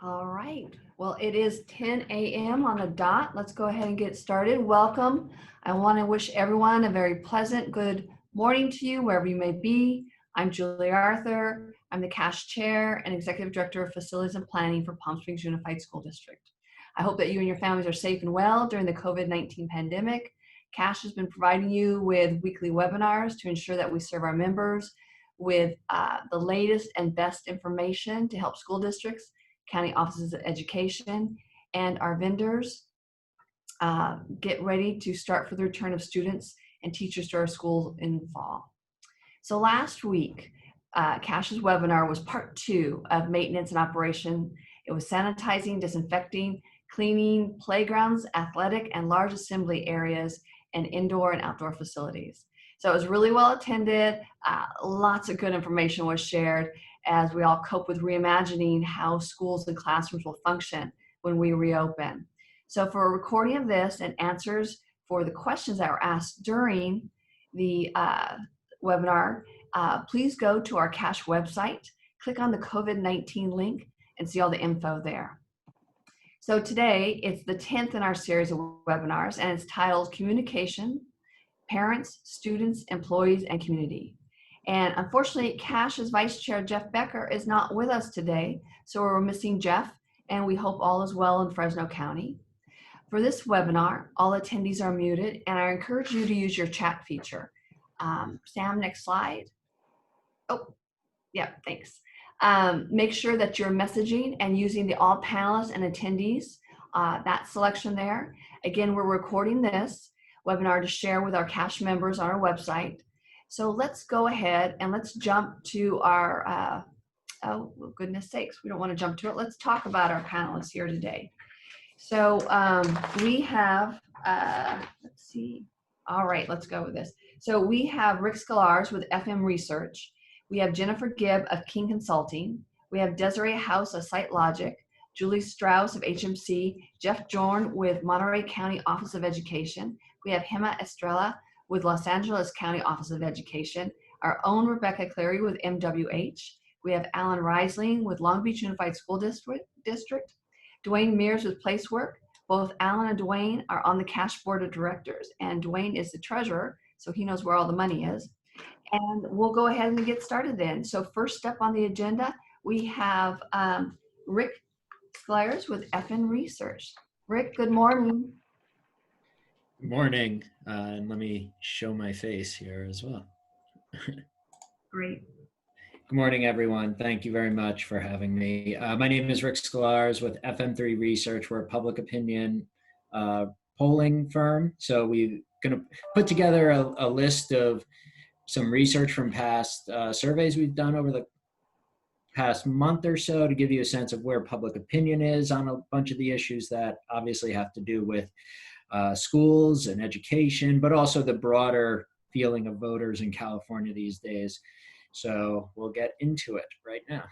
All right. Well, it is 10 a.m. on the dot. Let's go ahead and get started. Welcome. I want to wish everyone a very pleasant good morning to you, wherever you may be. I'm Julie Arthur. I'm the CASH Chair and Executive Director of Facilities and Planning for Palm Springs Unified School District. I hope that you and your families are safe and well during the COVID-19 pandemic. CASH has been providing you with weekly webinars to ensure that we serve our members with the latest and best information to help school districts, county offices of education, and our vendors get ready to start for the return of students and teachers to our schools in the fall. So last week, CASH's webinar was part 2 of maintenance and operation. It was sanitizing, disinfecting, cleaning playgrounds, athletic and large assembly areas, and indoor and outdoor facilities. So it was really well attended. Lots of good information was shared as we all cope with reimagining how schools and classrooms will function when we reopen. So for a recording of this and answers for the questions that were asked during the webinar, please go to our CASH website, click on the COVID-19 link, and see all the info there. So today, it's the 10th in our series of webinars, and it's titled Communication, Parents, Students, Employees, and Community. And unfortunately, CASH's Vice Chair, Jeff Becker, is not with us today, so we're missing Jeff, and we hope all is well in Fresno County. For this webinar, all attendees are muted, and I encourage you to use your chat feature. Sam, next slide. Oh, yeah, thanks. Make sure that you're messaging and using the all panelists and attendees, that selection there. Again, we're recording this webinar to share with our CASH members on our website. So let's go ahead and let's jump to our, oh, goodness sakes, we don't want to jump to it. Let's talk about our panelists here today. So we have, let's see. All right, let's go with this. So we have Rick Scalars with FM Research. We have Jennifer Gibb of King Consulting. We have Desiree House of Site Logic, Julie Strauss of HMC, Jeff Jorn with Monterey County Office of Education. We have Hema Estrella with Los Angeles County Office of Education, our own Rebecca Clary with MWH. We have Alan Reisling with Long Beach Unified School District, Dwayne Mears with Placework. Both Alan and Dwayne are on the CASH Board of Directors, and Dwayne is the treasurer, so he knows where all the money is. And we'll go ahead and get started then. So first up on the agenda, we have Rick Scalars with FN Research. Rick, good morning. Good morning, and let me show my face here as well. Great. Good morning, everyone. Thank you very much for having me. My name is Rick Scalars with FM3 Research. We're a public opinion polling firm. So we're going to put together a list of some research from past surveys we've done over the past month or so to give you a sense of where public opinion is on a bunch of the issues that obviously have to do with schools and education, but also the broader feeling of voters in California these days. So we'll get into it right now.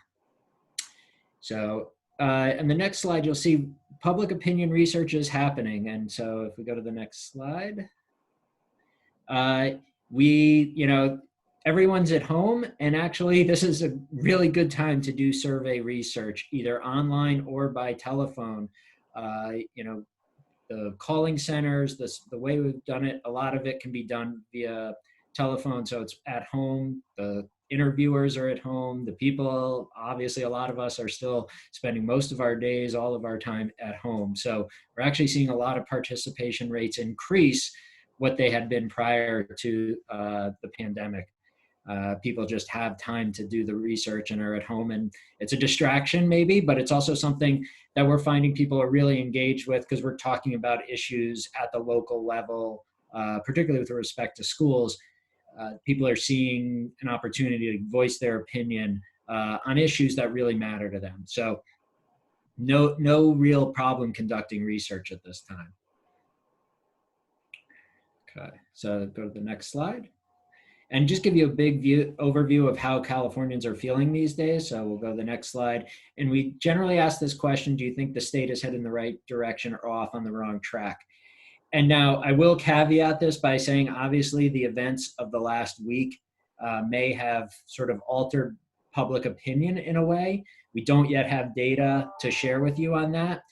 So in the next slide, you'll see public opinion research is happening. And so if we go to the next slide, everyone's at home, and actually this is a really good time to do survey research, either online or by telephone. The calling centers, the way we've done it, a lot of it can be done via telephone, so it's at home. The interviewers are at home. The people, obviously, a lot of us are still spending most of our days, all of our time at home. So we're actually seeing a lot of participation rates increase what they had been prior to the pandemic. People just have time to do the research and are at home, and it's a distraction maybe, but it's also something that we're finding people are really engaged with because we're talking about issues at the local level, particularly with respect to schools. People are seeing an opportunity to voice their opinion on issues that really matter to them. So no real problem conducting research at this time. Okay, so go to the next slide. And just give you a big overview of how Californians are feeling these days. So we'll go to the next slide. And we generally ask this question: do you think the state is headed in the right direction or off on the wrong track? And now I will caveat this by saying, obviously, the events of the last week may have sort of altered public opinion in a way. We don't yet have data to share with you on that.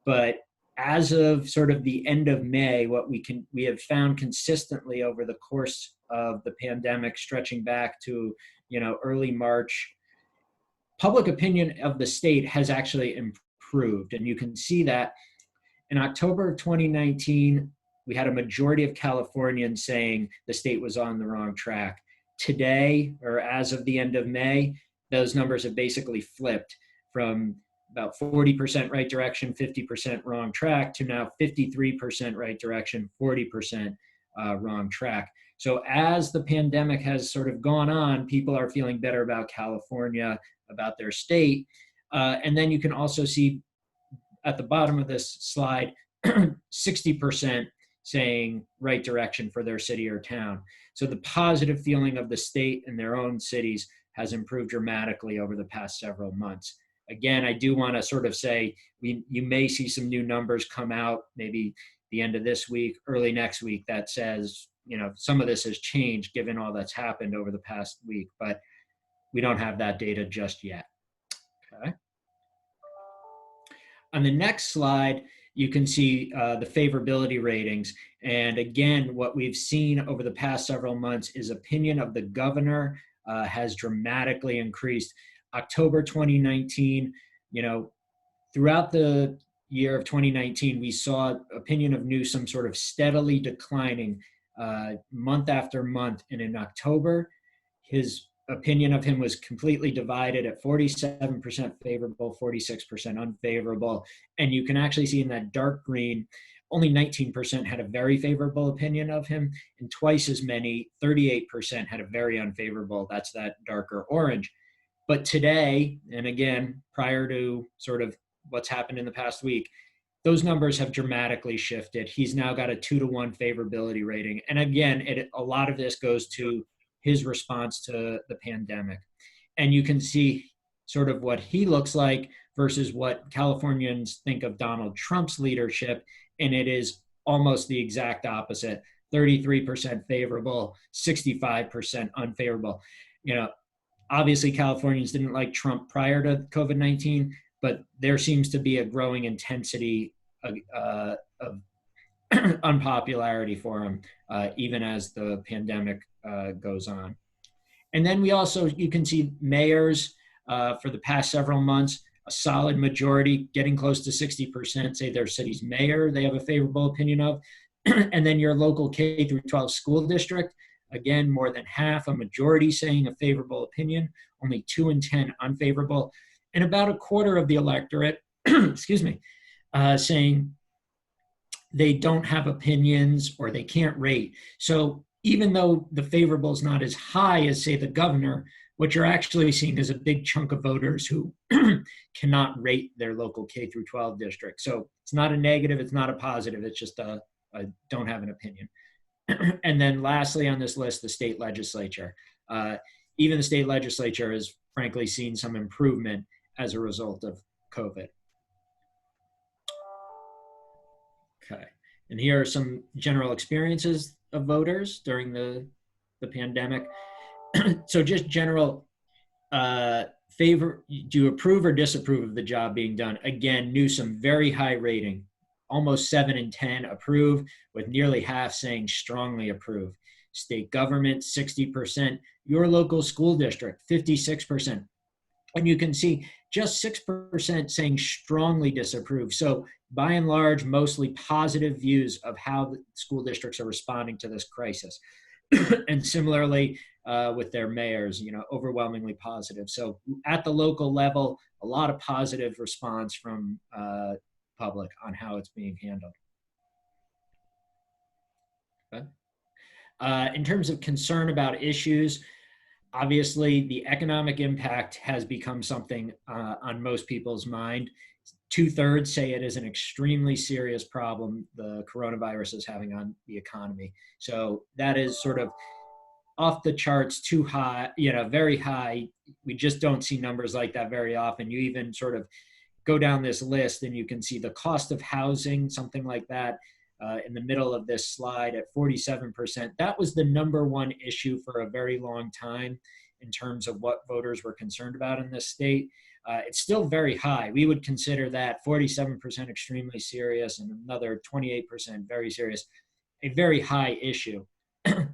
But as of sort of the end of May, what we have found consistently over the course of the pandemic, stretching back to early March, public opinion of the state has actually improved, and you can see that in October of 2019, we had a majority of Californians saying the state was on the wrong track. Today, or as of the end of May, those numbers have basically flipped from about 40% right direction, 50% wrong track, to now 53% right direction, 40% wrong track. So as the pandemic has sort of gone on, people are feeling better about California, about their state. And then you can also see at the bottom of this slide, 60% saying right direction for their city or town. So the positive feeling of the state and their own cities has improved dramatically over the past several months. Again, I do want to sort of say you may see some new numbers come out, maybe the end of this week, early next week, that says, some of this has changed given all that's happened over the past week, but we don't have that data just yet. Okay. On the next slide, you can see the favorability ratings. And again, what we've seen over the past several months is opinion of the governor has dramatically increased. October 2019, throughout the year of 2019, we saw opinion of Newsom sort of steadily declining month after month. And in October, his opinion of him was completely divided at 47% favorable, 46% unfavorable. And you can actually see in that dark green, only 19% had a very favorable opinion of him, and twice as many, 38%, had a very unfavorable. That's that darker orange. But today, and again, prior to sort of what's happened in the past week, those numbers have dramatically shifted. He's now got a 2-to-1 favorability rating. And again, a lot of this goes to his response to the pandemic. And you can see sort of what he looks like versus what Californians think of Donald Trump's leadership. And it is almost the exact opposite: 33% favorable, 65% unfavorable. Obviously Californians didn't like Trump prior to COVID-19, but there seems to be a growing intensity of unpopularity for him, even as the pandemic goes on. And then you can see mayors for the past several months, a solid majority, getting close to 60%, say their city's mayor they have a favorable opinion of. And then your local K through 12 school district, again, more than half, a majority saying a favorable opinion, only 2 in 10 unfavorable, and about a quarter of the electorate, saying they don't have opinions or they can't rate. So even though the favorable is not as high as, say, the governor, what you're actually seeing is a big chunk of voters who cannot rate their local K through 12 district. So it's not a negative, it's not a positive, it's just a don't have an opinion. And then lastly on this list, the state legislature. Even the state legislature has frankly seen some improvement as a result of COVID. Okay, and here are some general experiences of voters during the pandemic. So just general do you approve or disapprove of the job being done? Again, Newsom, very high rating, almost 7 in 10 approve, with nearly half saying strongly approve. state government, 60%, your local school district, 56%. And you can see just 6% saying strongly disapprove. So by and large, mostly positive views of how the school districts are responding to this crisis. And similarly with their mayors, overwhelmingly positive. So at the local level, a lot of positive response from public on how it's being handled. Okay. In terms of concern about issues, obviously, the economic impact has become something on most people's mind. 2/3 say it is an extremely serious problem the coronavirus is having on the economy. So that is sort of off the charts, too high, very high. We just don't see numbers like that very often. You even sort of go down this list and you can see the cost of housing, something like that, in the middle of this slide at 47%. That was the number one issue for a very long time in terms of what voters were concerned about in this state. It's still very high. We would consider that 47% extremely serious and another 28% very serious, a very high issue.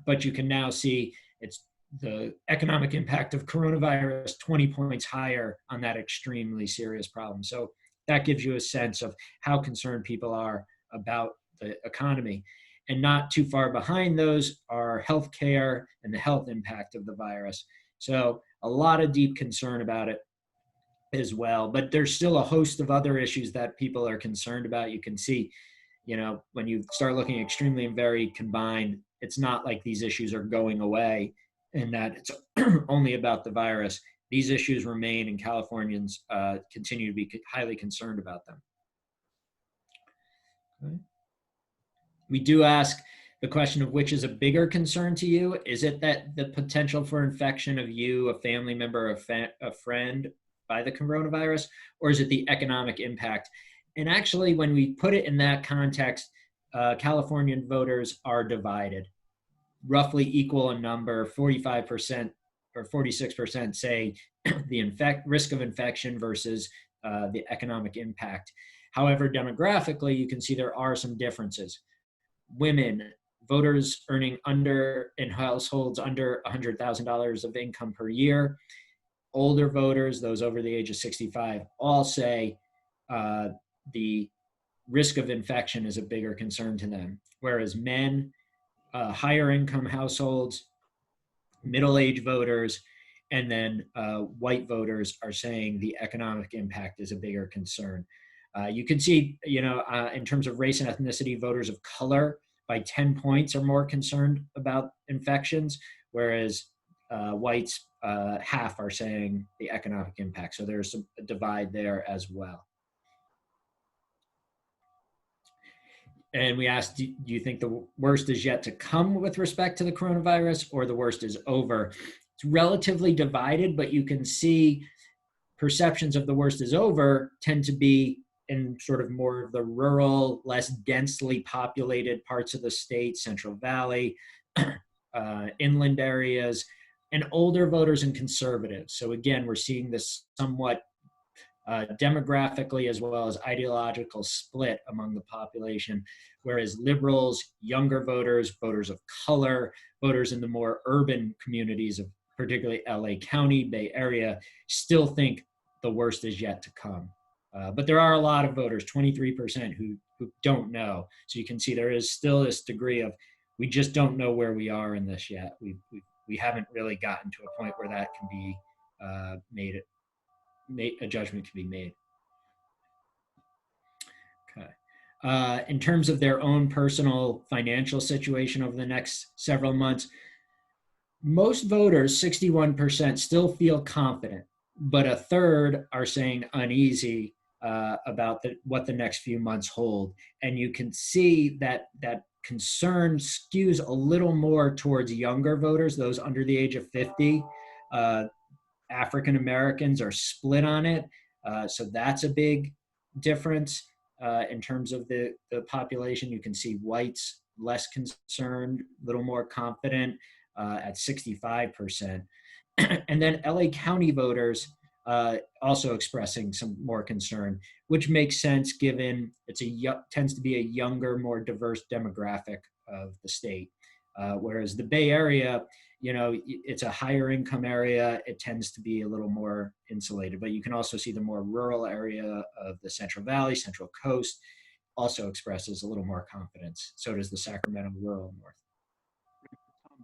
But you can now see it's the economic impact of coronavirus 20 points higher on that extremely serious problem. So that gives you a sense of how concerned people are about the economy. And not too far behind those are healthcare and the health impact of the virus. So a lot of deep concern about it as well. But there's still a host of other issues that people are concerned about. You can see, when you start looking extremely and very combined, it's not like these issues are going away and that it's only about the virus. These issues remain, and Californians continue to be highly concerned about them. Okay. We do ask the question of which is a bigger concern to you. Is it that the potential for infection of you, a family member, a friend by the coronavirus, or is it the economic impact? And actually, when we put it in that context, Californian voters are divided, roughly equal in number. 45% or 46% say the risk of infection versus the economic impact. However, demographically, you can see there are some differences. Women, voters earning in households under $100,000 of income per year, older voters, those over the age of 65, all say the risk of infection is a bigger concern to them. Whereas men, higher income households, middle-aged voters, and then white voters are saying the economic impact is a bigger concern. You can see, in terms of race and ethnicity, voters of color by 10 points are more concerned about infections, whereas whites, half are saying the economic impact. So there's a divide there as well. And we asked, do you think the worst is yet to come with respect to the coronavirus, or the worst is over? It's relatively divided, but you can see perceptions of the worst is over tend to be in sort of more of the rural, less densely populated parts of the state, Central Valley, inland areas, and older voters and conservatives. So again, we're seeing this somewhat demographically as well as ideological split among the population, whereas liberals, younger voters, voters of color, voters in the more urban communities of particularly LA County, Bay Area, still think the worst is yet to come. But there are a lot of voters, 23%, who don't know. So you can see there is still this degree of, we just don't know where we are in this yet. We haven't really gotten to a point where that can be a judgment can be made. Okay. In terms of their own personal financial situation over the next several months, most voters, 61%, still feel confident, but a third are saying uneasy about what the next few months hold. And you can see that concern skews a little more towards younger voters, those under the age of 50. African Americans are split on it. So that's a big difference in terms of the population. You can see whites less concerned, a little more confident at 65%. And then LA County voters also expressing some more concern, which makes sense given tends to be a younger, more diverse demographic of the state. Whereas the Bay Area, it's a higher income area. It tends to be a little more insulated, but you can also see the more rural area of the Central Valley, Central Coast also expresses a little more confidence. So does the Sacramento rural north.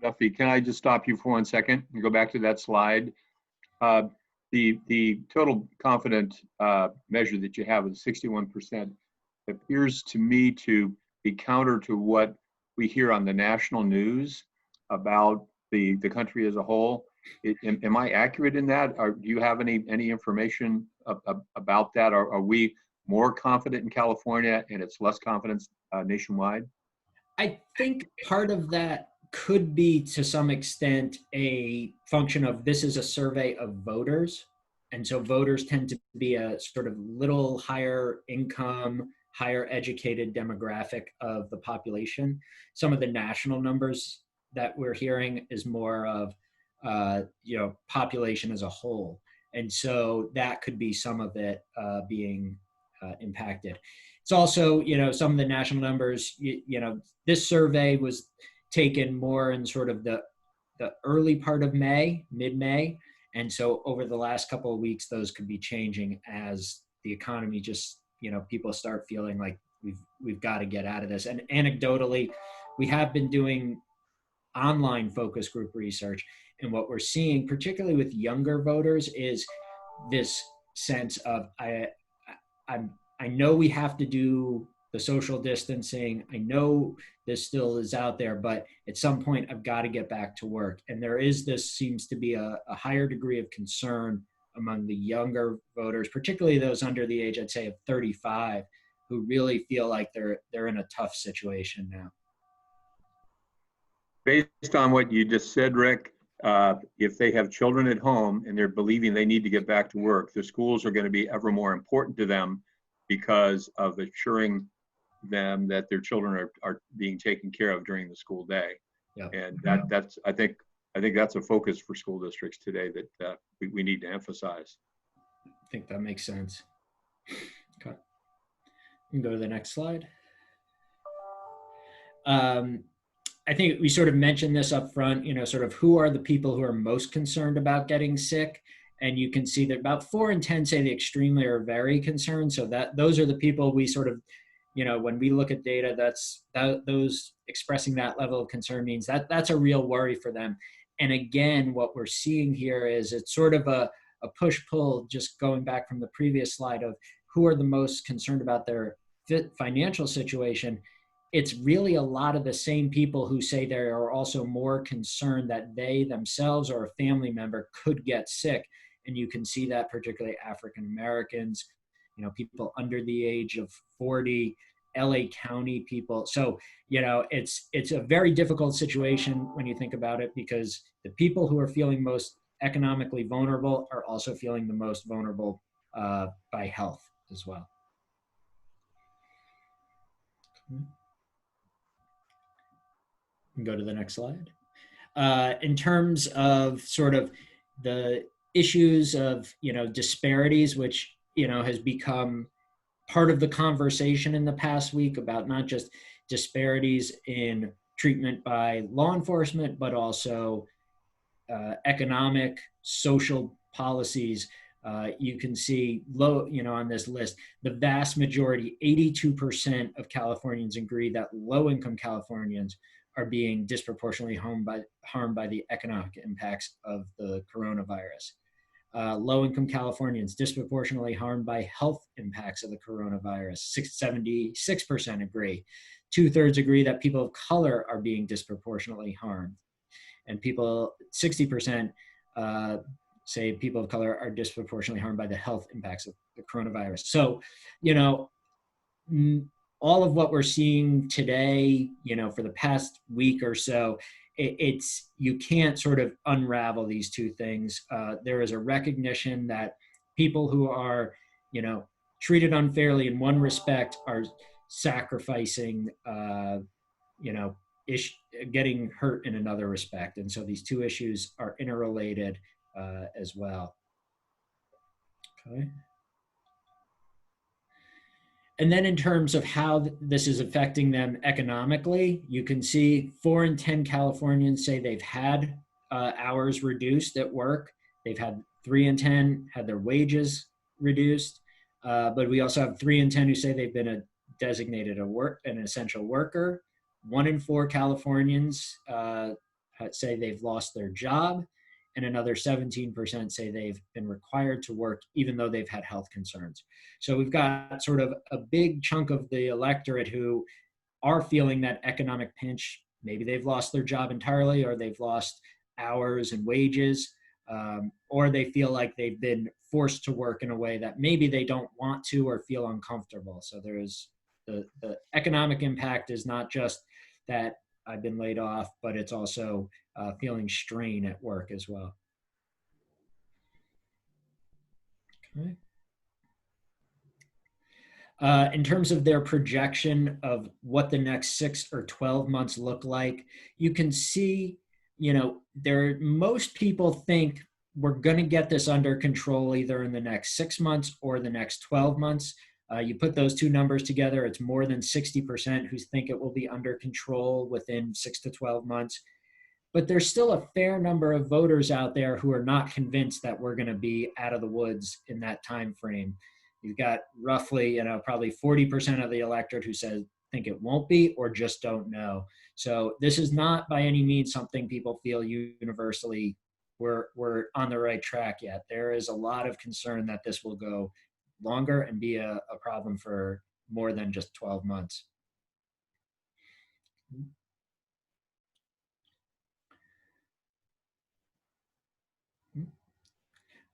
Duffy, can I just stop you for 1 second and go back to that slide? Uh, the total confident measure that you have is 61%. Appears to me to be counter to what we hear on the national news about the country as a whole. Am I accurate in that? Or do you have any information about that? Are we more confident in California and it's less confidence nationwide? I think part of that could be to some extent a function of this is a survey of voters. And so voters tend to be a sort of little higher income, higher educated demographic of the population. Some of the national numbers that we're hearing is more of, population as a whole. And so that could be some of it being impacted. It's also, some of the national numbers, this survey was taken more in sort of the early part of May, mid-May. And so over the last couple of weeks, those could be changing as the economy just, people start feeling like we've got to get out of this. And anecdotally, we have been doing online focus group research. And what we're seeing, particularly with younger voters, is this sense of, I know we have to do the social distancing. I know this still is out there, but at some point I've got to get back to work. And this seems to be a higher degree of concern among the younger voters, particularly those under the age, I'd say, of 35, who really feel like they're in a tough situation now. Based on what you just said, Rick, if they have children at home and they're believing they need to get back to work, the schools are going to be ever more important to them because of assuring them that their children are being taken care of during the school day. Yeah. And that's I think that's a focus for school districts today that we need to emphasize. I think that makes sense. Okay. You can go to the next slide. I think we sort of mentioned this up front, sort of who are the people who are most concerned about getting sick. And you can see that about 4 in 10 say they extremely or very concerned. So those are the people we sort of, when we look at data, those expressing that level of concern means that's a real worry for them. And again, what we're seeing here is it's sort of a push-pull, just going back from the previous slide of who are the most concerned about their financial situation. It's really a lot of the same people who say they are also more concerned that they themselves or a family member could get sick. And you can see that particularly African Americans, people under the age of 40, LA County people. So, it's a very difficult situation when you think about it, because the people who are feeling most economically vulnerable are also feeling the most vulnerable by health as well. Go to the next slide. In terms of sort of the issues of, disparities, which, has become part of the conversation in the past week about not just disparities in treatment by law enforcement, but also economic, social policies. You can see on this list, the vast majority, 82% of Californians agree that low-income Californians are being disproportionately harmed by the economic impacts of the coronavirus. Low-income Californians disproportionately harmed by health impacts of the coronavirus. 76% agree. 2/3 agree that people of color are being disproportionately harmed. And 60% say people of color are disproportionately harmed by the health impacts of the coronavirus. So, all of what we're seeing today, for the past week or so, it's you can't sort of unravel these two things. There is a recognition that people who are, treated unfairly in one respect are sacrificing, getting hurt in another respect. And so these two issues are interrelated as well. Okay. And then in terms of how this is affecting them economically, you can see 4 in 10 Californians say they've had hours reduced at work. They've had 3 in 10 had their wages reduced. But we also have 3 in 10 who say they've been designated an essential worker. 1 in 4 Californians say they've lost their job. And another 17% say they've been required to work even though they've had health concerns. So we've got sort of a big chunk of the electorate who are feeling that economic pinch. Maybe they've lost their job entirely, or they've lost hours and wages, or they feel like they've been forced to work in a way that maybe they don't want to or feel uncomfortable. So there's the economic impact is not just that I've been laid off, but it's also feeling strain at work as well. Okay. In terms of their projection of what the next 6 or 12 months look like, you can see, most people think we're going to get this under control either in the next 6 months or the next 12 months. You put those two numbers together, it's more than 60% who think it will be under control within 6 to 12 months. But there's still a fair number of voters out there who are not convinced that we're going to be out of the woods in that time frame. You've got roughly, probably 40% of the electorate who says think it won't be or just don't know. So this is not by any means something people feel universally we're on the right track yet. There is a lot of concern that this will go longer and be a problem for more than just 12 months.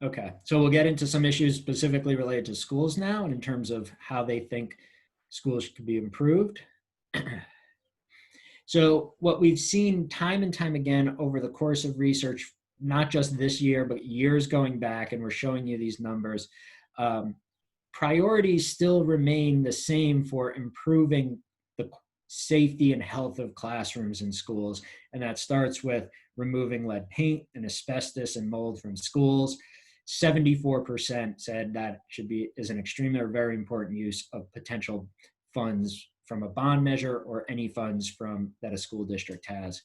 Okay, so we'll get into some issues specifically related to schools now and in terms of how they think schools could be improved. So what we've seen time and time again over the course of research, not just this year, but years going back, and we're showing you these numbers, priorities still remain the same for improving the safety and health of classrooms and schools. And that starts with removing lead paint and asbestos and mold from schools. 74% said that is an extremely or very important use of potential funds from a bond measure or any funds that a school district has.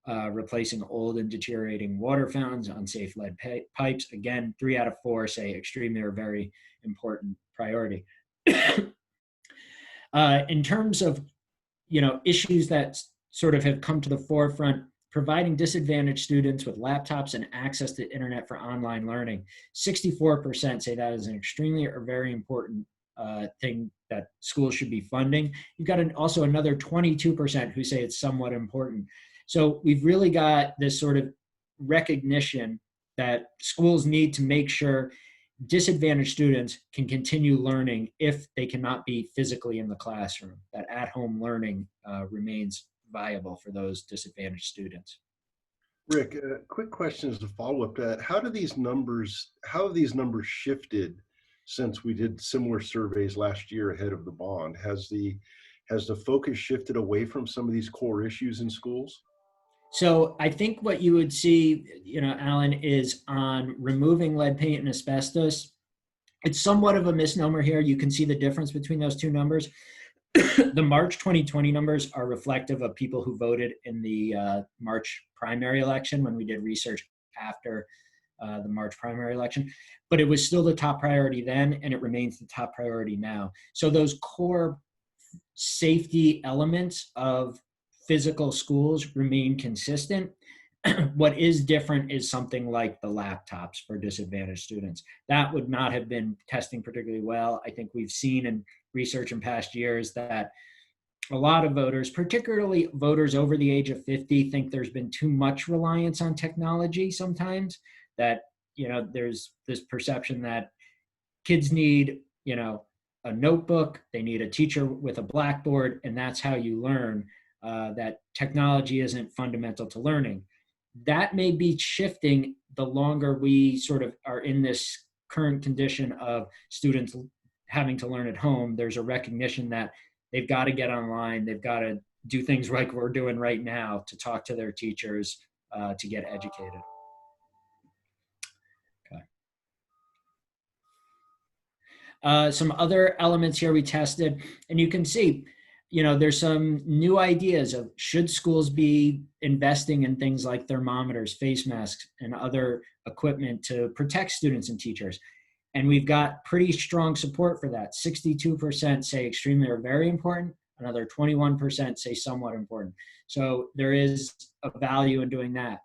Replacing old and deteriorating water fountains, unsafe lead pipes. Again, 3 out of 4 say extremely or very important priority. In terms of issues that sort of have come to the forefront, providing disadvantaged students with laptops and access to internet for online learning. 64% say that is an extremely or very important thing that schools should be funding. You've got also another 22% who say it's somewhat important. So we've really got this sort of recognition that schools need to make sure disadvantaged students can continue learning if they cannot be physically in the classroom, that at-home learning remains viable for those disadvantaged students. Rick, quick question as a follow-up to that. How have these numbers shifted since we did similar surveys last year ahead of the bond? Has the focus shifted away from some of these core issues in schools? So I think what you would see, Alan, is on removing lead paint and asbestos. It's somewhat of a misnomer here. You can see the difference between those two numbers. The March 2020 numbers are reflective of people who voted in the March primary election when we did research after the March primary election. But it was still the top priority then, and it remains the top priority now. So those core safety elements of physical schools remain consistent. What is different is something like the laptops for disadvantaged students. That would not have been testing particularly well. I think we've seen in research in past years that a lot of voters, particularly voters over the age of 50, think there's been too much reliance on technology sometimes, that there's this perception that kids need a notebook, they need a teacher with a blackboard, and that's how you learn, that technology isn't fundamental to learning. That may be shifting the longer we sort of are in this current condition of students having to learn at home. There's a recognition that they've got to get online, they've got to do things like we're doing right now to talk to their teachers, to get educated. Some other elements here we tested, and you can see, there's some new ideas of should schools be investing in things like thermometers, face masks, and other equipment to protect students and teachers. And we've got pretty strong support for that. 62% say extremely or very important. Another 21% say somewhat important. So there is a value in doing that.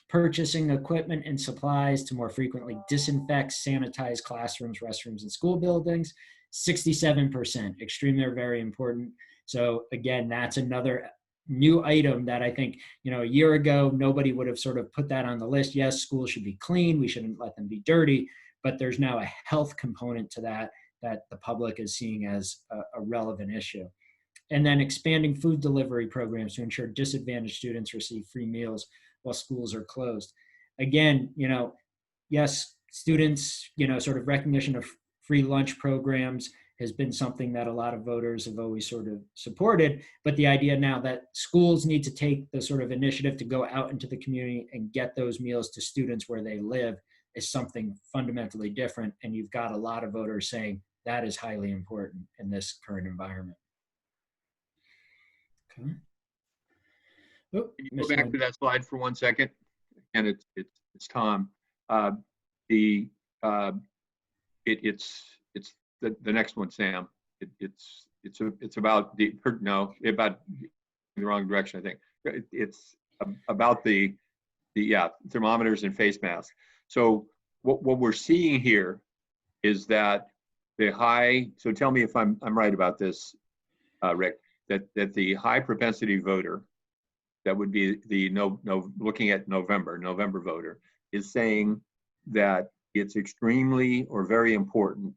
Purchasing equipment and supplies to more frequently disinfect, sanitize classrooms, restrooms, and school buildings. 67%, extremely or very important. So again, that's another new item that I think, a year ago, nobody would have sort of put that on the list. Yes, schools should be clean. We shouldn't let them be dirty. But there's now a health component to that the public is seeing as a relevant issue. And then expanding food delivery programs to ensure disadvantaged students receive free meals while schools are closed. Again, yes, students, sort of recognition of free lunch programs has been something that a lot of voters have always sort of supported. But the idea now that schools need to take the sort of initiative to go out into the community and get those meals to students where they live is something fundamentally different. And you've got a lot of voters saying that is highly important in this current environment. Okay. Oh, Can you go back to that slide for 1 second? And it's Tom. It's the next one, Sam. It's about about the wrong direction, I think. It's about the thermometers and face masks. So what we're seeing here is that so tell me if I'm right about this, Rick, that the high propensity voter, that would be the looking at November voter, is saying that it's extremely or very important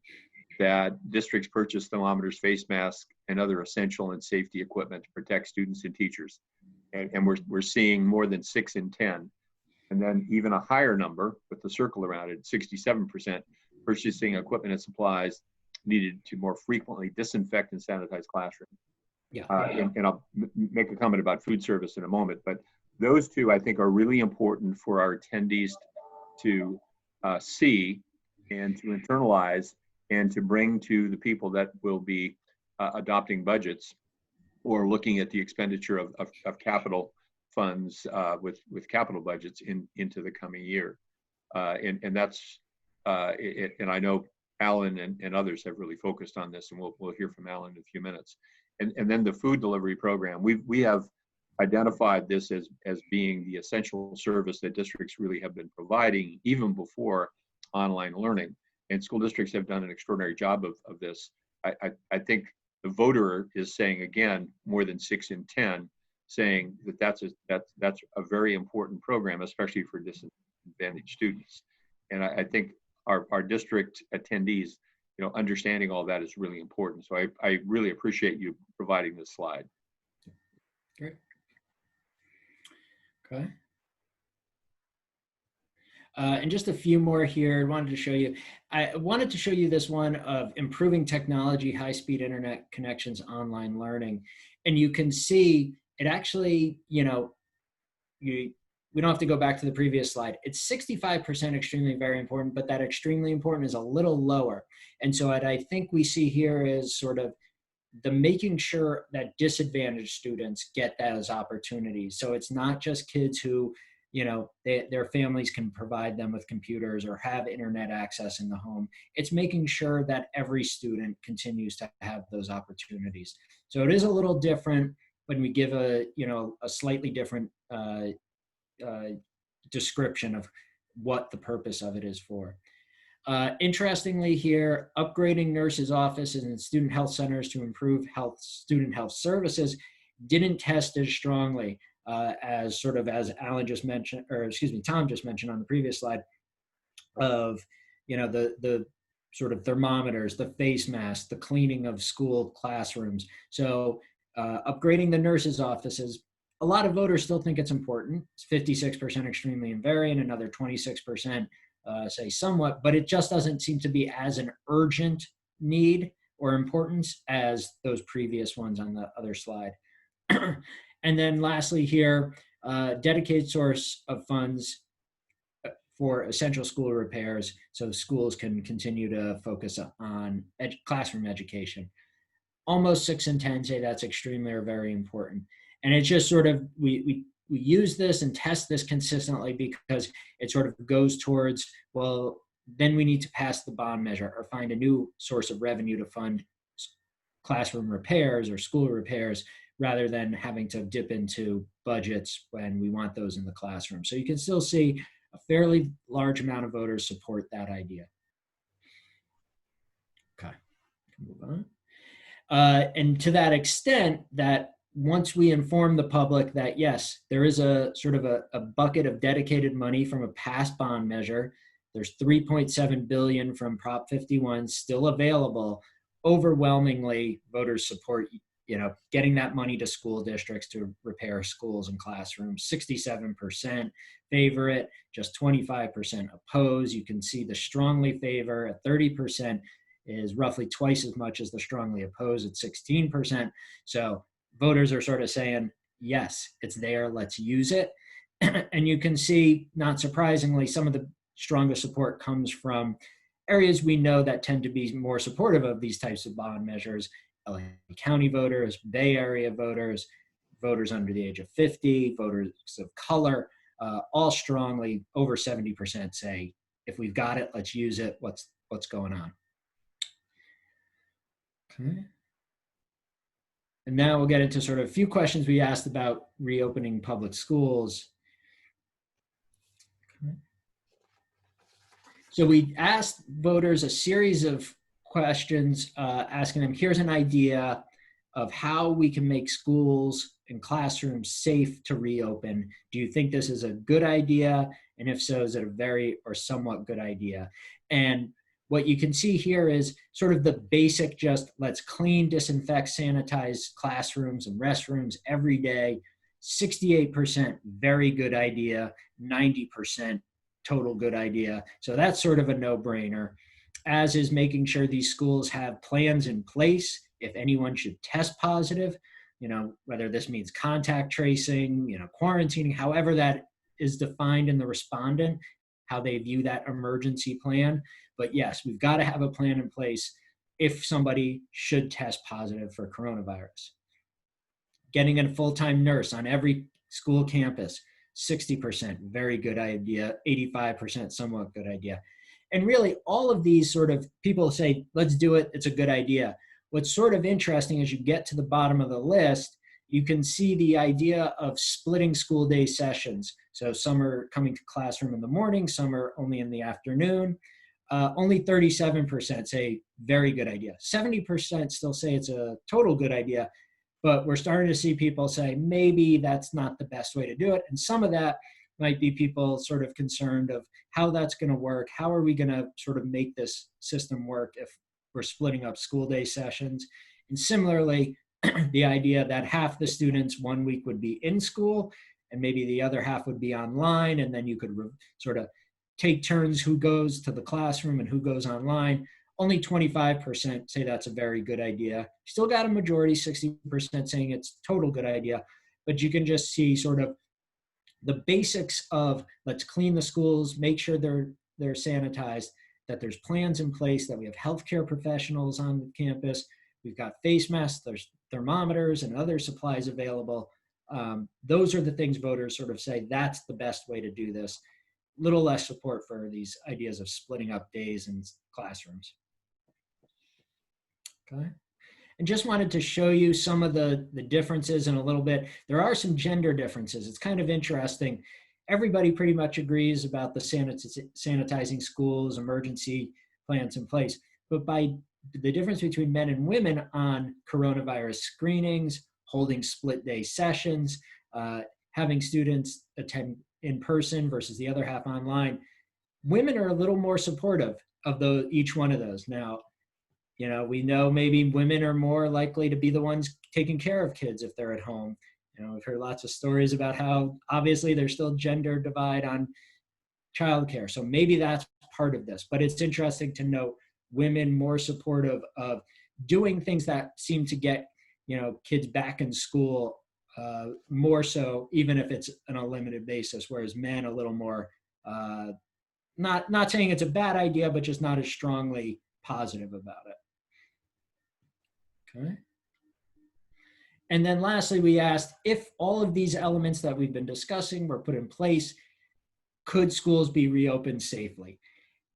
that districts purchase thermometers, face masks, and other essential and safety equipment to protect students and teachers. And we're seeing more than 6 in 10. And then even a higher number with the circle around it, 67%, purchasing equipment and supplies needed to more frequently disinfect and sanitize classrooms. Yeah. And I'll make a comment about food service in a moment, but those two I think are really important for our attendees to see and to internalize and to bring to the people that will be adopting budgets or looking at the expenditure of capital funds with capital budgets into the coming year. And that's, and I know Alan and others have really focused on this, and we'll hear from Alan in a few minutes. And then the food delivery program, we have identified this as being the essential service that districts really have been providing even before online learning. And school districts have done an extraordinary job of this. I think the voter is saying, again, more than 6 in 10, saying that that's a very important program, especially for disadvantaged students. And I think our district attendees, understanding all that is really important. So I really appreciate you providing this slide. Great. Okay. And just a few more here. I wanted to show you this one of improving technology, high-speed internet connections, online learning. And you can see it actually, we don't have to go back to the previous slide. It's 65% extremely very important, but that extremely important is a little lower. And so what I think we see here is sort of the making sure that disadvantaged students get those opportunities. So it's not just kids who, their families can provide them with computers or have internet access in the home. It's making sure that every student continues to have those opportunities. So it is a little different when we give a slightly different description of what the purpose of it is for. Interestingly here, upgrading nurses' offices and student health centers to improve student health services didn't test as strongly as Alan just mentioned, or excuse me, Tom just mentioned on the previous slide of, the sort of thermometers, the face masks, the cleaning of school classrooms. So upgrading the nurses' offices, a lot of voters still think it's important. It's 56% extremely invariant, another 26% say somewhat, but it just doesn't seem to be as an urgent need or importance as those previous ones on the other slide. And then lastly here, dedicated source of funds for essential school repairs so schools can continue to focus on classroom education. Almost 6 in 10 say that's extremely or very important. And it's just sort of, we use this and test this consistently because it sort of goes towards, well, then we need to pass the bond measure or find a new source of revenue to fund classroom repairs or school repairs, rather than having to dip into budgets when we want those in the classroom. So you can still see a fairly large amount of voters support that idea. Okay, move on. And to that extent, that once we inform the public that yes, there is a sort of a bucket of dedicated money from a past bond measure, there's 3.7 billion from Prop 51 still available, overwhelmingly voters support getting that money to school districts to repair schools and classrooms. 67% favor it, just 25% oppose. You can see the strongly favor at 30% is roughly twice as much as the strongly oppose at 16%. So voters are sort of saying, yes, it's there, let's use it. And you can see, not surprisingly, some of the strongest support comes from areas we know that tend to be more supportive of these types of bond measures: LA County voters, Bay Area voters, voters under the age of 50, voters of color, all strongly, over 70% say, if we've got it, let's use it. What's going on? Okay. And now we'll get into sort of a few questions we asked about reopening public schools. Okay. So we asked voters a series of questions, asking them, here's an idea of how we can make schools and classrooms safe to reopen. Do you think this is a good idea? And if so, is it a very or somewhat good idea? And what you can see here is sort of the basic, just let's clean, disinfect, sanitize classrooms and restrooms every day. 68% very good idea, 90% total good idea. So that's sort of a no-brainer, as is making sure these schools have plans in place if anyone should test positive, whether this means contact tracing, quarantining, however that is defined in the respondent, how they view that emergency plan. But yes, we've got to have a plan in place if somebody should test positive for coronavirus. Getting a full-time nurse on every school campus, 60%, very good idea, 85%, somewhat good idea. And really, all of these sort of people say, let's do it, it's a good idea. What's sort of interesting as you get to the bottom of the list, you can see the idea of splitting school day sessions. So some are coming to classroom in the morning, some are only in the afternoon. Only 37% say very good idea. 70% still say it's a total good idea, but we're starting to see people say maybe that's not the best way to do it. And some of that might be people sort of concerned of how that's going to work. How are we going to sort of make this system work if we're splitting up school day sessions? And similarly, the idea that half the students 1 week would be in school and maybe the other half would be online, and then you could sort of take turns who goes to the classroom and who goes online. Only 25% say that's a very good idea. Still got a majority, 60% saying it's total good idea, but you can just see sort of the basics of let's clean the schools, make sure they're sanitized, that there's plans in place, that we have healthcare professionals on the campus, we've got face masks, there's thermometers and other supplies available. Those are the things voters sort of say that's the best way to do this. Little less support for these ideas of splitting up days in classrooms. Okay. And just wanted to show you some of the differences in a little bit. There are some gender differences. It's kind of interesting. Everybody pretty much agrees about the sanitizing schools, emergency plans in place. But by the difference between men and women on coronavirus screenings, holding split day sessions, having students attend in person versus the other half online, women are a little more supportive of each one of those. Now, we know maybe women are more likely to be the ones taking care of kids if they're at home. We've heard lots of stories about how obviously there's still gender divide on childcare. So maybe that's part of this, but it's interesting to note women more supportive of doing things that seem to get, kids back in school more so, even if it's on a limited basis, whereas men a little more not saying it's a bad idea, but just not as strongly positive about it. Okay. And then lastly, we asked if all of these elements that we've been discussing were put in place, could schools be reopened safely?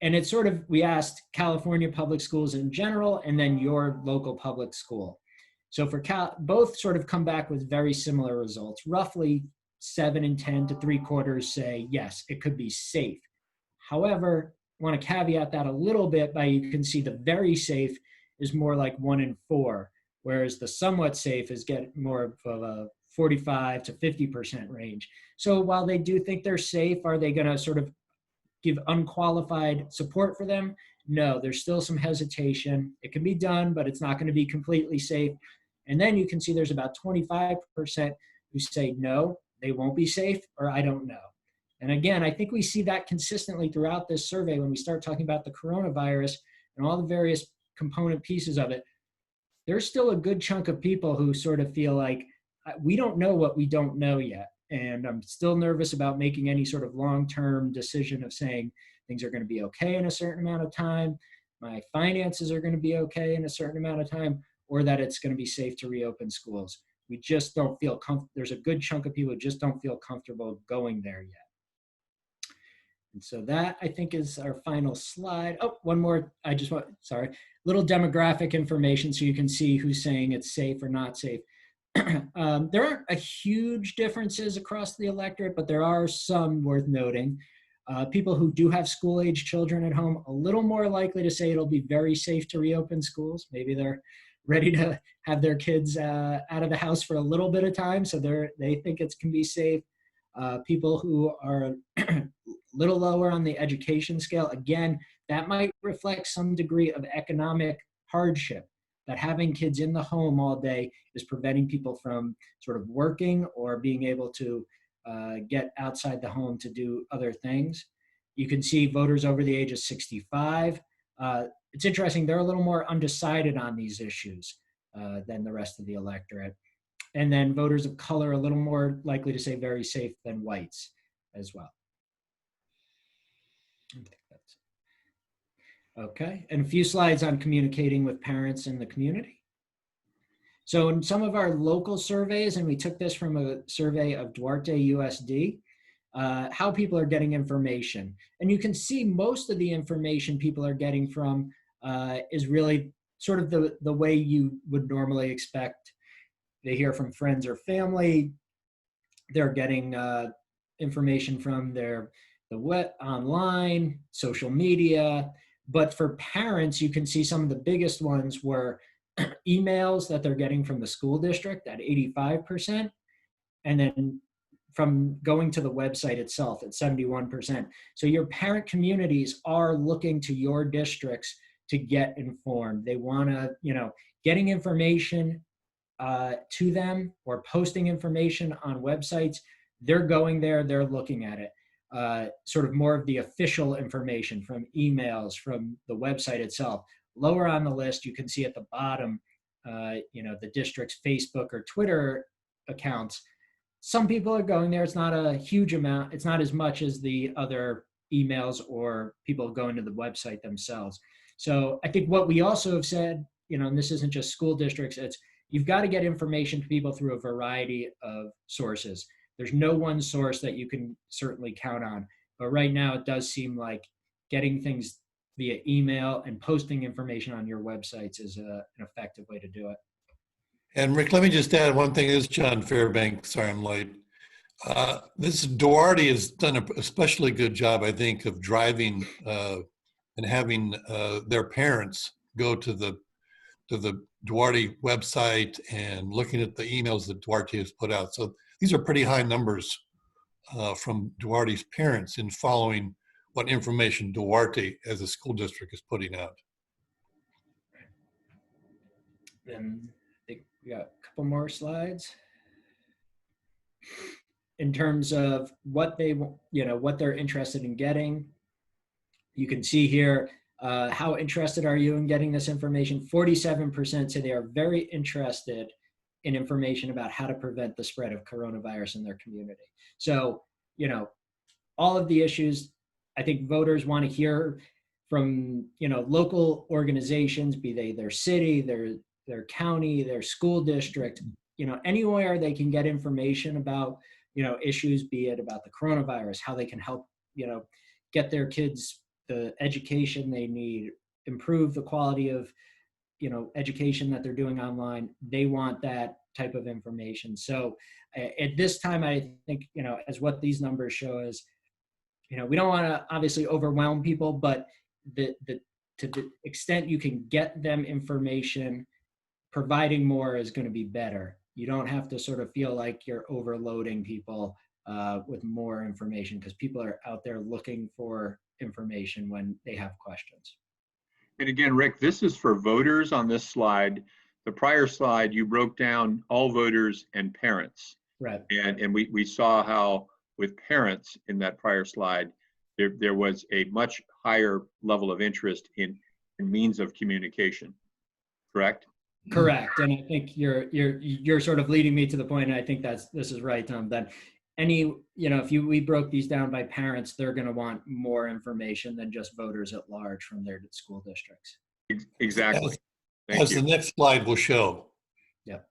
And it's sort of, we asked California public schools in general, and then your local public school. So for both sort of come back with very similar results. Roughly 7 in 10 to 3/4 say, yes, it could be safe. However, I want to caveat that a little bit by, you can see the very safe is more like 1 in 4, whereas the somewhat safe is getting more of a 45 to 50% range. So while they do think they're safe, are they going to sort of give unqualified support for them? No, there's still some hesitation. It can be done, but it's not going to be completely safe. And then you can see there's about 25% who say no, they won't be safe, or I don't know. And again, I think we see that consistently throughout this survey when we start talking about the coronavirus and all the various component pieces of it. There's still a good chunk of people who sort of feel like, we don't know what we don't know yet. And I'm still nervous about making any sort of long-term decision of saying things are going to be okay in a certain amount of time, my finances are going to be okay in a certain amount of time, or that it's going to be safe to reopen schools. We just don't feel comfortable. There's a good chunk of people who just don't feel comfortable going there yet. And so that, I think, is our final slide. Oh, one more. Sorry, little demographic information so you can see who's saying it's safe or not safe. There aren't a huge differences across the electorate, but there are some worth noting. People who do have school-age children at home, a little more likely to say it'll be very safe to reopen schools. Maybe they're ready to have their kids out of the house for a little bit of time, so they think it can be safe. People who are a little lower on the education scale, again, that might reflect some degree of economic hardship, that having kids in the home all day is preventing people from sort of working or being able to get outside the home to do other things. You can see voters over the age of 65. It's interesting, they're a little more undecided on these issues than the rest of the electorate. And then voters of color, a little more likely to say very safe than whites as well. I think that's it. Okay, and a few slides on communicating with parents in the community. So in some of our local surveys, and we took this from a survey of Duarte USD, how people are getting information. And you can see most of the information people are getting from is really sort of the way you would normally expect. They hear from friends or family. They're getting information from the web, online, social media. But for parents, you can see some of the biggest ones were emails that they're getting from the school district at 85%, and then from going to the website itself at 71%. So your parent communities are looking to your districts to get informed. They want to, getting information to them or posting information on websites. They're going there, they're looking at it. Sort of more of the official information from emails, from the website itself. Lower on the list, you can see at the bottom, the district's Facebook or Twitter accounts. Some people are going there. It's not a huge amount. It's not as much as the other emails or people going to the website themselves. So I think what we also have said, and this isn't just school districts, it's you've got to get information to people through a variety of sources. There's no one source that you can certainly count on. But right now, it does seem like getting things via email and posting information on your websites is an effective way to do it. And Rick, let me just add one thing. This is John Fairbanks. Sorry, I'm late. This Duarte has done an especially good job, I think, of driving and having their parents go to the Duarte website and looking at the emails that Duarte has put out. So these are pretty high numbers from Duarte's parents in following what information Duarte as a school district is putting out. Then I think we got a couple more slides. In terms of what what they're interested in getting, you can see here, how interested are you in getting this information? 47% say they are very interested in information about how to prevent the spread of coronavirus in their community. So, all of the issues, I think voters want to hear from, local organizations, be they their city, their county, their school district, anywhere they can get information about, issues, be it about the coronavirus, how they can help, get their kids the education they need, improve the quality of, education that they're doing online. They want that type of information. So at this time, I think, as what these numbers show is, we don't want to obviously overwhelm people, but to the extent you can get them information, providing more is going to be better. You don't have to sort of feel like you're overloading people with more information, because people are out there looking for information when they have questions. And again, Rick, this is for voters on this slide. The prior slide, you broke down all voters and parents. Right. And we saw how with parents in that prior slide, there was a much higher level of interest in means of communication, correct? Correct. And I think you're sort of leading me to the point, and I think this is right, Tom, that if we broke these down by parents, they're going to want more information than just voters at large from their school districts. Exactly. As the next slide will show. Yep.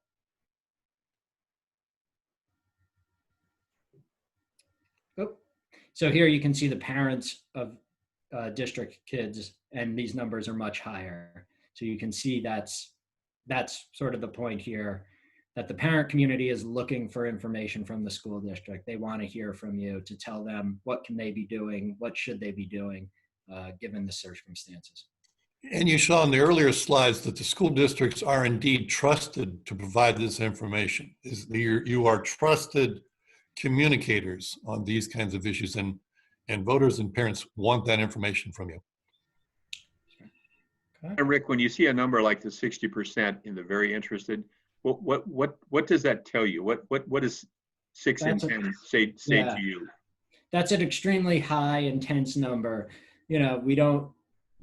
Oh, so here you can see the parents of district kids, and these numbers are much higher. So you can see that's sort of the point here, that the parent community is looking for information from the school district. They want to hear from you to tell them what can they be doing, what should they be doing, given the circumstances. And you saw in the earlier slides that the school districts are indeed trusted to provide this information. You are trusted communicators on these kinds of issues, and voters and parents want that information from you. Okay. And Rick, when you see a number like the 60% in the very interested, what does that tell you? What does 6 in 10 say to you? That's an extremely high, intense number. We don't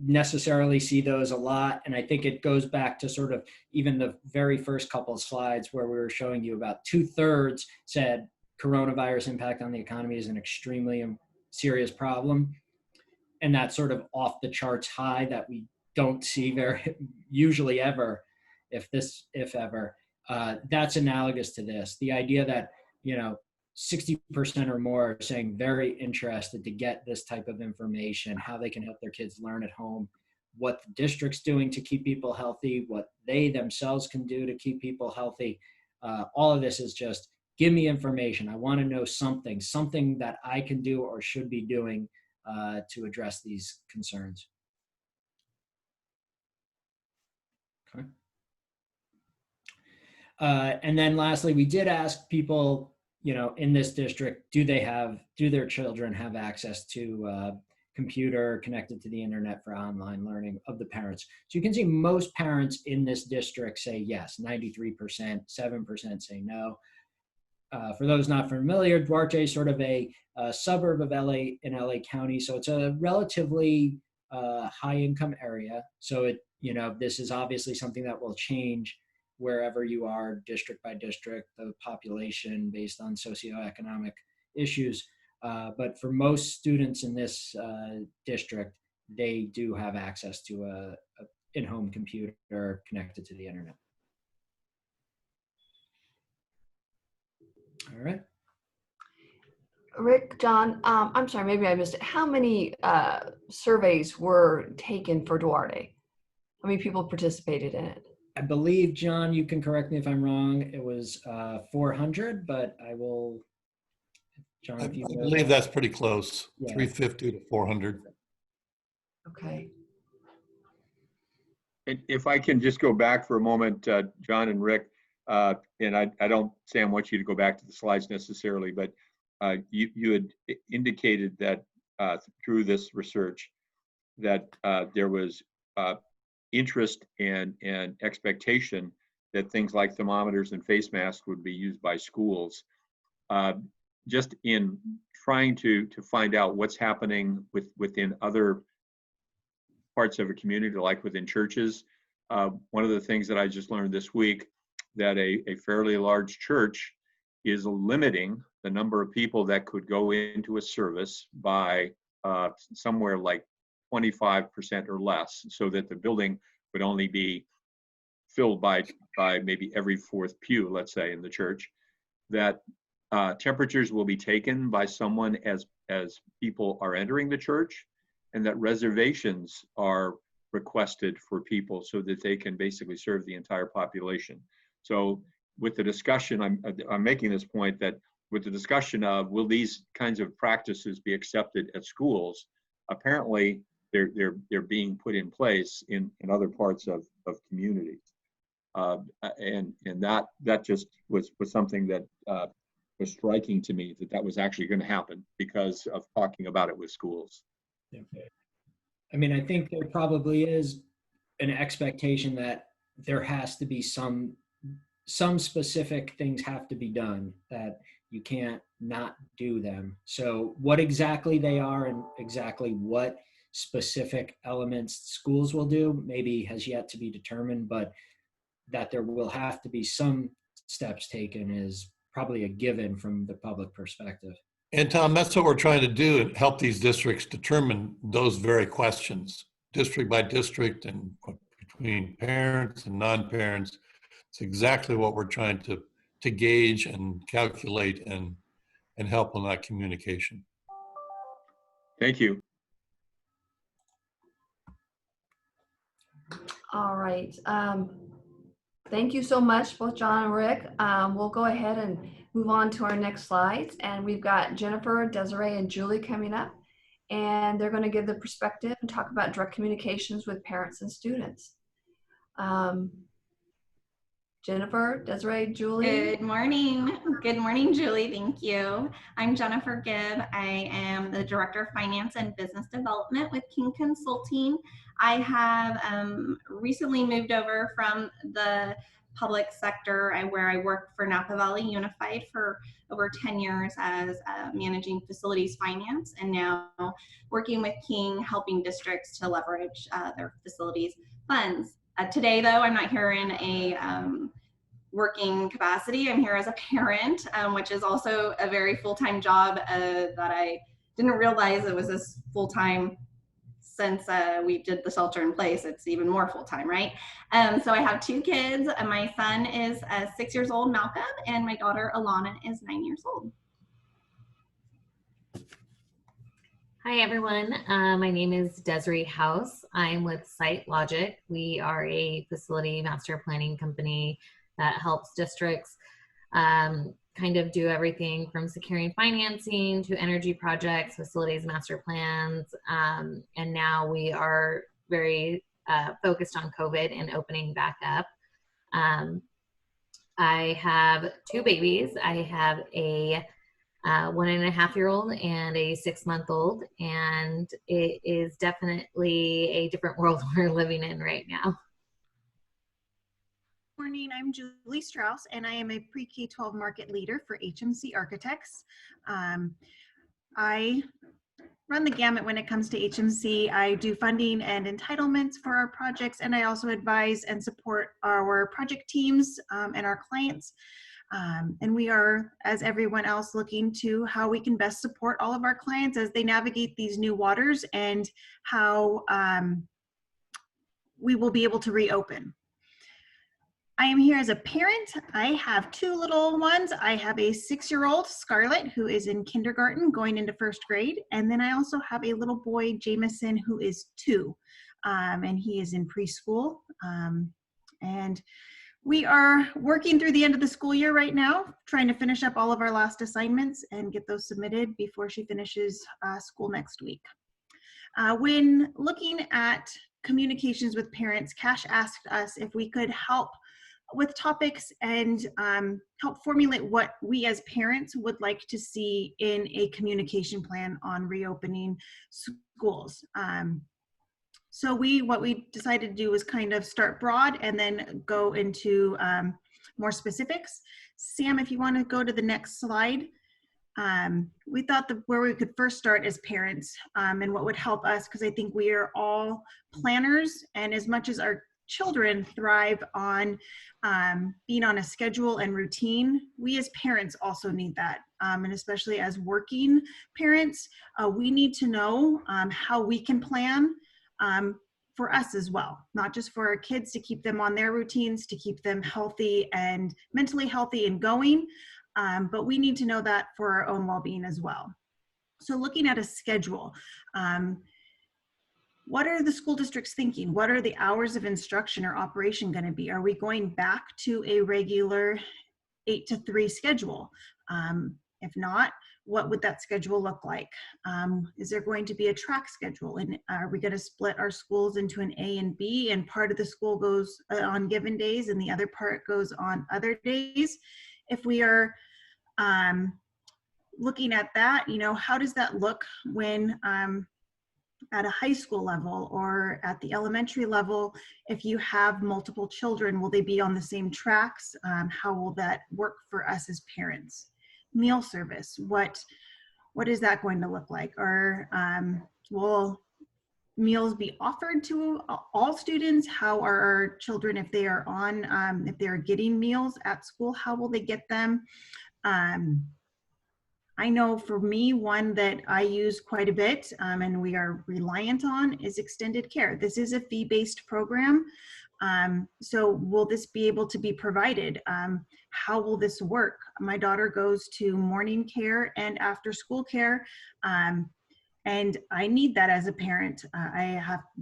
necessarily see those a lot, and I think it goes back to sort of even the very first couple of slides where we were showing you about 2/3 said coronavirus impact on the economy is an extremely serious problem, and that's sort of off the charts high that we don't see very usually ever, if ever. That's analogous to this. The idea that 60% or more are saying very interested to get this type of information, how they can help their kids learn at home, what the district's doing to keep people healthy, what they themselves can do to keep people healthy. All of this is just, give me information. I want to know something that I can do or should be doing to address these concerns. Okay. And then lastly, we did ask people, in this district, do their children have access to computer connected to the internet for online learning of the parents? So you can see most parents in this district say yes, 93%, 7% say no. For those not familiar, Duarte is sort of a suburb of LA in LA County. So it's a relatively high income area. So this is obviously something that will change wherever you are, district by district, the population based on socioeconomic issues. But for most students in this district, they do have access to a in-home computer connected to the internet. All right. Rick, John, I'm sorry, maybe I missed it. How many surveys were taken for Duarte? How many people participated in it? I believe, John, you can correct me if I'm wrong, it was 400, but I will, John, I if you believe that's pretty close, yeah. 350 to 400. Okay. And if I can just go back for a moment, John and Rick, and I don't, Sam, want you to go back to the slides necessarily, but you had indicated that through this research that there was interest and expectation that things like thermometers and face masks would be used by schools. Just in trying to find out what's happening within other parts of a community, like within churches. One of the things that I just learned this week, that a fairly large church is limiting the number of people that could go into a service by somewhere like 25% or less, so that the building would only be filled by maybe every fourth pew, let's say, in the church, that temperatures will be taken by someone as people are entering the church, and that reservations are requested for people so that they can basically serve the entire population. So with the discussion, I'm making this point that with the discussion of will these kinds of practices be accepted at schools, apparently they're being put in place in other parts of communities. And that just was something that was striking to me, that was actually going to happen because of talking about it with schools. I mean, I think there probably is an expectation that there has to be some specific things have to be done, that you can't not do them. So what exactly they are and exactly what specific elements schools will do maybe has yet to be determined, but that there will have to be some steps taken is probably a given from the public perspective. And Tom, that's what we're trying to do, and help these districts determine those very questions, district by district and between parents and non-parents. It's exactly what we're trying to gauge and calculate and help on that communication. Thank you. All right. Thank you so much, both John and Rick. We'll go ahead and move on to our next slides. And we've got Jennifer, Desiree, and Julie coming up. And they're going to give the perspective and talk about direct communications with parents and students. Jennifer, Desiree, Julie. Good morning. Good morning, Julie. Thank you. I'm Jennifer Gibb. I am the Director of Finance and Business Development with King Consulting. I have recently moved over from the public sector where I worked for Napa Valley Unified for over 10 years as managing facilities finance, and now working with King, helping districts to leverage their facilities funds. Today, though, I'm not here in a working capacity. I'm here as a parent, which is also a very full-time job that I didn't realize it was this full-time since we did the shelter in place. It's even more full-time, right? So I have two kids. My son is 6 years old, Malcolm, and my daughter, Alana, is 9 years old. Hi, everyone. My name is Desiree House. I'm with Site Logic. We are a facility master planning company that helps districts kind of do everything from securing financing to energy projects, facilities master plans. And now we are very focused on COVID and opening back up. I have two babies. I have a 1.5-year-old and a 6-month-old, and it is definitely a different world we're living in right now. Morning, I'm Julie Strauss, and I am a pre-K-12 market leader for HMC Architects. I run the gamut when it comes to HMC. I do funding and entitlements for our projects, and I also advise and support our project teams and our clients. And we are, as everyone else, looking to how we can best support all of our clients as they navigate these new waters and how we will be able to reopen. I am here as a parent. I have two little ones. I have a 6-year-old, Scarlett, who is in kindergarten going into 1st grade. And then I also have a little boy, Jameson, who is 2, and he is in preschool. And we are working through the end of the school year right now, trying to finish up all of our last assignments and get those submitted before she finishes school next week. When looking at communications with parents, Cash asked us if we could help with topics and help formulate what we as parents would like to see in a communication plan on reopening schools. So what we decided to do was kind of start broad and then go into more specifics. Sam, if you want to go to the next slide. We thought that where we could first start as parents and what would help us, because I think we are all planners, and as much as our children thrive on being on a schedule and routine. We as parents also need that. And especially as working parents, we need to know how we can plan for us as well, not just for our kids, to keep them on their routines, to keep them healthy and mentally healthy and going, but we need to know that for our own well-being as well. So looking at a schedule, what are the school districts thinking? What are the hours of instruction or operation going to be? Are we going back to a regular 8 to 3 schedule? If not, what would that schedule look like? Is there going to be a track schedule? And are we going to split our schools into an A and B, and part of the school goes on given days and the other part goes on other days? If we are looking at that, you know, how does that look when at a high school level or at the elementary level? If you have multiple children, will they be on the same tracks? How will that work for us as parents? Meal service, what is that going to look like? Or will meals be offered to all students? How are our children, if they are on, if they're getting meals at school, how will they get them? I know for me, one that I use quite a bit and we are reliant on is extended care. This is a fee-based program. So will this be able to be provided? How will this work? My daughter goes to morning care and after school care. And I need that as a parent.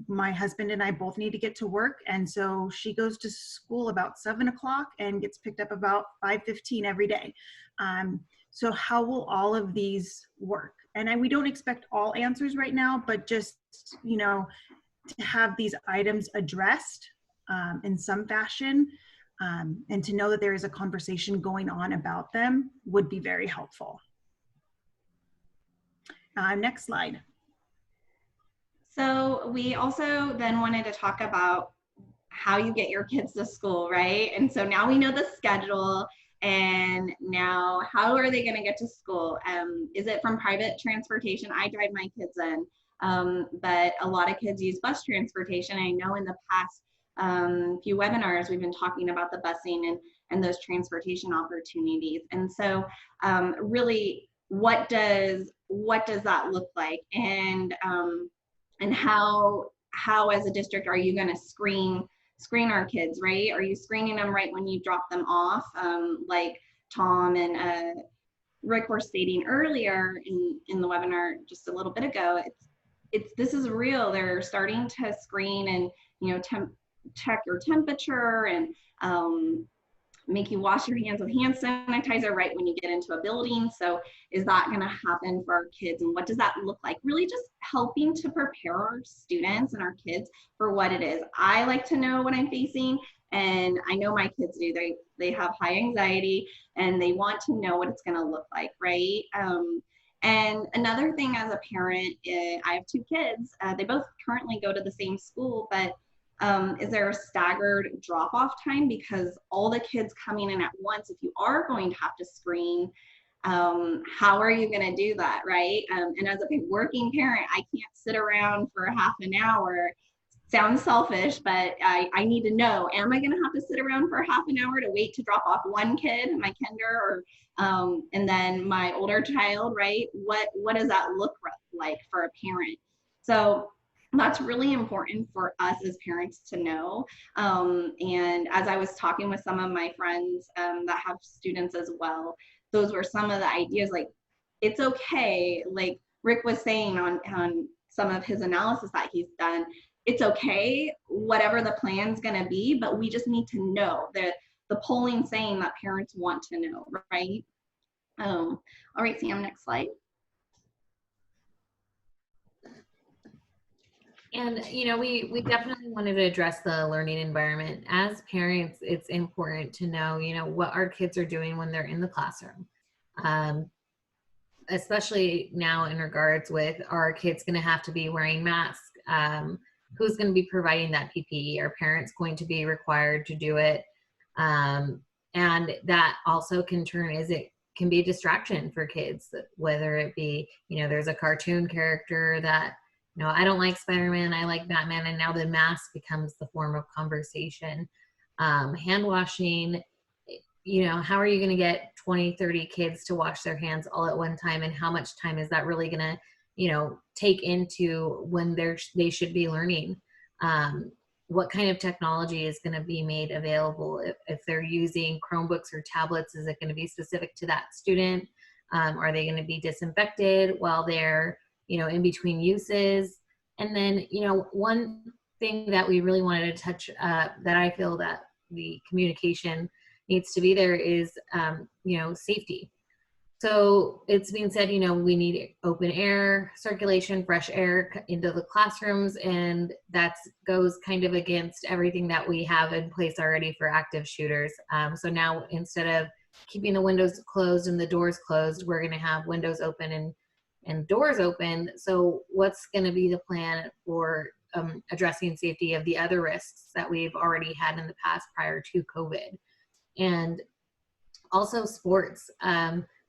My husband and I both need to get to work. And so she goes to school about 7 o'clock and gets picked up about 5:15 every day. So how will all of these work? And we don't expect all answers right now, but just, you know, to have these items addressed in some fashion, and to know that there is a conversation going on about them would be very helpful. Next slide. So we also then wanted to talk about how you get your kids to school, right? And so now we know the schedule, and now how are they going to get to school? Is it from private transportation? I drive my kids in, but a lot of kids use bus transportation. I know in the past few webinars we've been talking about the busing and those transportation opportunities. And so really, what does that look like? And how as a district are you going to screen our kids, right? Are you screening them right when you drop them off? Like Tom and Rick were stating earlier in the webinar just a little bit ago, this is real. They're starting to screen and, you know, check your temperature and make you wash your hands with hand sanitizer right when you get into a building. So is that going to happen for our kids, and what does that look like? Really just helping to prepare our students and our kids for what it is. I like to know what I'm facing, and I know my kids do. They have high anxiety and they want to know what it's going to look like, right? And another thing as a parent, I have 2 kids. They both currently go to the same school, but is there a staggered drop-off time? Because all the kids coming in at once, if you are going to have to screen, how are you going to do that, right? And as a working parent, I can't sit around for half an hour. Sounds selfish, but I need to know, am I going to have to sit around for half an hour to wait to drop off one kid, my kinder, or and then my older child, right? What does that look like for a parent? So that's really important for us as parents to know. And as I was talking with some of my friends that have students as well, those were some of the ideas. Like, it's okay, like Rick was saying on some of his analysis that he's done, it's okay, whatever the plan's gonna be, but we just need to know that the polling saying that parents want to know, right? All right, Sam, next slide. And, you know, we definitely wanted to address the learning environment. As parents, it's important to know, you know, what our kids are doing when they're in the classroom. Especially now in regards with, are kids going to have to be wearing masks? Who's going to be providing that PPE? Are parents going to be required to do it? And that also can can be a distraction for kids, whether it be, you know, there's a cartoon character that you know, I don't like Spider-Man, I like Batman, and now the mask becomes the form of conversation. Hand washing, you know, how are you going to get 20, 30 kids to wash their hands all at one time? And how much time is that really going to, you know, take into when they should be learning? What kind of technology is going to be made available? If they're using Chromebooks or tablets, is it going to be specific to that student? Are they going to be disinfected while they're, you know, in between uses? And then, you know, one thing that we really wanted to touch, that I feel that the communication needs to be there is, you know, safety. So it's being said, you know, we need open air circulation, fresh air into the classrooms, and that goes kind of against everything that we have in place already for active shooters. So now instead of keeping the windows closed and the doors closed, we're going to have windows open and doors open. So what's going to be the plan for addressing safety of the other risks that we've already had in the past prior to COVID? And also sports,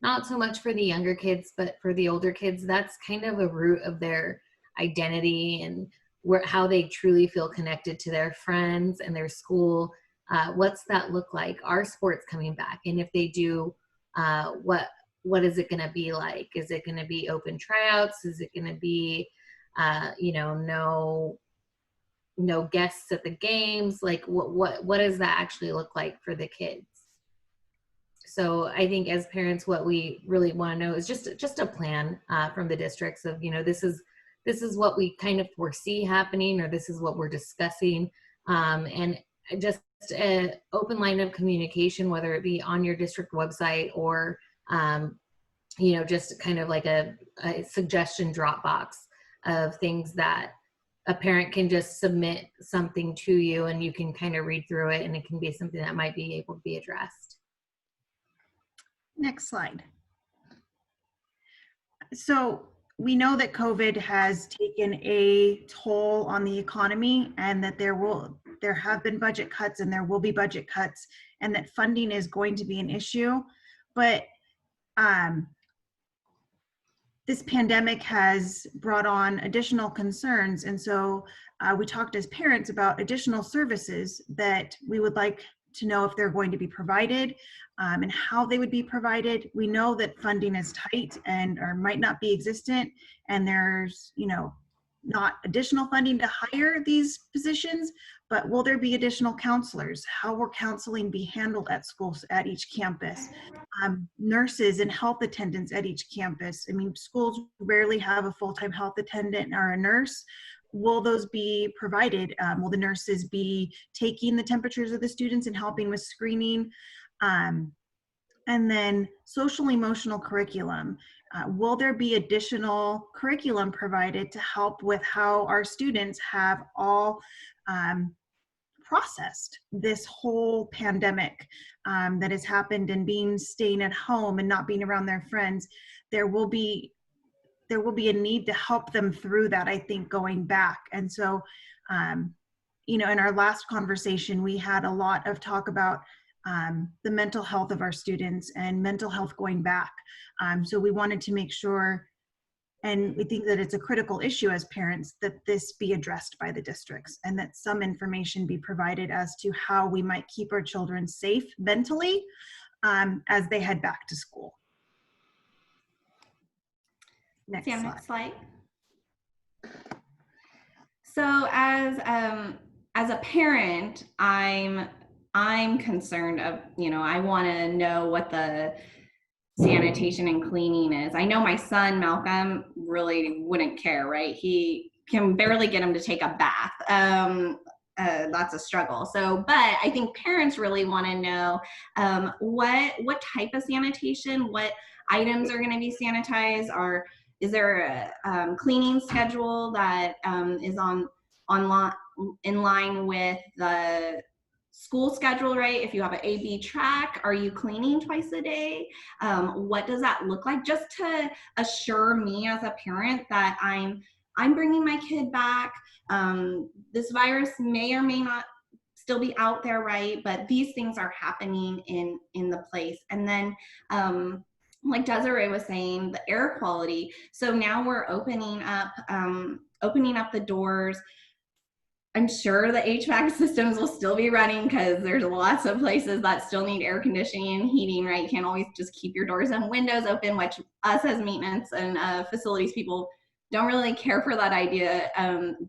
not so much for the younger kids, but for the older kids, that's kind of a root of their identity and how they truly feel connected to their friends and their school. What's that look like? Are sports coming back? And if they do, what is it going to be like? Is it going to be open tryouts? Is it going to be, you know, no guests at the games? Like what does that actually look like for the kids? So I think as parents, what we really want to know is just a plan from the districts of, you know, this is what we kind of foresee happening, or this is what we're discussing, and just an open line of communication, whether it be on your district website or, you know, just kind of like a suggestion drop box of things that a parent can just submit something to you, and you can kind of read through it, and it can be something that might be able to be addressed. Next slide. So we know that COVID has taken a toll on the economy, and that there have been budget cuts and there will be budget cuts, and that funding is going to be an issue. But this pandemic has brought on additional concerns. And so we talked as parents about additional services that we would like to know if they're going to be provided, and how they would be provided. We know that funding is tight or might not be existent, and there's, you know, not additional funding to hire these positions, but will there be additional counselors? How will counseling be handled at schools at each campus? Nurses and health attendants at each campus. I mean, schools rarely have a full-time health attendant or a nurse. Will those be provided? Will the nurses be taking the temperatures of the students and helping with screening? And then social emotional curriculum. Will there be additional curriculum provided to help with how our students have all processed this whole pandemic that has happened, and staying at home and not being around their friends? There will be a need to help them through that, I think, going back. And so, you know, in our last conversation, we had a lot of talk about the mental health of our students and mental health going back. So we wanted to make sure, and we think that it's a critical issue as parents, that this be addressed by the districts, and that some information be provided as to how we might keep our children safe mentally as they head back to school. Next Sam, slide. next slide. So as a parent, I'm concerned of, you know, I want to know what the sanitation and cleaning is. I know my son Malcolm really wouldn't care, right? He can barely get him to take a bath. That's a struggle. So, but I think parents really want to know what type of sanitation, what items are going to be sanitized, or is there a cleaning schedule that is in line with the school schedule, right? If you have an A/B track, are you cleaning twice a day? What does that look like? Just to assure me as a parent that I'm bringing my kid back. This virus may or may not still be out there, right? But these things are happening in the place. And then, like Desiree was saying, the air quality. So now we're opening up opening up the doors. I'm sure the HVAC systems will still be running because there's lots of places that still need air conditioning and heating, right? You can't always just keep your doors and windows open, which us as maintenance and facilities people don't really care for that idea,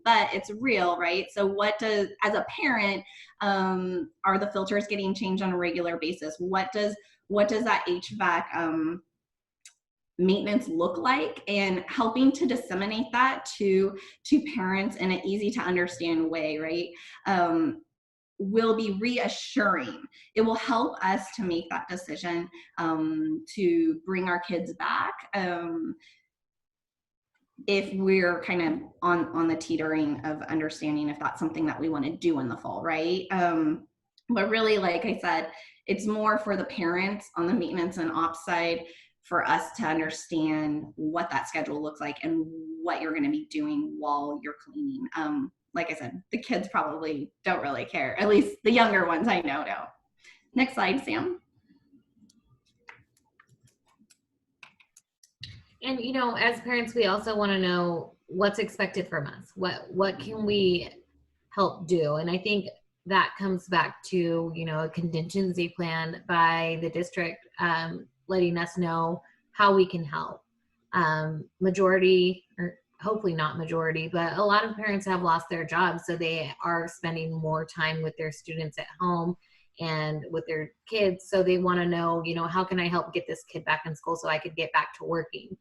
but it's real, right? So what does, as a parent, are the filters getting changed on a regular basis? What does that HVAC maintenance look like, and helping to disseminate that to parents in an easy to understand way, right? Will be reassuring. It will help us to make that decision to bring our kids back if we're kind of on the teetering of understanding if that's something that we want to do in the fall, right? But really, like I said, it's more for the parents on the maintenance and ops side for us to understand what that schedule looks like and what you're going to be doing while you're cleaning. Like I said, the kids probably don't really care. At least the younger ones I know don't. Next slide, Sam. And, you know, as parents, we also want to know what's expected from us. What can we help do? And I think that comes back to, you know, a contingency plan by the district, letting us know how we can help. Majority, or hopefully not majority, but a lot of parents have lost their jobs, so they are spending more time with their students at home and with their kids. So they want to know, you know, how can I help get this kid back in school so I could get back to working?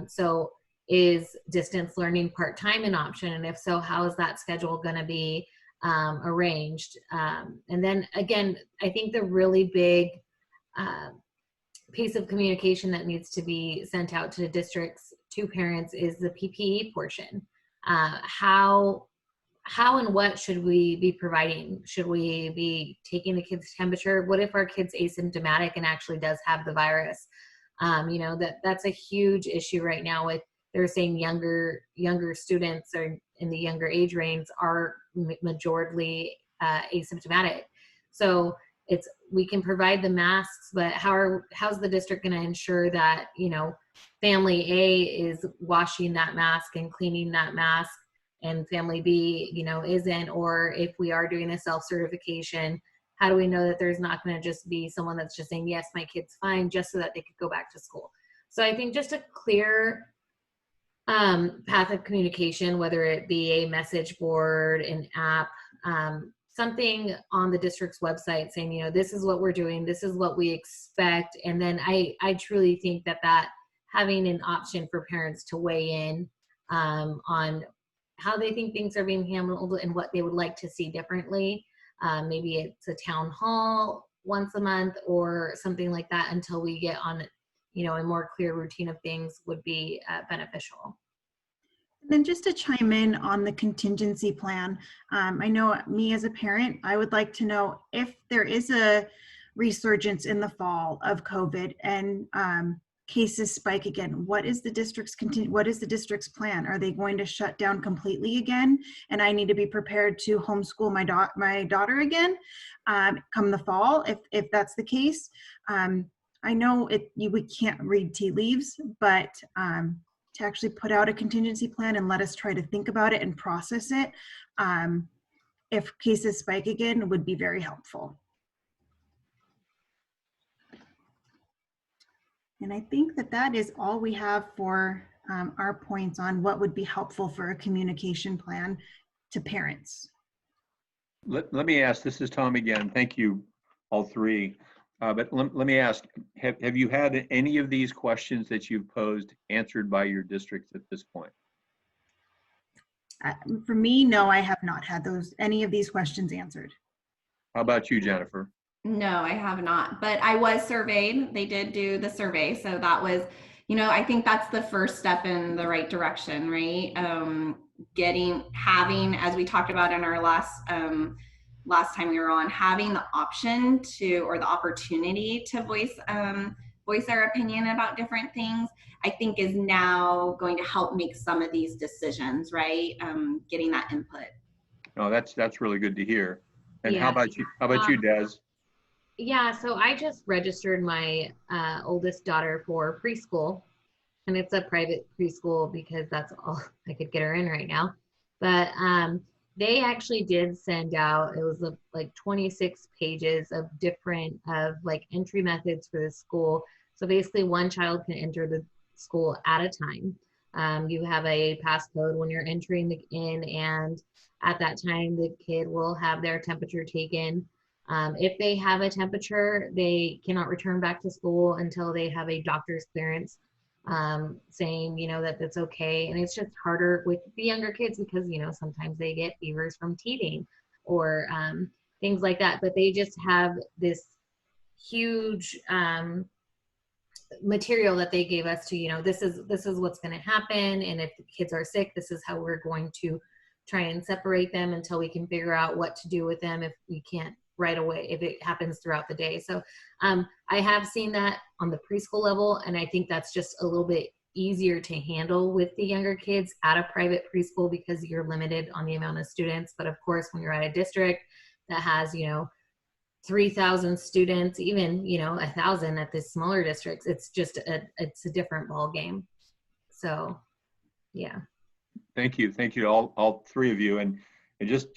So is distance learning part-time an option? And if so, how is that schedule going to be arranged? And then again, I think the really big piece of communication that needs to be sent out to districts, to parents, is the PPE portion. How and what should we be providing? Should we be taking the kid's temperature? What if our kid's asymptomatic and actually does have the virus? You know, that's a huge issue right now. With, they're saying younger students, or in the younger age range, are majorly asymptomatic. So we can provide the masks, but how's the district going to ensure that, you know, family A is washing that mask and cleaning that mask, and family B, you know, isn't? Or if we are doing a self-certification, how do we know that there's not going to just be someone that's just saying, yes, my kid's fine, just so that they could go back to school? So I think just a clear path of communication, whether it be a message board, an app, something on the district's website saying, you know, this is what we're doing, this is what we expect. And then I truly think that having an option for parents to weigh in on how they think things are being handled and what they would like to see differently. Maybe it's a town hall once a month or something like that, until we get on, you know, a more clear routine of things, would be beneficial. And then just to chime in on the contingency plan, I know me as a parent, I would like to know if there is a resurgence in the fall of COVID and cases spike again, what is the district's plan? Are they going to shut down completely again, and I need to be prepared to homeschool my daughter again come the fall, if that's the case? I know we can't read tea leaves, but to actually put out a contingency plan and let us try to think about it and process it, if cases spike again, would be very helpful. And I think that is all we have for our points on what would be helpful for a communication plan to parents. Let me ask, this is Tom again. Thank you, all three. But let me ask, have you had any of these questions that you've posed answered by your districts at this point? For me, no, I have not had any of these questions answered. How about you, Jennifer? No, I have not, but I was surveyed. They did do the survey. So that was, you know, I think that's the first step in the right direction, right? Having, as we talked about in our last time we were on, having the option to, or the opportunity to voice our opinion about different things, I think is now going to help make some of these decisions, right? Getting that input. No, that's really good to hear. And Yeah. how about you, Des? Yeah, so I just registered my oldest daughter for preschool. and it's a private preschool because that's all I could get her in right now. But they actually did send out, it was like 26 pages of different like entry methods for the school. So basically one child can enter the school at a time. You have a passcode when you're entering in, and at that time the kid will have their temperature taken. If they have a temperature, they cannot return back to school until they have a doctor's clearance saying, that that's okay. And it's just harder with the younger kids because, sometimes they get fevers from teething or things like that. But they just have this huge material that they gave us to, this is what's going to happen. And if the kids are sick, this is how we're going to try and separate them until we can figure out what to do with them if we can't right away, if it happens throughout the day. So I have seen that on the preschool level, and I think that's just a little bit easier to handle with the younger kids at a private preschool because you're limited on the amount of students. But of course, when you're at a district that has, 3,000 students, even, 1,000 at the smaller districts, it's just it's a different ball game. So, yeah. Thank you to all three of you. And just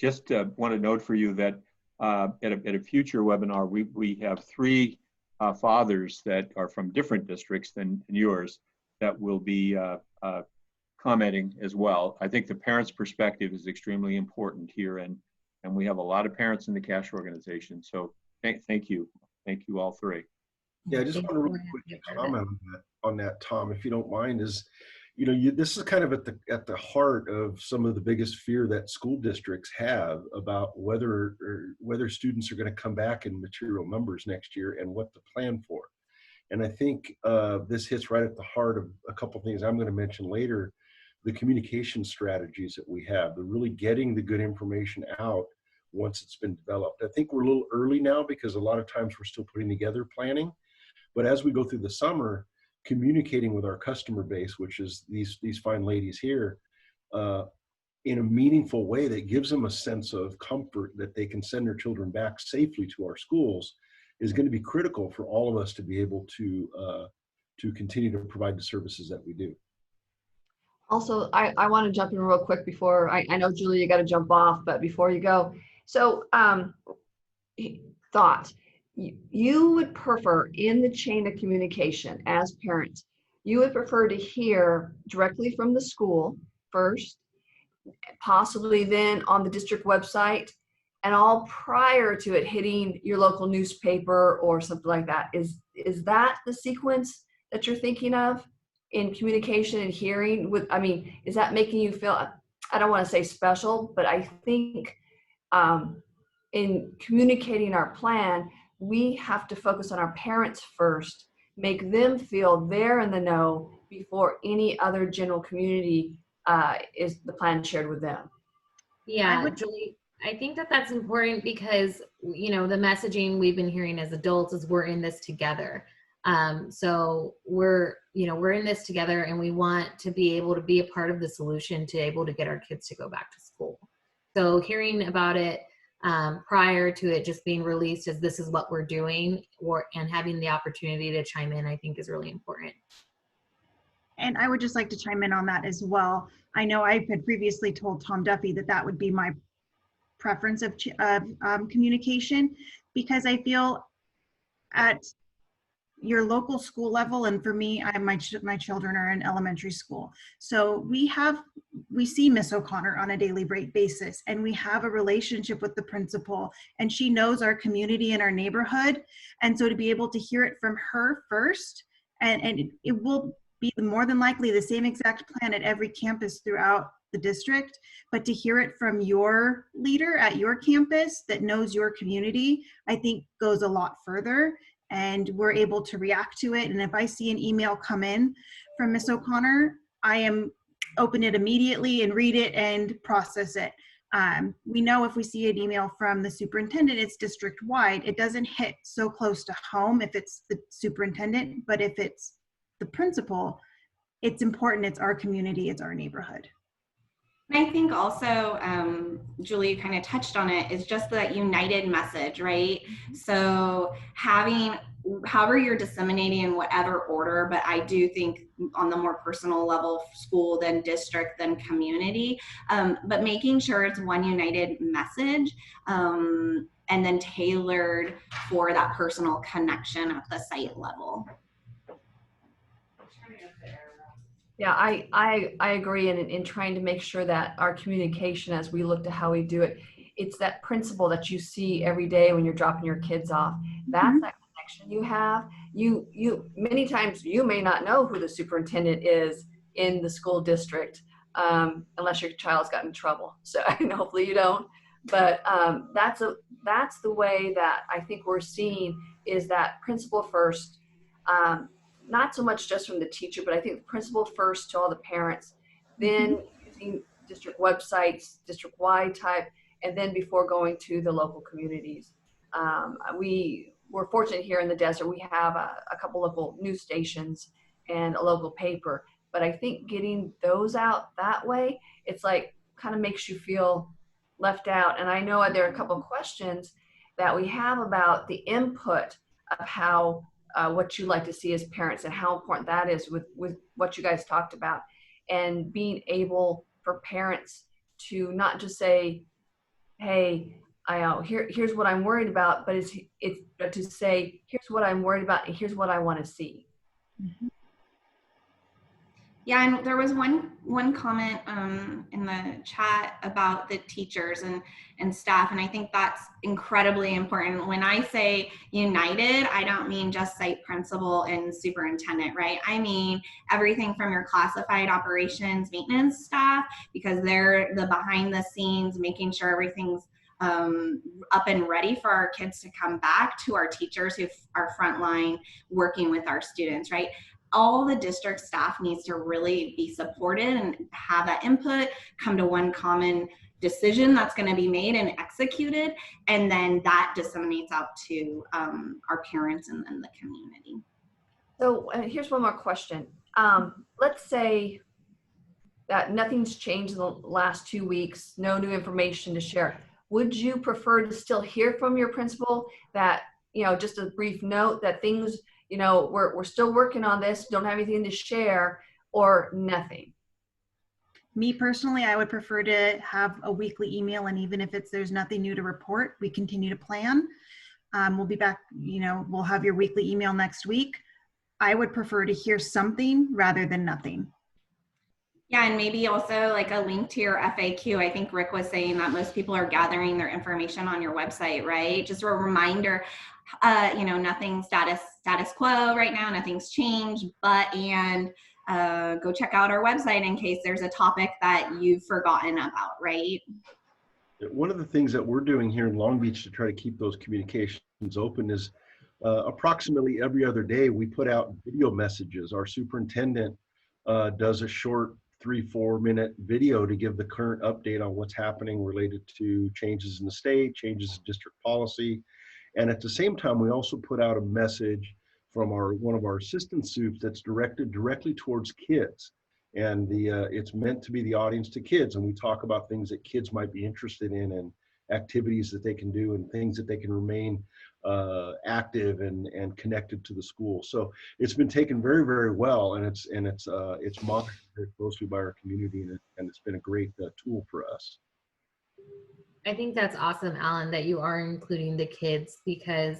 want to note for you that at a future webinar, we have three fathers that are from different districts than yours that will be commenting as well. I think the parents' perspective is extremely important here, and we have a lot of parents in the cash organization. So thank you all three. Yeah, I just want to really quick comment on that, Tom, if you don't mind. Is this is kind of at the heart of some of the biggest fear that school districts have about whether students are going to come back in material numbers next year and what to plan for. And I think this hits right at the heart of a couple of things I'm going to mention later, the communication strategies that we have, the really getting the good information out once it's been developed. I think we're a little early now because a lot of times we're still putting together planning, but as we go through the summer, communicating with our customer base, which is these fine ladies here, in a meaningful way that gives them a sense of comfort that they can send their children back safely to our schools is going to be critical for all of us to be able to continue to provide the services that we do. Also, I want to jump in real quick before, I know, Julie, you got to jump off, but before you go, so thought, you would prefer in the chain of communication as parents, you would prefer to hear directly from the school first, possibly then on the district website, and all prior to it hitting your local newspaper or something like that. Is that the sequence that you're thinking of in communication and hearing? Is that making you feel, I don't want to say special, but I think in communicating our plan, we have to focus on our parents first, make them feel they're in the know before any other general community is the plan shared with them. Yeah, Julie, I think that's important because, the messaging we've been hearing as adults is we're in this together. So we're in this together, and we want to be able to be a part of the solution to able to get our kids to go back to school. So hearing about it prior to it just being released as this is what we're doing, and having the opportunity to chime in, I think is really important. And I would just like to chime in on that as well. I know I had previously told Tom Duffy that would be my preference of communication, because I feel at your local school level, and for me, my children are in elementary school, so we see Miss O'Connor on a daily basis, and we have a relationship with the principal, and she knows our community and our neighborhood, and so to be able to hear it from her first, and it will be more than likely the same exact plan at every campus throughout the district, but to hear it from your leader at your campus that knows your community, I think goes a lot further, and we're able to react to it. And if I see an email come in from Miss O'Connor, I open it immediately and read it and process it. We know if we see an email from the superintendent, it's district-wide. It doesn't hit so close to home if it's the superintendent, but if it's the principal, it's important. It's our community, it's our neighborhood. And I think also, Julie kind of touched on it, is just that united message, right? So having however you're disseminating in whatever order, but I do think on the more personal level, school, then district, then community, but making sure it's one united message, and then tailored for that personal connection at the site level. Yeah, I agree in trying to make sure that our communication, as we look to how we do it, it's that principle that you see every day when you're dropping your kids off. That's that connection you have. You many times you may not know who the superintendent is in the school district, unless your child's got in trouble. So and hopefully you don't. But that's the way that I think we're seeing is that principle first. Not so much just from the teacher, but I think the principal first to all the parents, then using district websites, district-wide type, and then before going to the local communities. We're fortunate here in the desert. We have a couple local news stations and a local paper, but I think getting those out that way, it's like kind of makes you feel left out. And I know there are a couple of questions that we have about the input of how what you like to see as parents and how important that is with what you guys talked about, and being able for parents to not just say, hey, here's what I'm worried about, but it's to say, here's what I'm worried about and here's what I want to see. Yeah, and there was one comment in the chat about the teachers and staff, and I think that's incredibly important. When I say united, I don't mean just site principal and superintendent, right? I mean everything from your classified operations maintenance staff, because they're the behind the scenes, making sure everything's up and ready for our kids to come back, to our teachers who are frontline working with our students, right? All the district staff needs to really be supported and have that input, come to one common decision that's going to be made and executed, and then that disseminates out to our parents and the community. So here's one more question. Let's say that nothing's changed in the last 2 weeks, no new information to share. Would you prefer to still hear from your principal that, just a brief note that things, we're still working on this, don't have anything to share, or nothing? Me personally, I would prefer to have a weekly email, and even if there's nothing new to report, we continue to plan. We'll be back, we'll have your weekly email next week. I would prefer to hear something rather than nothing. Yeah, and maybe also like a link to your FAQ. I think Rick was saying that most people are gathering their information on your website, right? Just a reminder, nothing status quo right now, nothing's changed, go check out our website in case there's a topic that you've forgotten about, right? One of the things that we're doing here in Long Beach to try to keep those communications open is approximately every other day we put out video messages. Our superintendent does a short 3-4 minute video to give the current update on what's happening related to changes in the state, changes in district policy. And at the same time, we also put out a message from one of our assistant soups that's directed directly towards kids. And it's meant to be the audience to kids. And we talk about things that kids might be interested in and activities that they can do and things that they can remain active and connected to the school. So it's been taken very, very well, and it's monitored very closely by our community, and it's been a great tool for us. I think that's awesome, Alan, that you are including the kids because,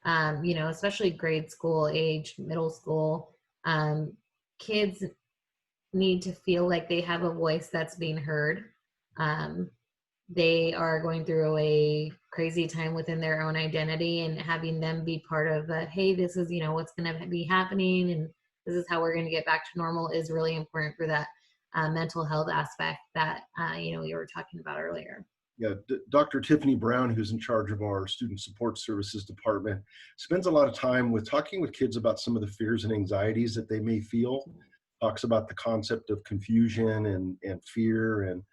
especially grade school age, middle school, kids need to feel like they have a voice that's being heard. They are going through a crazy time within their own identity, and having them be part of the, hey, this is, what's going to be happening, and this is how we're going to get back to normal is really important for that mental health aspect that, we were talking about earlier. Yeah, Dr. Tiffany Brown, who's in charge of our Student Support Services Department, spends a lot of time talking with kids about some of the fears and anxieties that they may feel, talks about the concept of confusion and fear and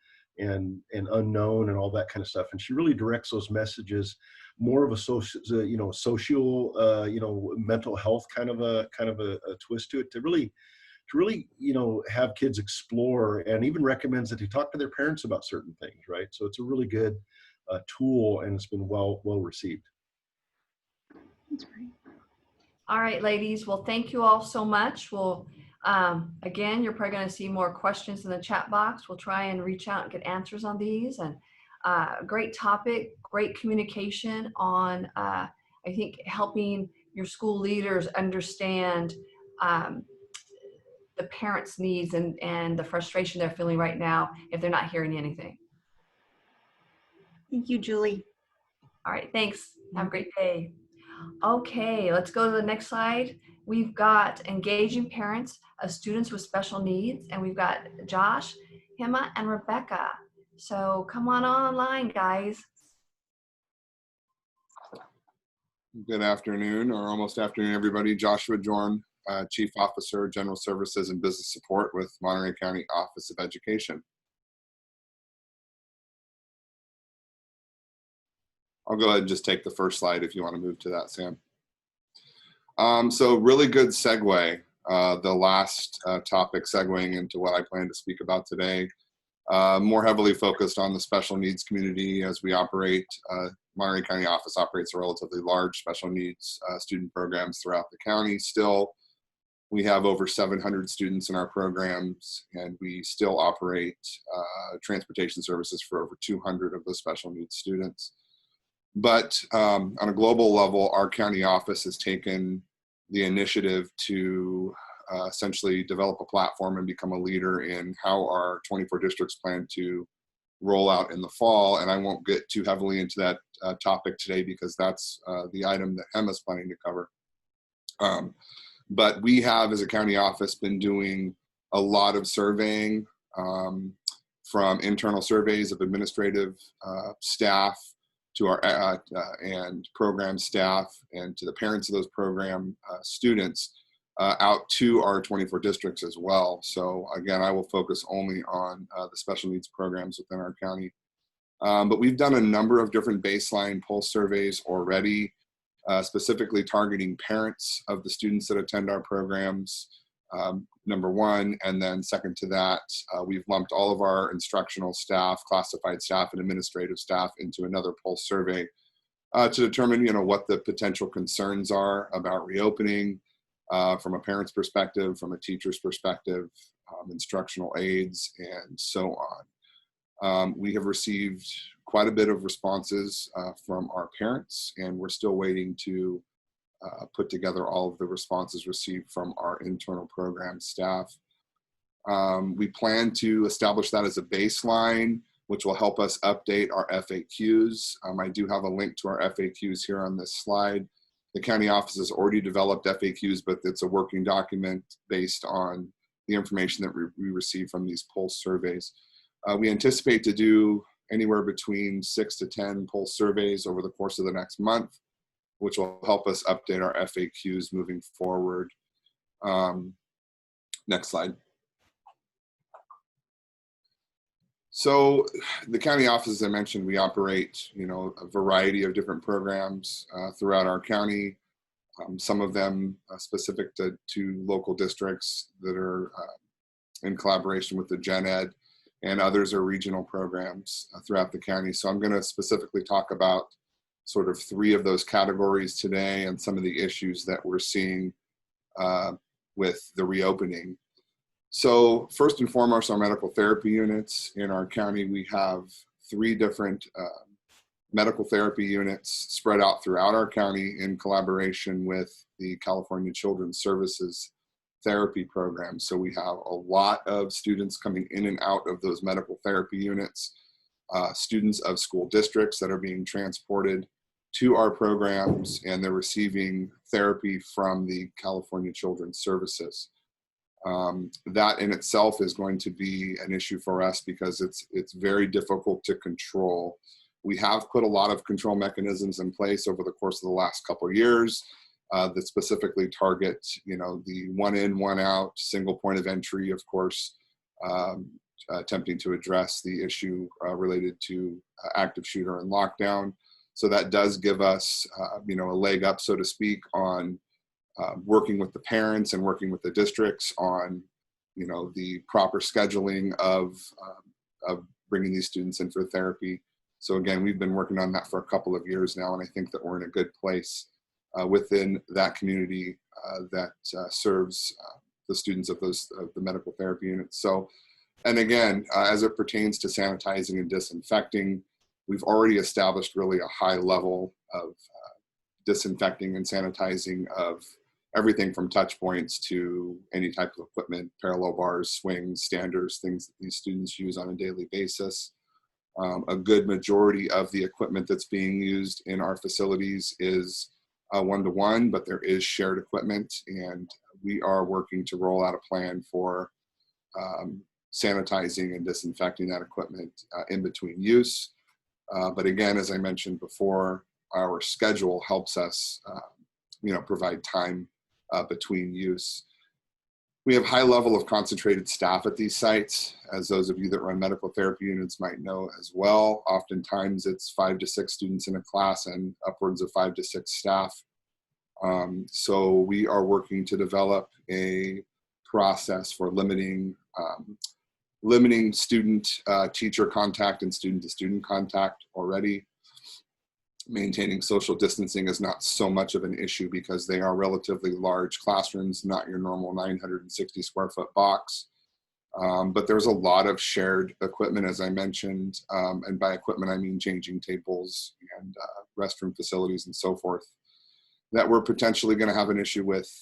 unknown and all that kind of stuff. And she really directs those messages more of a social, mental health kind of a twist to it, to really, have kids explore, and even recommends that they talk to their parents about certain things, right? So it's a really good tool, and it's been well received. That's great. All right, ladies. Well, thank you all so much. We'll, again, you're probably going to see more questions in the chat box. We'll try and reach out and get answers on these. And great topic, great communication on, I think, helping your school leaders understand the parents' needs and the frustration they're feeling right now if they're not hearing anything. Thank you, Julie. All right, thanks. Have a great day. Okay, let's go to the next slide. We've got engaging parents of students with special needs, and we've got Josh, Hema, and Rebecca. So come on online, guys. Good afternoon, or almost afternoon, everybody. Joshua Jorn, Chief Officer, General Services and Business Support with Monterey County Office of Education. I'll go ahead and just take the first slide if you want to move to that, Sam. So really good segue, the last topic segueing into what I plan to speak about today. More heavily focused on the special needs community as we operate. Monterey County office operates a relatively large special needs student programs throughout the county. Still, we have over 700 students in our programs, and we still operate transportation services for over 200 of those special needs students. But on a global level, our county office has taken the initiative to essentially develop a platform and become a leader in how our 24 districts plan to roll out in the fall. And I won't get too heavily into that topic today because that's the item that Emma's planning to cover. But we have, as a county office, been doing a lot of surveying, from internal surveys of administrative staff to our and program staff and to the parents of those program students out to our 24 districts as well. So again, I will focus only on the special needs programs within our county. But we've done a number of different baseline pulse surveys already, specifically targeting parents of the students that attend our programs, number one. And then second to that, we've lumped all of our instructional staff, classified staff, and administrative staff into another pulse survey to determine, what the potential concerns are about reopening from a parent's perspective, from a teacher's perspective, instructional aides, and so on. We have received quite a bit of responses from our parents, and we're still waiting to put together all of the responses received from our internal program staff. We plan to establish that as a baseline, which will help us update our FAQs. I do have a link to our FAQs here on this slide. The county office has already developed FAQs, but it's a working document based on the information that we receive from these pulse surveys. We anticipate to do anywhere between 6 to 10 pulse surveys over the course of the next month, which will help us update our FAQs moving forward. Next slide. So the county office, as I mentioned, we operate, a variety of different programs throughout our county. Some of them specific to local districts that are in collaboration with the Gen Ed, and others are regional programs throughout the county. So I'm going to specifically talk about sort of 3 of those categories today and some of the issues that we're seeing with the reopening. So first and foremost, our medical therapy units in our county. We have 3 different medical therapy units spread out throughout our county in collaboration with the California Children's Services therapy program. So we have a lot of students coming in and out of those medical therapy units, students of school districts that are being transported to our programs, and they're receiving therapy from the California Children's Services. That in itself is going to be an issue for us because it's very difficult to control. We have put a lot of control mechanisms in place over the course of the last couple of years that specifically target, the one in, one out, single point of entry, of course, attempting to address the issue related to active shooter and lockdown. So that does give us, a leg up, so to speak, on working with the parents and working with the districts on, the proper scheduling of bringing these students in for therapy. So again, we've been working on that for a couple of years now, and I think that we're in a good place within that community that serves the students of the medical therapy units. So, and again, as it pertains to sanitizing and disinfecting, we've already established really a high level of disinfecting and sanitizing of everything from touch points to any type of equipment, parallel bars, swings, standers, things that these students use on a daily basis. A good majority of the equipment that's being used in our facilities is one-to-one, but there is shared equipment, and we are working to roll out a plan for sanitizing and disinfecting that equipment in between use. But again, as I mentioned before, our schedule helps us, provide time between use. We have high level of concentrated staff at these sites, as those of you that run medical therapy units might know as well. Oftentimes it's 5 to 6 students in a class and upwards of 5 to 6 staff. So we are working to develop a process for limiting student teacher contact and student to student contact already. Maintaining social distancing is not so much of an issue because they are relatively large classrooms, not your normal 960 square foot box. But there's a lot of shared equipment, as I mentioned, and by equipment I mean changing tables and restroom facilities and so forth, that we're potentially going to have an issue with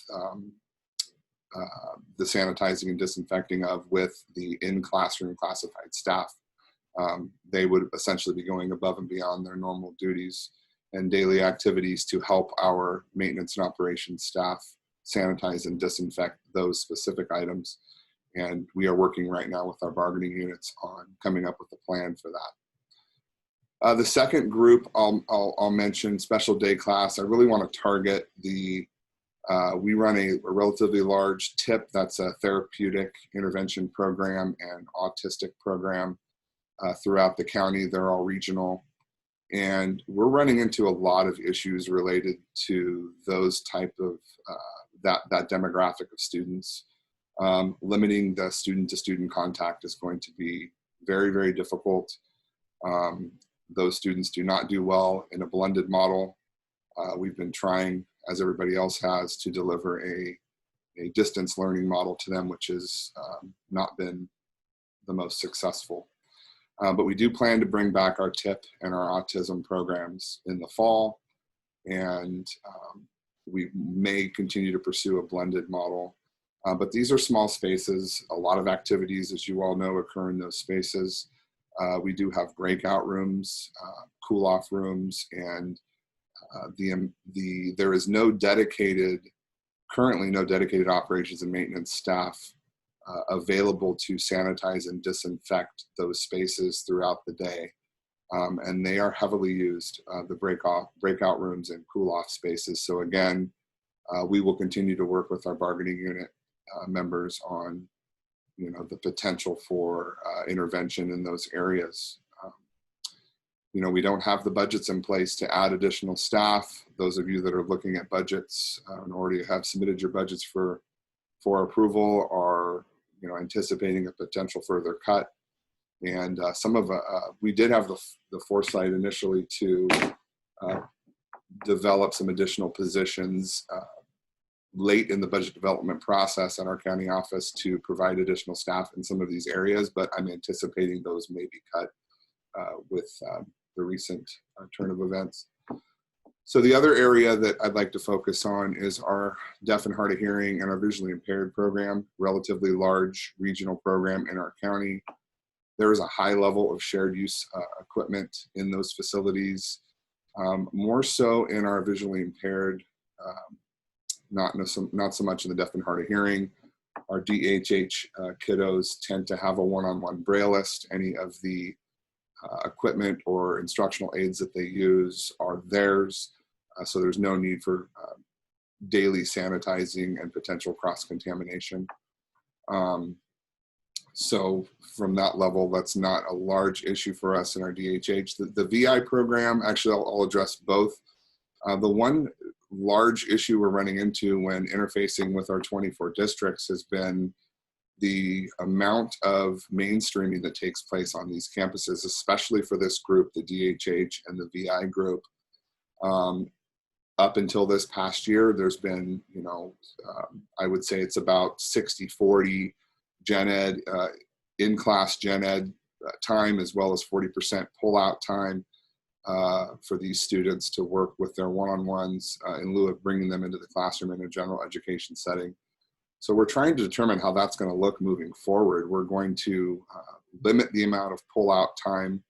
the sanitizing and disinfecting of with the in-classroom classified staff. They would essentially be going above and beyond their normal duties and daily activities to help our maintenance and operations staff sanitize and disinfect those specific items. And we are working right now with our bargaining units on coming up with a plan for that. The second group I'll mention, special day class. I really want to target we run a relatively large TIP, that's a therapeutic intervention program, and autistic program throughout the county. They're all regional. And we're running into a lot of issues related to those type of, that demographic of students. Limiting the student to student contact is going to be very, very difficult. Those students do not do well in a blended model. We've been trying, as everybody else has, to deliver a distance learning model to them, which has not been the most successful. But we do plan to bring back our TIP and our autism programs in the fall, and we may continue to pursue a blended model. But these are small spaces. A lot of activities, as you all know, occur in those spaces. We do have breakout rooms, cool-off rooms, and there is currently no dedicated operations and maintenance staff available to sanitize and disinfect those spaces throughout the day. And they are heavily used, the breakout rooms and cool-off spaces. So again, we will continue to work with our bargaining unit members on the potential for intervention in those areas. We don't have the budgets in place to add additional staff. Those of you that are looking at budgets and already have submitted your budgets for approval are anticipating a potential further cut. And we did have the foresight initially to develop some additional positions late in the budget development process at our county office to provide additional staff in some of these areas, but I'm anticipating those may be cut with the recent turn of events. So the other area that I'd like to focus on is our deaf and hard of hearing and our visually impaired program, relatively large regional program in our county. There is a high level of shared use equipment in those facilities, more so in our visually impaired, not so much in the deaf and hard of hearing. Our DHH kiddos tend to have a one-on-one brailleist. Any of the equipment or instructional aids that they use are theirs, so there's no need for daily sanitizing and potential cross-contamination. So from that level, that's not a large issue for us in our DHH. The VI program, actually I'll address both. The one large issue we're running into when interfacing with our 24 districts has been the amount of mainstreaming that takes place on these campuses, especially for this group, the DHH and the VI group. up until this past year, there's been, I would say it's about 60-40 gen ed, in-class gen ed time, as well as 40% pull-out time for these students to work with their one-on-ones in lieu of bringing them into the classroom in a general education setting. So we're trying to determine how that's going to look moving forward. We're going to limit the amount of pull-out time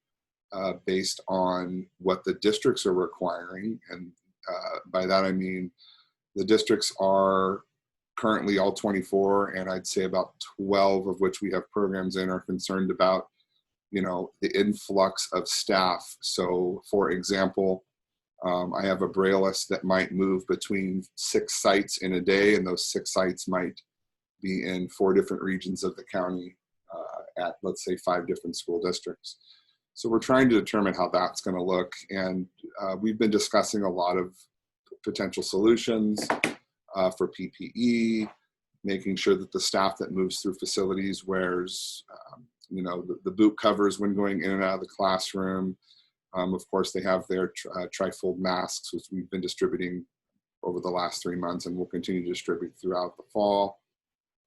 based on what the districts are requiring. And by that, I mean the districts are currently all 24, and I'd say about 12 of which we have programs in are concerned about, the influx of staff. So for example, I have a brailleist that might move between 6 sites in a day, and those 6 sites might be in 4 different regions of the county at, let's say, 5 different school districts. So we're trying to determine how that's going to look. And we've been discussing a lot of potential solutions for PPE, making sure that the staff that moves through facilities wears, the boot covers when going in and out of the classroom. Of course, they have their trifold masks, which we've been distributing over the last 3 months and will continue to distribute throughout the fall.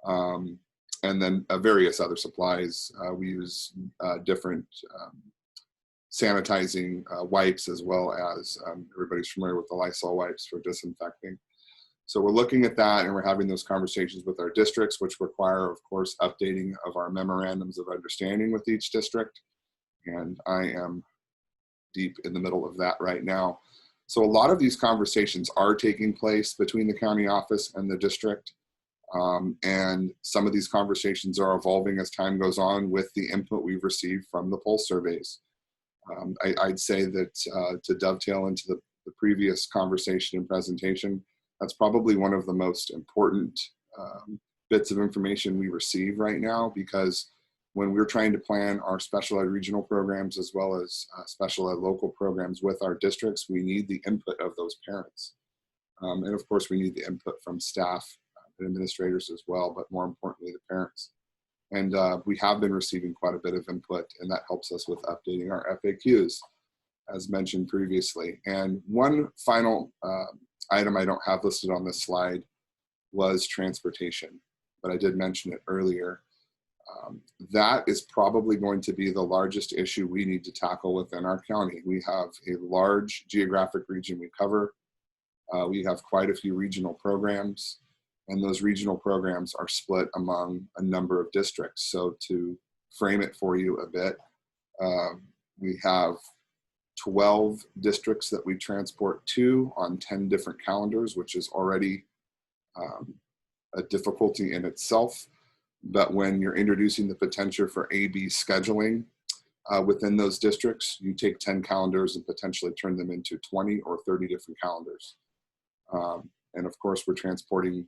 And then various other supplies. We use different sanitizing wipes, as well as everybody's familiar with the Lysol wipes for disinfecting. So we're looking at that, and we're having those conversations with our districts, which require, of course, updating of our memorandums of understanding with each district. And I am deep in the middle of that right now. So a lot of these conversations are taking place between the county office and the district. And some of these conversations are evolving as time goes on with the input we've received from the pulse surveys. I'd say that to dovetail into the previous conversation and presentation, that's probably one of the most important bits of information we receive right now, because when we're trying to plan our special ed regional programs as well as special ed local programs with our districts, we need the input of those parents. And of course, we need the input from staff and administrators as well, but more importantly, the parents. And we have been receiving quite a bit of input, and that helps us with updating our FAQs, as mentioned previously. And one final item I don't have listed on this slide was transportation, but I did mention it earlier. That is probably going to be the largest issue we need to tackle within our county. We have a large geographic region we cover. We have quite a few regional programs, and those regional programs are split among a number of districts. So to frame it for you a bit, we have 12 districts that we transport to on 10 different calendars, which is already a difficulty in itself. But when you're introducing the potential for A/B scheduling within those districts, you take 10 calendars and potentially turn them into 20 or 30 different calendars. And of course, we're transporting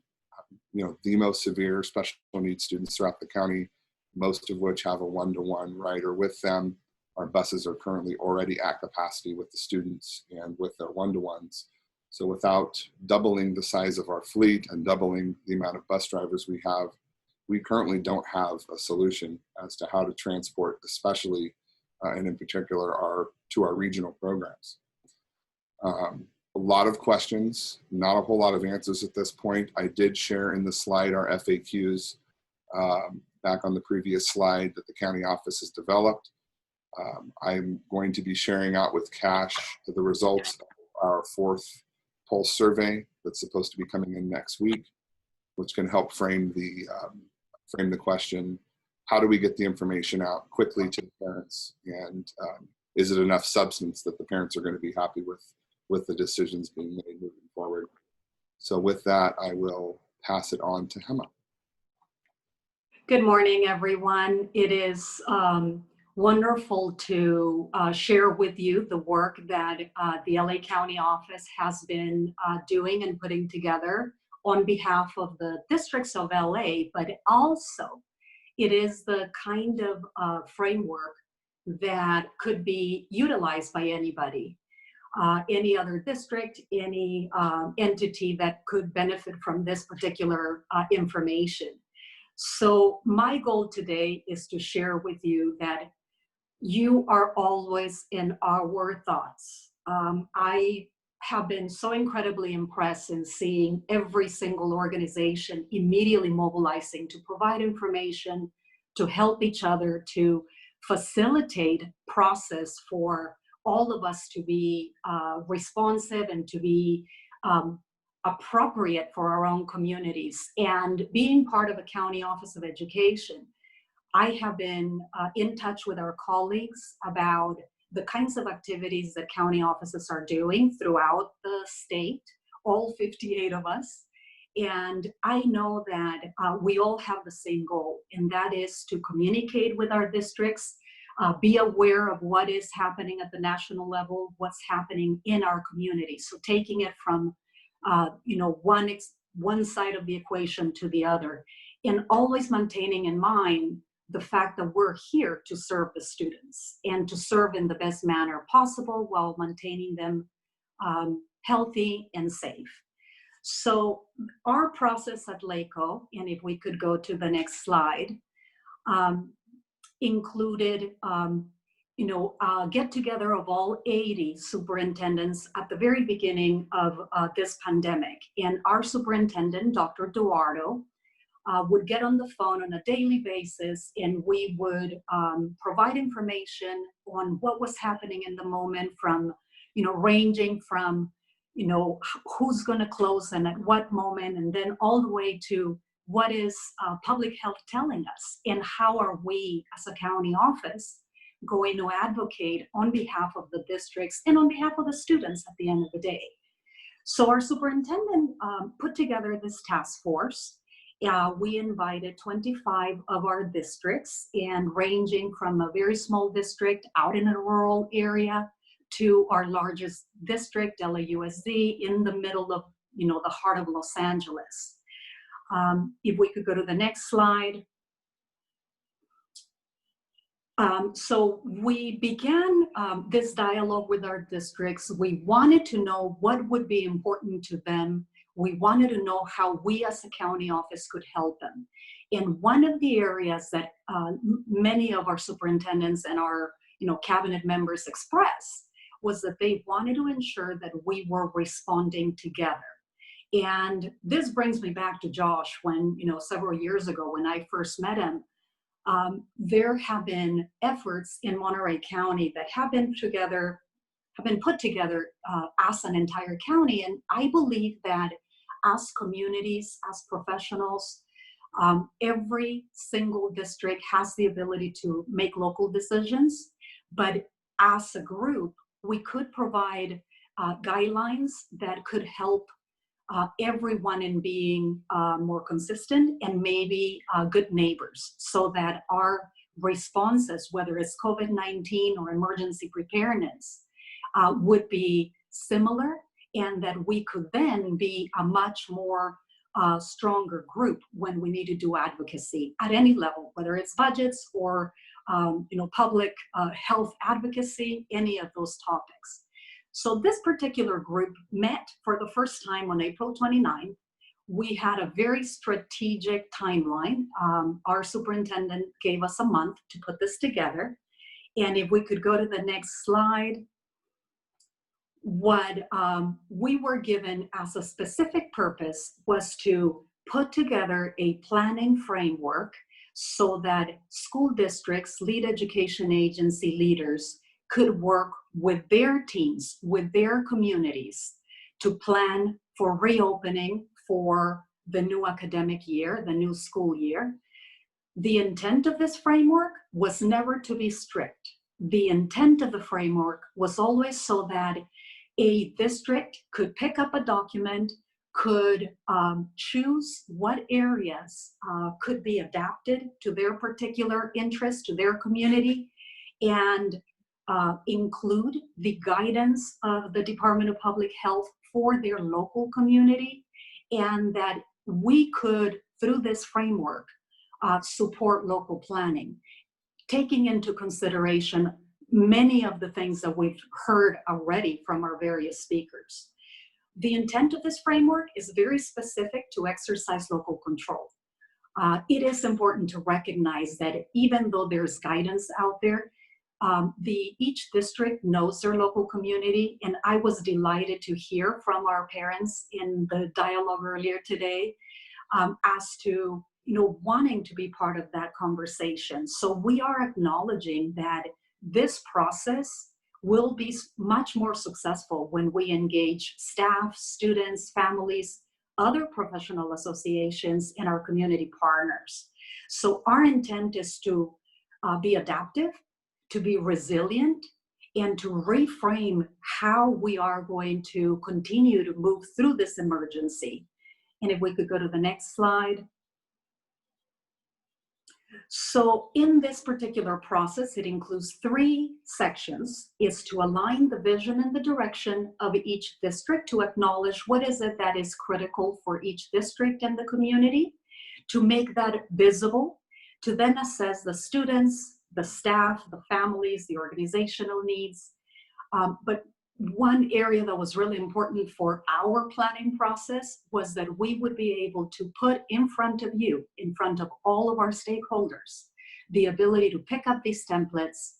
the most severe special needs students throughout the county, most of which have a one-to-one rider with them. Our buses are currently already at capacity with the students and with their one-to-ones. So without doubling the size of our fleet and doubling the amount of bus drivers we have, we currently don't have a solution as to how to transport, especially and in particular to our regional programs. A lot of questions, not a whole lot of answers at this point. I did share in the slide our FAQs back on the previous slide that the county office has developed. I'm going to be sharing out with Cash the results of our 4th pulse survey that's supposed to be coming in next week, which can help frame the question: how do we get the information out quickly to the parents, and is it enough substance that the parents are going to be happy with the decisions being made moving forward? So with that, I will pass it on to Hema. Good morning, everyone. It is wonderful to share with you the work that the LA County office has been doing and putting together on behalf of the districts of LA, but also it is the kind of framework that could be utilized by anybody. Any other district, any entity that could benefit from this particular information. So my goal today is to share with you that you are always in our thoughts. I have been so incredibly impressed in seeing every single organization immediately mobilizing to provide information, to help each other, to facilitate process for all of us to be responsive and to be appropriate for our own communities. And being part of a county office of education, I have been in touch with our colleagues about the kinds of activities that county offices are doing throughout the state, all 58 of us. And I know that we all have the same goal, and that is to communicate with our districts, be aware of what is happening at the national level, what's happening in our community. So taking it from one side of the equation to the other, and always maintaining in mind the fact that we're here to serve the students and to serve in the best manner possible while maintaining them healthy and safe. So our process at LACO, and if we could go to the next slide, included get together of all 80 superintendents at the very beginning of this pandemic. And our superintendent, Dr. Duardo, would get on the phone on a daily basis, and we would provide information on what was happening in the moment, from, ranging from, who's going to close and at what moment, and then all the way to what is public health telling us, and how are we as a county office going to advocate on behalf of the districts and on behalf of the students at the end of the day. So our superintendent put together this task force. We invited 25 of our districts, and ranging from a very small district out in a rural area to our largest district, LAUSD, in the middle of the heart of Los Angeles. If we could go to the next slide. So we began this dialogue with our districts. We wanted to know what would be important to them. We wanted to know how we as a county office could help them. And one of the areas that many of our superintendents and our cabinet members expressed was that they wanted to ensure that we were responding together. And this brings me back to Josh when, several years ago when I first met him. There have been efforts in Monterey County that have been put together as an entire county. And I believe that as communities, as professionals, every single district has the ability to make local decisions. But as a group, we could provide guidelines that could help everyone in being more consistent and maybe good neighbors, so that our responses, whether it's COVID-19 or emergency preparedness, would be similar, and that we could then be a much more stronger group when we need to do advocacy at any level, whether it's budgets or public health advocacy, any of those topics. So this particular group met for the first time on April 29th. We had a very strategic timeline. Our superintendent gave us a month to put this together. And if we could go to the next slide, what we were given as a specific purpose was to put together a planning framework so that school districts, lead education agency leaders could work with their teams, with their communities, to plan for reopening for the new academic year, the new school year. The intent of this framework was never to be strict. The intent of the framework was always so that a district could pick up a document, could choose what areas could be adapted to their particular interest, to their community, and include the guidance of the Department of Public Health for their local community, and that we could, through this framework, support local planning, taking into consideration many of the things that we've heard already from our various speakers. The intent of this framework is very specific to exercise local control. It is important to recognize that even though there's guidance out there, Each district knows their local community, and I was delighted to hear from our parents in the dialogue earlier today as to wanting to be part of that conversation. So we are acknowledging that this process will be much more successful when we engage staff, students, families, other professional associations, and our community partners. So our intent is to be adaptive, to be resilient, and to reframe how we are going to continue to move through this emergency. And if we could go to the next slide. So in this particular process, it includes 3 sections. It's to align the vision and the direction of each district, to acknowledge what is it that is critical for each district and the community, to make that visible, to then assess the students, the staff, the families, the organizational needs. But one area that was really important for our planning process was that we would be able to put in front of you, in front of all of our stakeholders, the ability to pick up these templates,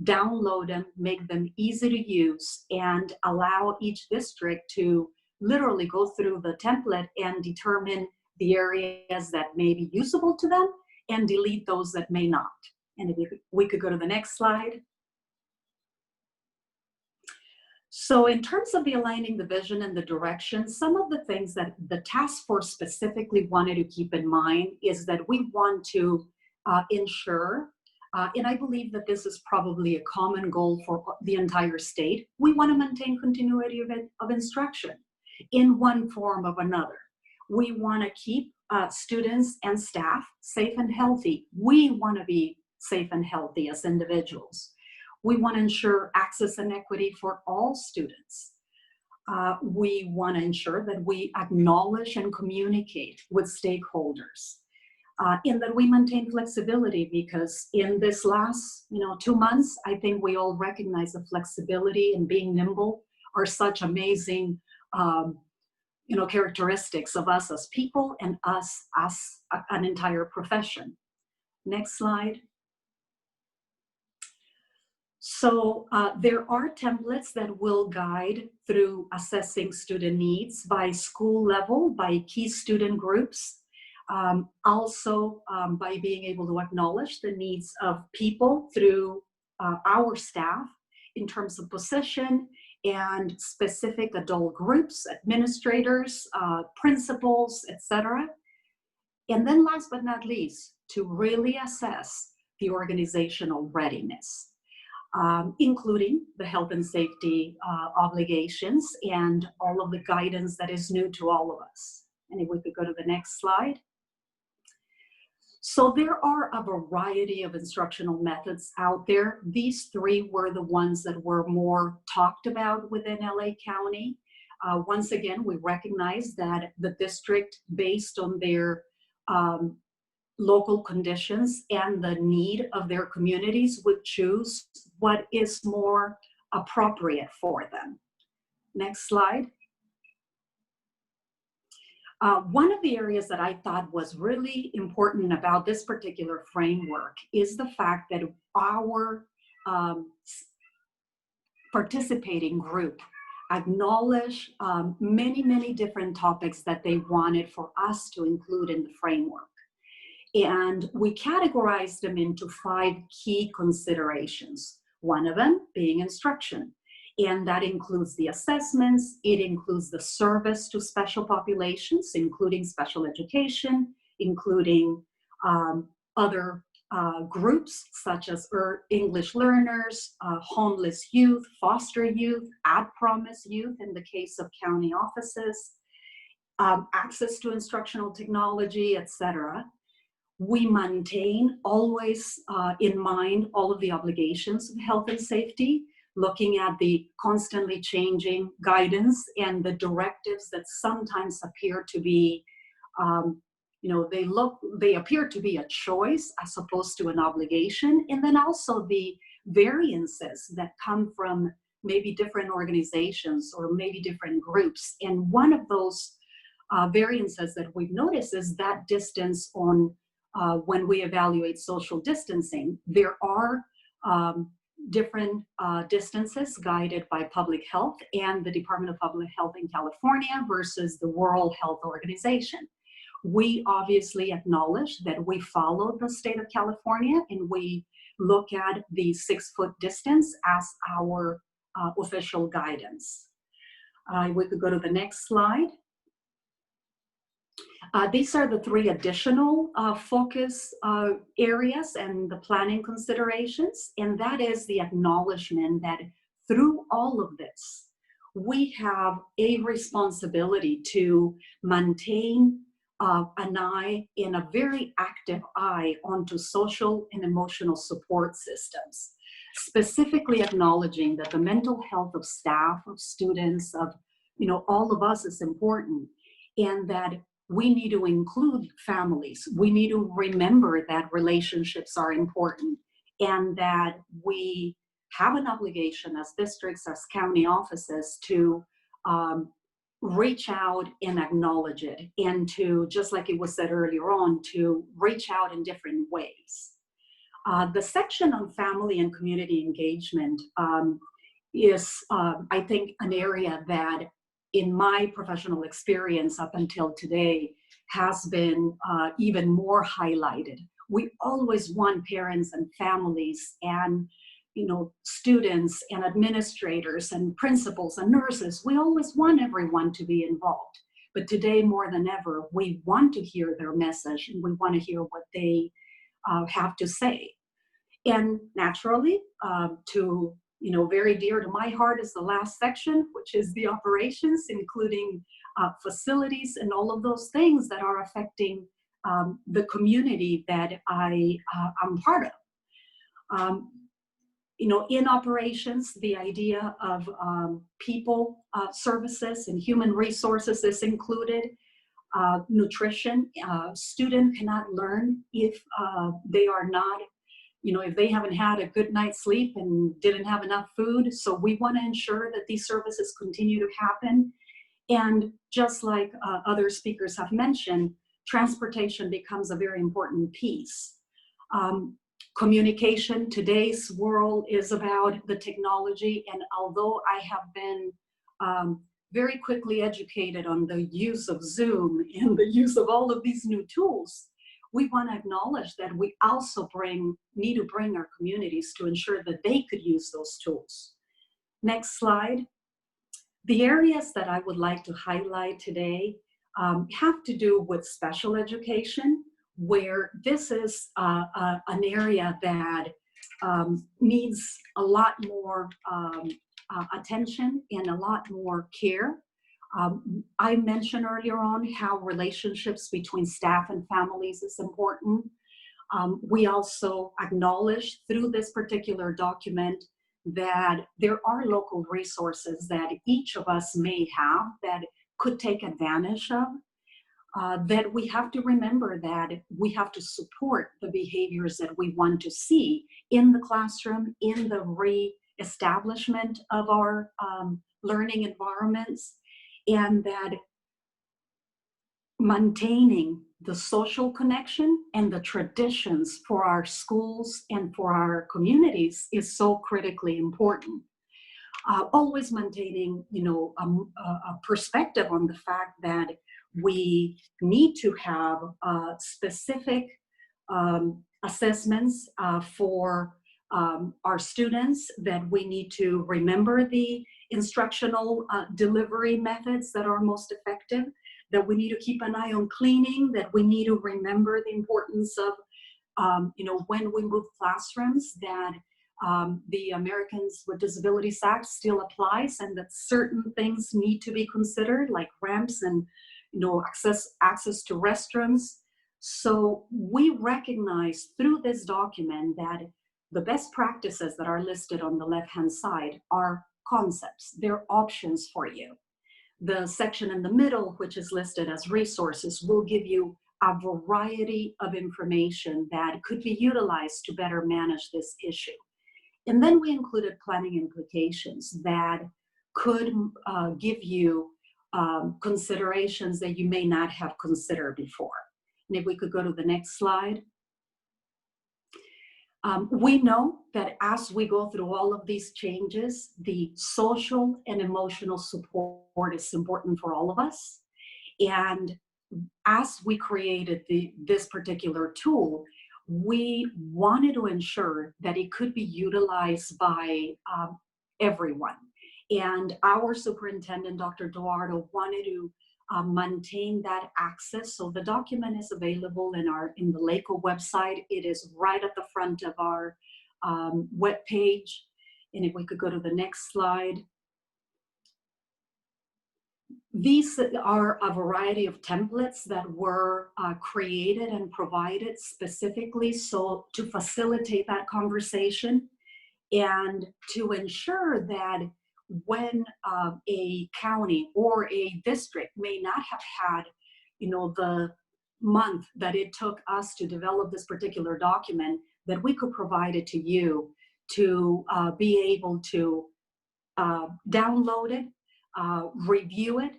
download them, make them easy to use, and allow each district to literally go through the template and determine the areas that may be usable to them and delete those that may not. And if we could go to the next slide. So in terms of the aligning the vision and the direction, some of the things that the task force specifically wanted to keep in mind is that we want to ensure, and I believe that this is probably a common goal for the entire state, we want to maintain continuity of instruction in one form or another. We want to keep students and staff safe and healthy. We want to be safe and healthy as individuals. We want to ensure access and equity for all students. We want to ensure that we acknowledge and communicate with stakeholders, and that we maintain flexibility, because in this last 2 months, I think we all recognize the flexibility and being nimble are such amazing characteristics of us as people and us as an entire profession. Next slide. So there are templates that will guide through assessing student needs by school level, by key student groups, also by being able to acknowledge the needs of people through our staff in terms of position and specific adult groups, administrators, principals, etc. And then last but not least, to really assess the organizational readiness. Including the health and safety obligations and all of the guidance that is new to all of us. And if we could go to the next slide. So there are a variety of instructional methods out there. These 3 were the ones that were more talked about within LA County. Once again, we recognize that the district, based on their local conditions and the need of their communities, would choose what is more appropriate for them. Next slide. One of the areas that I thought was really important about this particular framework is the fact that our participating group acknowledged many different topics that they wanted for us to include in the framework. And we categorized them into 5 key considerations. One of them being instruction. And that includes the assessments, it includes the service to special populations, including special education, including other groups such as English learners, homeless youth, foster youth, at-promise youth in the case of county offices, access to instructional technology, etc. We maintain always in mind all of the obligations of health and safety, looking at the constantly changing guidance and the directives that sometimes appear to be, they appear to be a choice as opposed to an obligation. And then also the variances that come from maybe different organizations or maybe different groups. And one of those variances that we've noticed is that distance on when we evaluate social distancing. There are different distances guided by public health and the Department of Public Health in California versus the World Health Organization. We obviously acknowledge that we follow the state of California and we look at the 6-foot distance as our official guidance. We could go to the next slide. These are the 3 additional focus areas and the planning considerations, and that is the acknowledgement that through all of this, we have a responsibility to maintain an eye and a very active eye onto social and emotional support systems, specifically acknowledging that the mental health of staff, of students, of all of us is important, and that we need to include families. We need to remember that relationships are important and that we have an obligation as districts, as county offices to reach out and acknowledge it, and to, just like it was said earlier on, to reach out in different ways. The section on family and community engagement is, I think, an area that in my professional experience up until today has been even more highlighted. We always want parents and families and students and administrators and principals and nurses, we always want everyone to be involved. But today more than ever, we want to hear their message and we want to hear what they have to say. And naturally, very dear to my heart is the last section, which is the operations, including facilities and all of those things that are affecting the community that I'm part of. In operations, the idea of people services and human resources is included. Nutrition, student cannot learn if they are not, if they haven't had a good night's sleep and didn't have enough food. So we want to ensure that these services continue to happen. And just like other speakers have mentioned, transportation becomes a very important piece. Communication, today's world is about the technology, and although I have been very quickly educated on the use of Zoom and the use of all of these new tools, we want to acknowledge that we also need to bring our communities to ensure that they could use those tools. Next slide. The areas that I would like to highlight today have to do with special education, where this is an area that needs a lot more attention and a lot more care. I mentioned earlier on how relationships between staff and families is important. We also acknowledge through this particular document that there are local resources that each of us may have that could take advantage of. That we have to remember that we have to support the behaviors that we want to see in the classroom, in the re-establishment of our learning environments, and that maintaining the social connection and the traditions for our schools and for our communities is so critically important. Always maintaining, a perspective on the fact that we need to have specific assessments for our students, that we need to remember the instructional delivery methods that are most effective, that we need to keep an eye on cleaning, that we need to remember the importance of, when we move classrooms, that the Americans with Disabilities Act still applies, and that certain things need to be considered, like ramps and access to restrooms. So we recognize through this document that the best practices that are listed on the left-hand side are concepts. They're options for you. The section in the middle, which is listed as resources, will give you a variety of information that could be utilized to better manage this issue. And then we included planning implications that could give you considerations that you may not have considered before. And if we could go to the next slide. We know that as we go through all of these changes, the social and emotional support is important for all of us. And as we created this particular tool, we wanted to ensure that it could be utilized by everyone. And our superintendent, Dr. Duardo, wanted to maintain that access. So the document is available in the LACO website. It is right at the front of our web page. And if we could go to the next slide. These are a variety of templates that were created and provided specifically so to facilitate that conversation and to ensure that when a county or a district may not have had, the month that it took us to develop this particular document, that we could provide it to you to be able to download it, review it,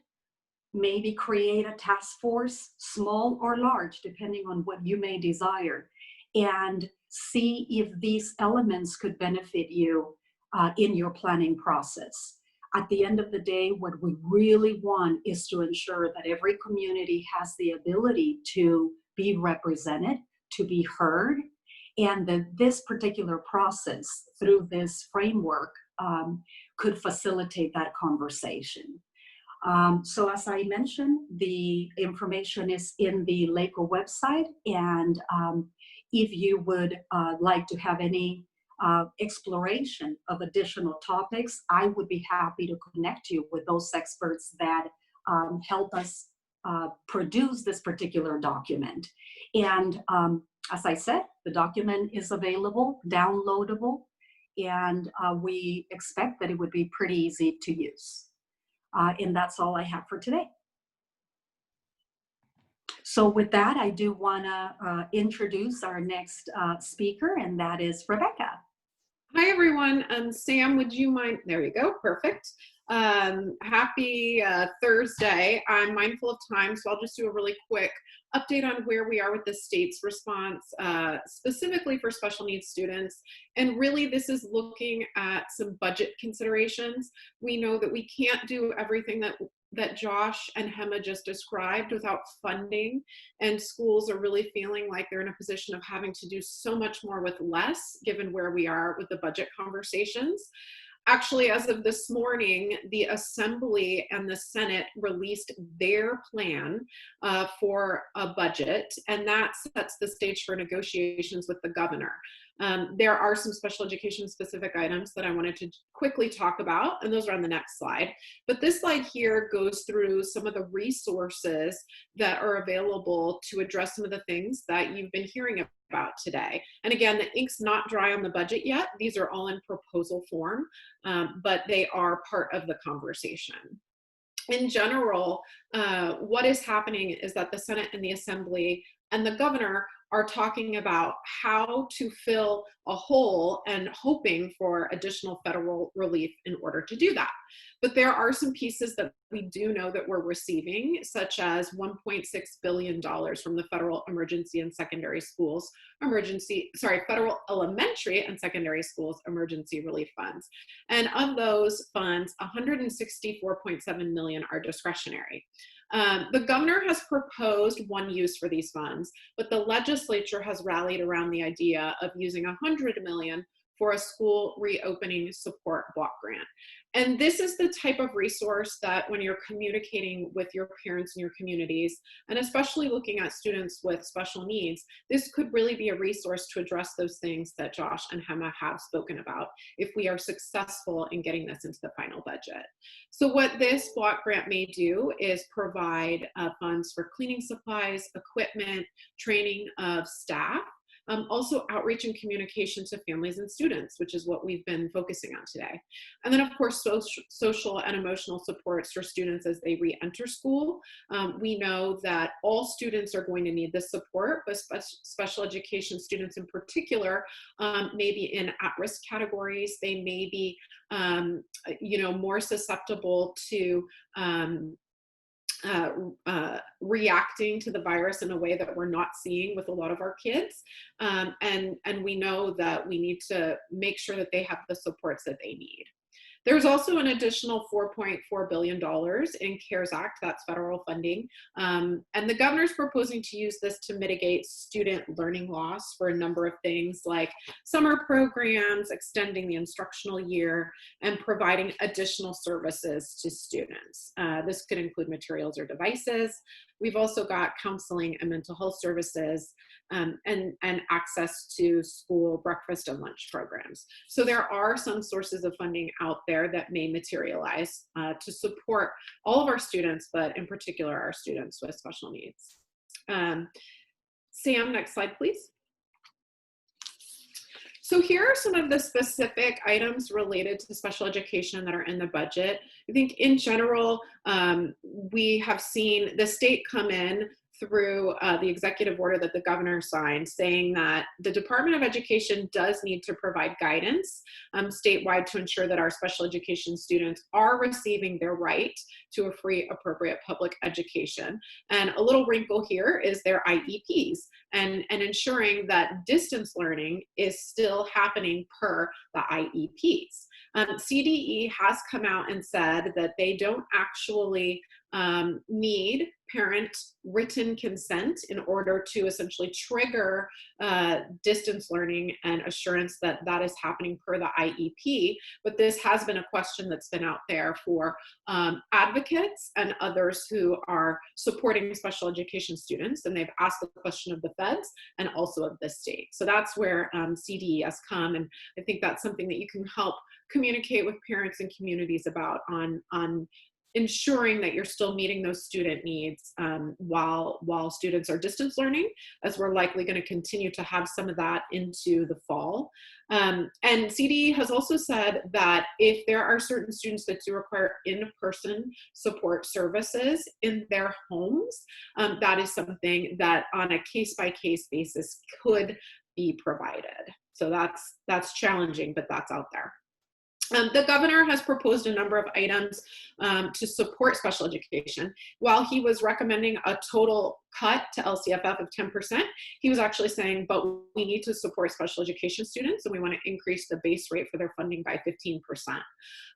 maybe create a task force, small or large, depending on what you may desire, and see if these elements could benefit you in your planning process. At the end of the day, what we really want is to ensure that every community has the ability to be represented, to be heard, and that this particular process through this framework could facilitate that conversation. So as I mentioned, the information is in the LACO website, and if you would like to have any exploration of additional topics, I would be happy to connect you with those experts that help us produce this particular document. And as I said, the document is available, downloadable, and we expect that it would be pretty easy to use. And that's all I have for today. So with that, I do want to introduce our next speaker, and that is Rebecca. Hi, everyone. Sam, would you mind? There you go. Perfect. Happy Thursday. I'm mindful of time, so I'll just do a really quick update on where we are with the state's response, specifically for special needs students. And really, this is looking at some budget considerations. We know that we can't do everything that Josh and Hema just described without funding, and schools are really feeling like they're in a position of having to do so much more with less, given where we are with the budget conversations. Actually, as of this morning, the Assembly and the Senate released their plan for a budget, and that sets the stage for negotiations with the governor. There are some special education specific items that I wanted to quickly talk about, and those are on the next slide. But this slide here goes through some of the resources that are available to address some of the things that you've been hearing about today. And again, the ink's not dry on the budget yet. These are all in proposal form, but they are part of the conversation. In general, what is happening is that the Senate and the Assembly and the governor are talking about how to fill a hole and hoping for additional federal relief in order to do that. But there are some pieces that we do know that we're receiving, such as $1.6 billion from the Federal Emergency and Secondary Schools Federal Elementary and Secondary Schools Emergency Relief Funds. And of those funds, 164.7 million are discretionary. The governor has proposed one use for these funds, but the legislature has rallied around the idea of using 100 million for a school reopening support block grant. And this is the type of resource that when you're communicating with your parents and your communities, and especially looking at students with special needs, this could really be a resource to address those things that Josh and Hema have spoken about if we are successful in getting this into the final budget. So what this block grant may do is provide funds for cleaning supplies, equipment, training of staff, also outreach and communication to families and students, which is what we've been focusing on today. And then of course, social and emotional supports for students as they re-enter school. We know that all students are going to need this support, but special education students in particular may be in at-risk categories. They may be more susceptible to reacting to the virus in a way that we're not seeing with a lot of our kids. And we know that we need to make sure that they have the supports that they need. There's also an additional $4.4 billion in CARES Act, that's federal funding. And the governor's proposing to use this to mitigate student learning loss for a number of things like summer programs, extending the instructional year, and providing additional services to students. This could include materials or devices. We've also got counseling and mental health services, and access to school breakfast and lunch programs. So there are some sources of funding out there that may materialize to support all of our students, but in particular our students with special needs. Sam, next slide, please. So here are some of the specific items related to special education that are in the budget. I think in general, we have seen the state come in through the executive order that the governor signed, saying that the Department of Education does need to provide guidance statewide to ensure that our special education students are receiving their right to a free, appropriate public education. And a little wrinkle here is their IEPs and ensuring that distance learning is still happening per the IEPs. CDE has come out and said that they don't actually need parent written consent in order to essentially trigger distance learning and assurance that that is happening per the IEP. But this has been a question that's been out there for advocates and others who are supporting special education students, and they've asked the question of the feds and also of the state. So that's where CDE has come, and I think that's something that you can help communicate with parents and communities about on ensuring that you're still meeting those student needs while students are distance learning, as we're likely going to continue to have some of that into the fall. And CDE has also said that if there are certain students that do require in-person support services in their homes, that is something that on a case-by-case basis could be provided. So that's challenging, but that's out there. The governor has proposed a number of items to support special education. While he was recommending a total cut to LCFF of 10%, he was actually saying, but we need to support special education students and we want to increase the base rate for their funding by 15%.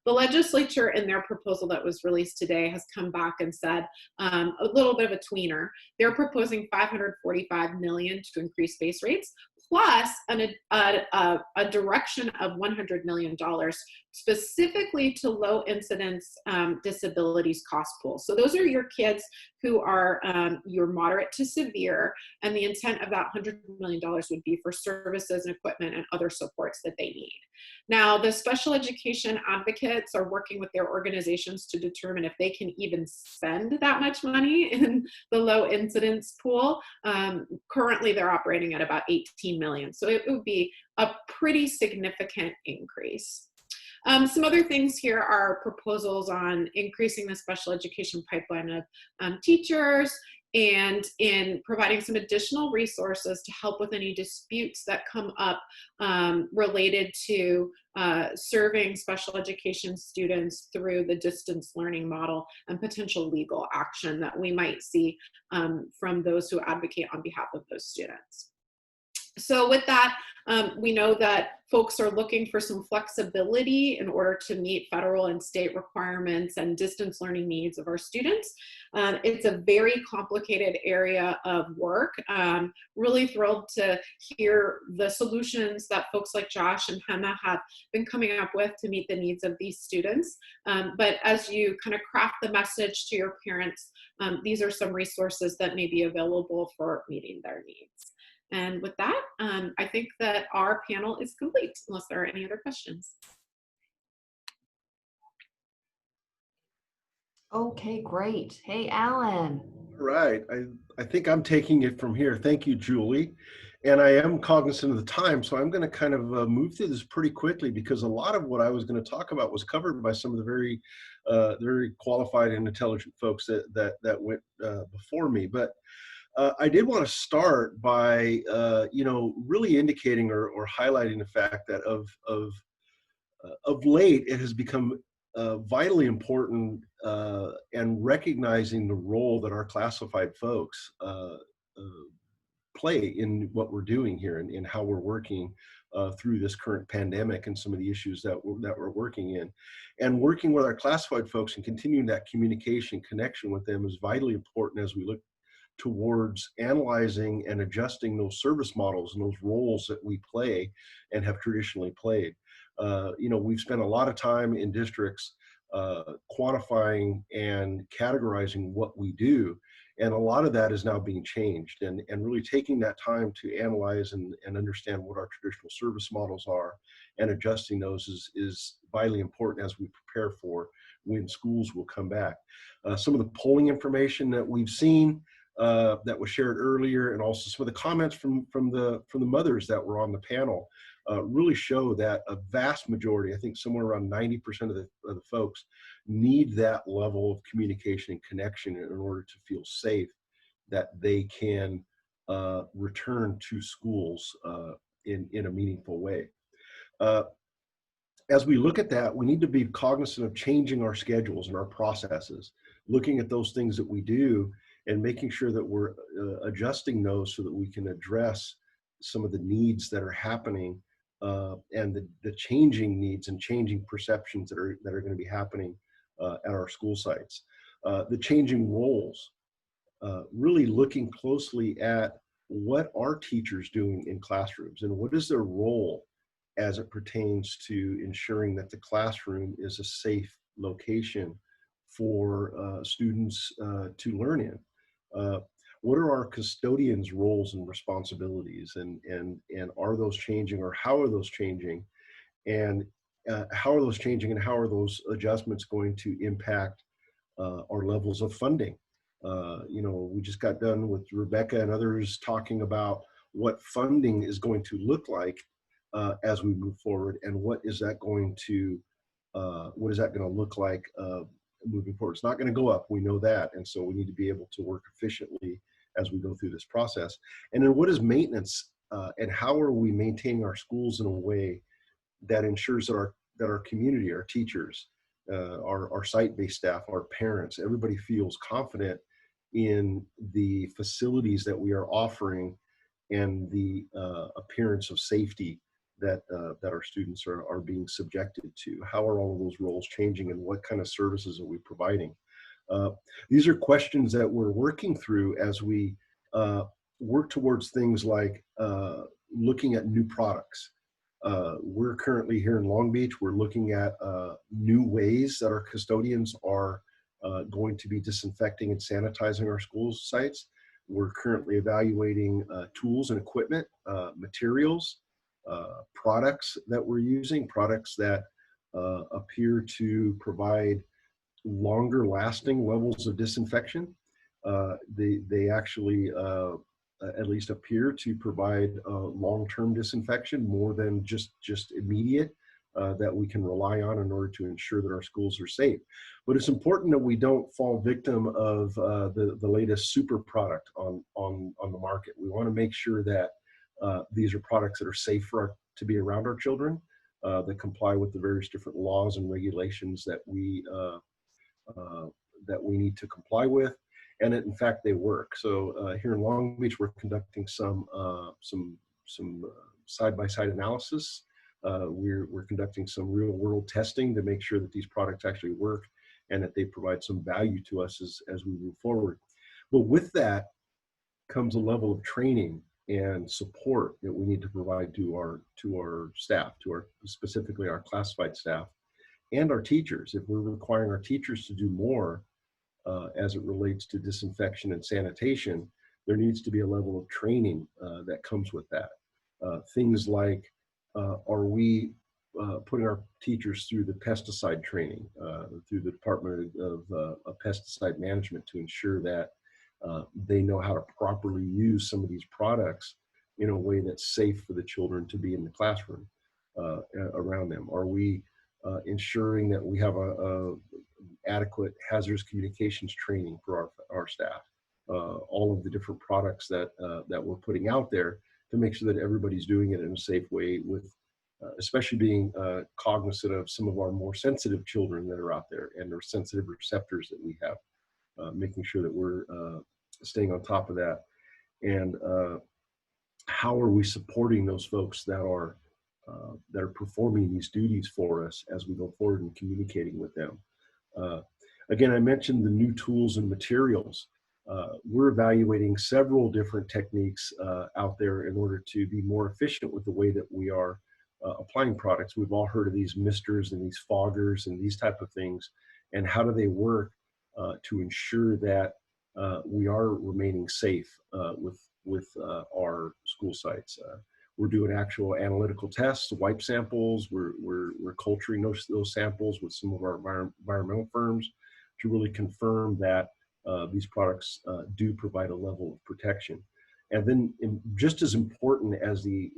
The legislature in their proposal that was released today has come back and said a little bit of a tweener. They're proposing $545 million to increase base rates, plus a direction of $100 million specifically to low incidence disabilities cost pool. So those are your kids who are your moderate to severe, and the intent of that $100 million would be for services and equipment and other supports that they need. Now, the special education advocates are working with their organizations to determine if they can even spend that much money in the low incidence pool. Currently, they're operating at about 18 million. So it would be a pretty significant increase. Some other things here are proposals on increasing the special education pipeline of teachers and in providing some additional resources to help with any disputes that come up related to serving special education students through the distance learning model and potential legal action that we might see from those who advocate on behalf of those students. So with that, we know that folks are looking for some flexibility in order to meet federal and state requirements and distance learning needs of our students. It's a very complicated area of work. Really thrilled to hear the solutions that folks like Josh and Hema have been coming up with to meet the needs of these students. But as you kind of craft the message to your parents, these are some resources that may be available for meeting their needs. And with that, I think that our panel is complete, unless there are any other questions. Okay, great. Hey, Alan. Right. I think I'm taking it from here. Thank you, Julie. And I am cognizant of the time, so I'm going to kind of move through this pretty quickly because a lot of what I was going to talk about was covered by some of the very qualified and intelligent folks that went before me. But I did want to start by, really indicating or highlighting the fact that of late it has become vitally important, and recognizing the role that our classified folks play in what we're doing here and in how we're working through this current pandemic and some of the issues that we're working in. And working with our classified folks and continuing that communication connection with them is vitally important as we look towards analyzing and adjusting those service models and those roles that we play and have traditionally played. We've spent a lot of time in districts quantifying and categorizing what we do. And a lot of that is now being changed, and really taking that time to analyze and understand what our traditional service models are and adjusting those is vitally important as we prepare for when schools will come back. Some of the polling information that we've seen that was shared earlier, and also some of the comments from the mothers that were on the panel really show that a vast majority, I think somewhere around 90% of the folks, need that level of communication and connection in order to feel safe that they can return to schools in a meaningful way. As we look at that, we need to be cognizant of changing our schedules and our processes, looking at those things that we do and making sure that we're adjusting those so that we can address some of the needs that are happening and the changing needs and changing perceptions that are going to be happening at our school sites. The changing roles, really looking closely at what are teachers doing in classrooms and what is their role as it pertains to ensuring that the classroom is a safe location for students to learn in. What are our custodians' roles and responsibilities, and are those changing, or how are those changing, and how are those changing, and how are those adjustments going to impact our levels of funding? We just got done with Rebecca and others talking about what funding is going to look like as we move forward, and what is that going to look like moving forward. It's not going to go up, we know that, and so we need to be able to work efficiently as we go through this process. And then what is maintenance, and how are we maintaining our schools in a way that ensures that our community, our teachers, our site-based staff, our parents, everybody feels confident in the facilities that we are offering and the appearance of safety that our students are being subjected to. How are all of those roles changing, and what kind of services are we providing? These are questions that we're working through as we work towards things like looking at new products. We're currently here in Long Beach, we're looking at new ways that our custodians are going to be disinfecting and sanitizing our school sites. We're currently evaluating tools and equipment, materials, products that we're using, products that appear to provide longer lasting levels of disinfection. They actually at least appear to provide long-term disinfection more than just immediate that we can rely on in order to ensure that our schools are safe. But it's important that we don't fall victim of the latest super product on the market. We want to make sure that these are products that are safe to be around our children, that comply with the various different laws and regulations that we need to comply with, and that in fact they work. So here in Long Beach, we're conducting some side-by-side analysis. We're conducting some real-world testing to make sure that these products actually work and that they provide some value to us as we move forward. But with that comes a level of training and support that we need to provide to our staff, specifically our classified staff and our teachers. If we're requiring our teachers to do more as it relates to disinfection and sanitation, there needs to be a level of training that comes with that. Things like, are we putting our teachers through the pesticide training, through the Department of Pesticide Management, to ensure that they know how to properly use some of these products in a way that's safe for the children to be in the classroom around them? Are we ensuring that we have a adequate hazardous communications training for our staff? All of the different products that we're putting out there to make sure that everybody's doing it in a safe way with especially being cognizant of some of our more sensitive children that are out there and their sensitive receptors that we have, making sure that we're staying on top of that. And how are we supporting those folks that are performing these duties for us as we go forward and communicating with them. Again, I mentioned the new tools and materials. We're evaluating several different techniques out there in order to be more efficient with the way that we are applying products. We've all heard of these misters and these foggers and these type of things, and how do they work to ensure that we are remaining safe with our school sites. We're doing actual analytical tests, wipe samples. We're culturing those samples with some of our environmental firms to really confirm that these products do provide a level of protection. And then just as important as the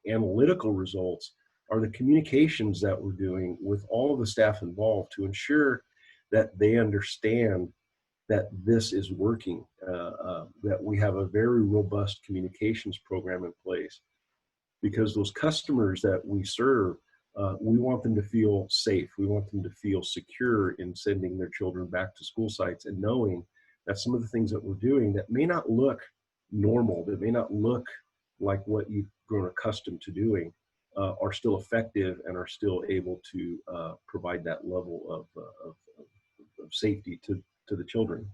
analytical results are the communications that we're doing with all of the staff involved to ensure that they understand that this is working, that we have a very robust communications program in place. Because those customers that we serve, we want them to feel safe. We want them to feel secure in sending their children back to school sites and knowing that some of the things that we're doing that may not look normal, that may not look like what you've grown accustomed to doing, are still effective and are still able to provide that level of safety to the children.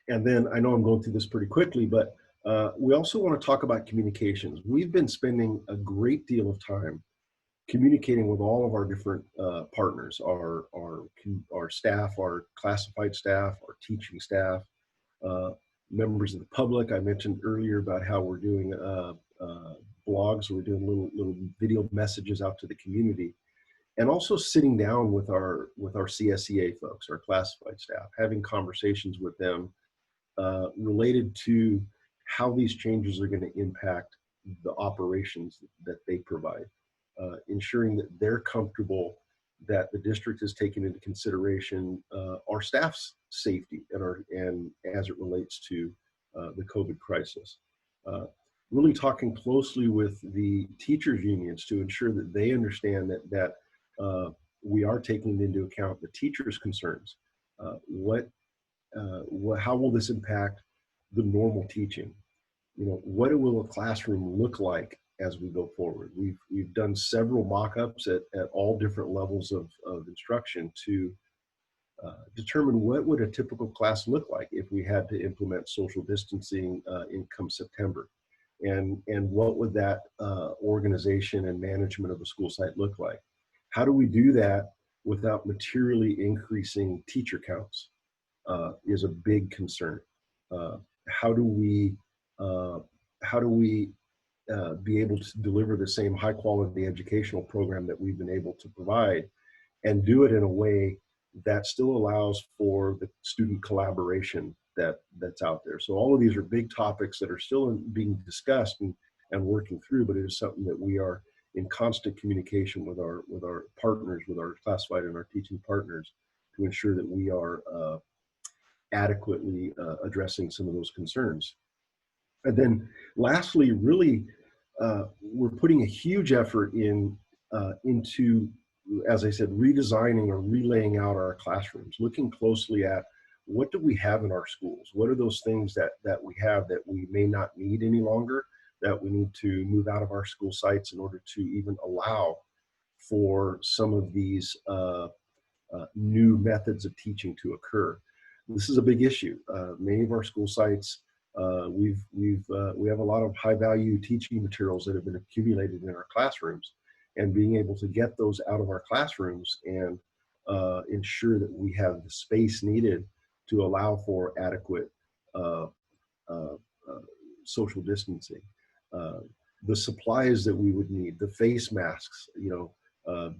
And then I know I'm going through this pretty quickly, but we also want to talk about communications. We've been spending a great deal of time communicating with all of our different partners, our staff, our classified staff, our teaching staff, members of the public. I mentioned earlier about how we're doing blogs. We're doing little video messages out to the community, and also sitting down with our CSEA folks, our classified staff, having conversations with them related to how these changes are going to impact the operations that they provide, ensuring that they're comfortable that the district is taking into consideration our staff's safety and as it relates to the COVID crisis. Really talking closely with the teachers unions to ensure that they understand that we are taking into account the teachers' concerns. How will this impact the normal teaching? You know, what will a classroom look like as we go forward? We've done several mock-ups at all different levels of instruction to determine what would a typical class look like if we had to implement social distancing in come September, and what would that organization and management of a school site look like? How do we do that without materially increasing teacher counts? Is a big concern. How do we be able to deliver the same high quality educational program that we've been able to provide, and do it in a way that still allows for the student collaboration that's out there? So all of these are big topics that are still being discussed and working through, but it is something that we are in constant communication with our partners, with our classified and our teaching partners, to ensure that we are adequately addressing some of those concerns. And then lastly, really, we're putting a huge effort into, as I said, redesigning or relaying out our classrooms, looking closely at what do we have in our schools? What are those things that we have that we may not need any longer, that we need to move out of our school sites in order to even allow for some of these new methods of teaching to occur? This is a big issue. Many of our school sites, we have a lot of high value teaching materials that have been accumulated in our classrooms, and being able to get those out of our classrooms and ensure that we have the space needed to allow for adequate social distancing. The supplies that we would need, the face masks, you know,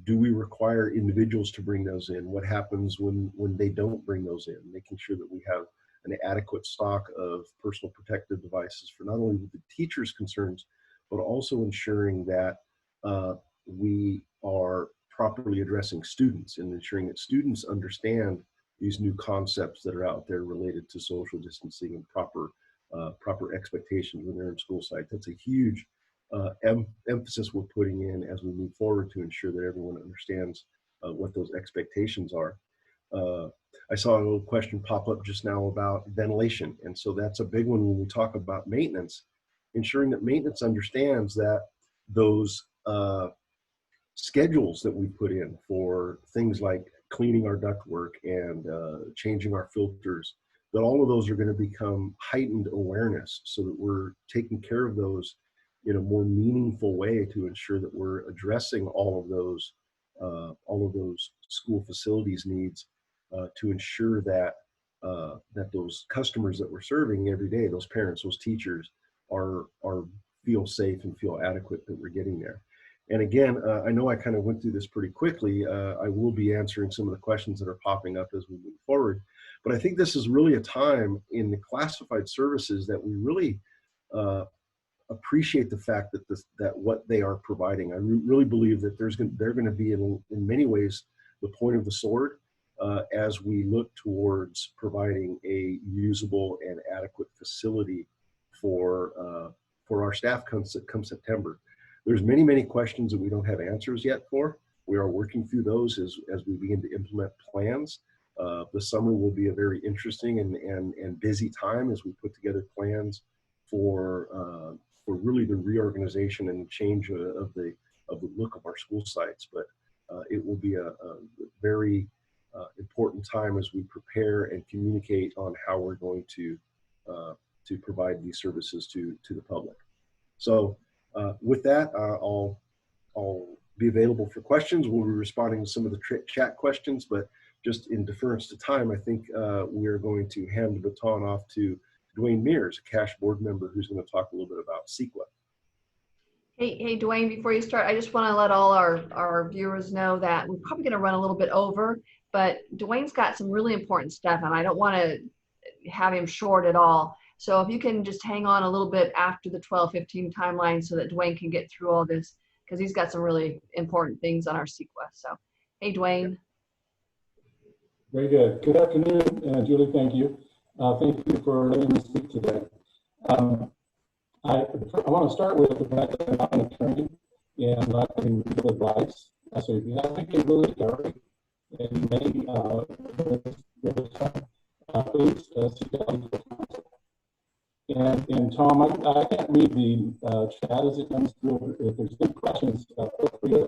do we require individuals to bring those in? What happens when they don't bring those in? Making sure that we have an adequate stock of personal protective devices for not only the teachers' concerns, but also ensuring that we are properly addressing students and ensuring that students understand these new concepts that are out there related to social distancing and proper expectations when they're in school site. That's a huge emphasis we're putting in as we move forward to ensure that everyone understands what those expectations are. I saw a little question pop up just now about ventilation. And so that's a big one when we talk about maintenance, ensuring that maintenance understands that those schedules that we put in for things like cleaning our ductwork and changing our filters, that all of those are going to become heightened awareness so that we're taking care of those in a more meaningful way to ensure that we're addressing all of those school facilities needs to ensure that that those customers that we're serving every day, those parents, those teachers, are feel safe and feel adequate that we're getting there. And again, I know I kind of went through this pretty quickly. I will be answering some of the questions that are popping up as we move forward. But I think this is really a time in the classified services that we really appreciate the fact that that what they are providing. I really believe that they're going to be in many ways the point of the sword as we look towards providing a usable and adequate facility for our staff come September. There's many questions that we don't have answers yet for. We are working through those as we begin to implement plans. The summer will be a very interesting and busy time as we put together plans for really the reorganization and change of the look of our school sites. But it will be a very important time as we prepare and communicate on how we're going to provide these services to the public. So with that, I'll be available for questions. We'll be responding to some of the chat questions, but just in deference to time, I think we are going to hand the baton off to Dwayne Mears, a CASH board member, who's going to talk a little bit about CEQA. Hey, Dwayne, before you start, I just want to let all our viewers know that we're probably going to run a little bit over, but Dwayne's got some really important stuff, and I don't want to have him short at all. So if you can just hang on a little bit after the 12:15 timeline so that Dwayne can get through all this, because he's got some really important things on our CEQA. So, hey, Dwayne. Very good. Good afternoon, Julie. Thank you. Thank you for letting me speak today. I want to start with the fact that I'm not an attorney and not giving legal advice. So if you have to get really dirty and you may please seek out legal counsel. And Tom, I can't read the chat as it comes through. If there's any questions, feel free to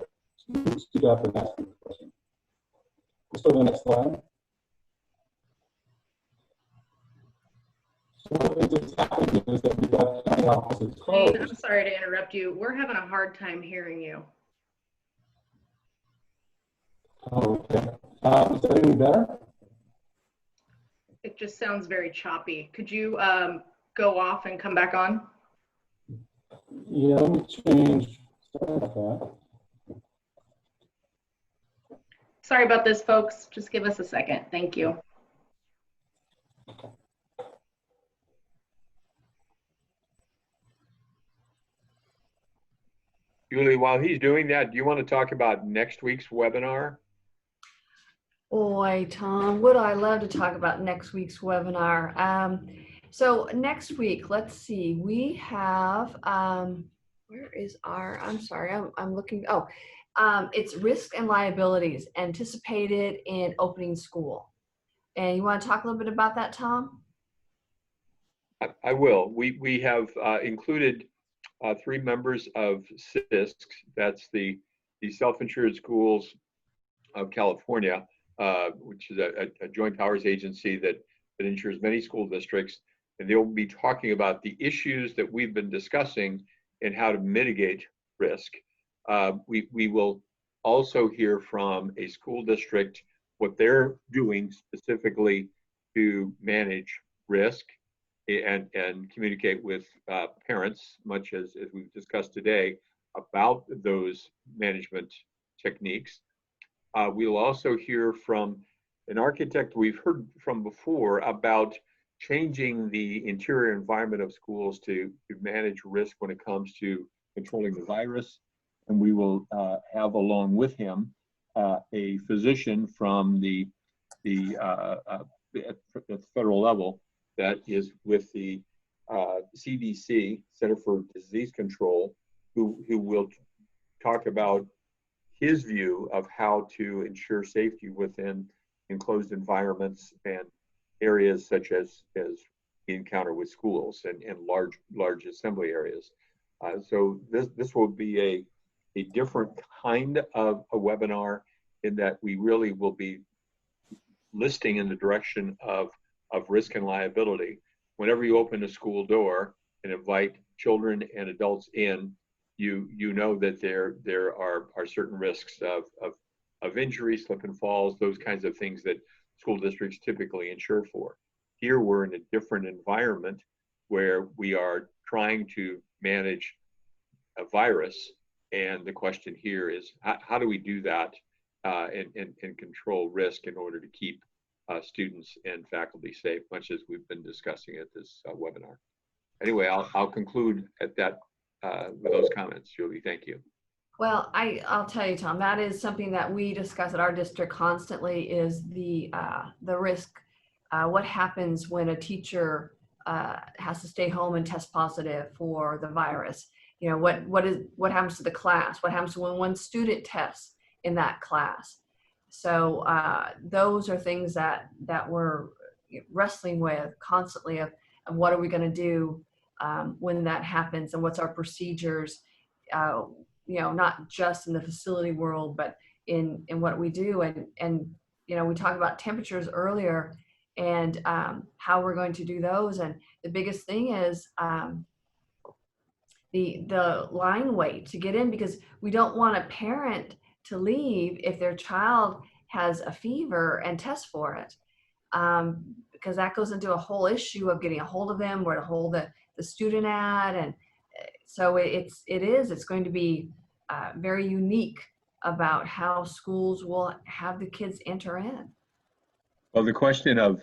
speak up and ask me a question. Let's go to the next slide. So what is happening is that we've got county offices closed. I'm sorry to interrupt you. We're having a hard time hearing you. Okay. Is that any better? It just sounds very choppy. Could you go off and come back on? Yeah, let me change. Sorry about that. Sorry about this, folks. Just give us a second. Thank you. Julie, while he's doing that, do you want to talk about next week's webinar? Boy, Tom, would I love to talk about next week's webinar. So next week, let's see, we have, where is our, I'm sorry, I'm looking, it's risk and liabilities anticipated in opening school. And you want to talk a little bit about that, Tom? I will. We have included 3 members of CISC, that's the Self-Insured Schools of California, which is a joint powers agency that insures many school districts, and they'll be talking about the issues that we've been discussing and how to mitigate risk. We will also hear from a school district what they're doing specifically to manage risk and communicate with parents, much as we've discussed today, about those management techniques. We'll also hear from an architect we've heard from before about changing the interior environment of schools to manage risk when it comes to controlling the virus. And we will have along with him a physician from the at the federal level that is with the CDC, Center for Disease Control, who will talk about his view of how to ensure safety within enclosed environments and areas such as we encounter with schools and large assembly areas. So this will be a different kind of a webinar in that we really will be listing in the direction of risk and liability. Whenever you open a school door and invite children and adults in, you know that there are certain risks of injury, slip and falls, those kinds of things that school districts typically insure for. Here we're in a different environment where we are trying to manage a virus, and the question here is how do we do that and control risk in order to keep students and faculty safe, much as we've been discussing at this webinar. Anyway, I'll conclude at that with those comments. Julie, thank you. Well, I'll tell you, Tom, that is something that we discuss at our district constantly, is the risk. What happens when a teacher has to stay home and test positive for the virus? You know, what happens to the class? What happens when one student tests in that class? So those are things that we're wrestling with constantly of what are we going to do when that happens, and what's our procedures, you know, not just in the facility world, but in what we do. And you know, we talked about temperatures earlier and how we're going to do those. And the biggest thing is the line wait to get in, because we don't want a parent to leave if their child has a fever and test for it, because that goes into a whole issue of getting a hold of them, where to hold the student at. And so it's going to be very unique about how schools will have the kids enter in. Well, the question of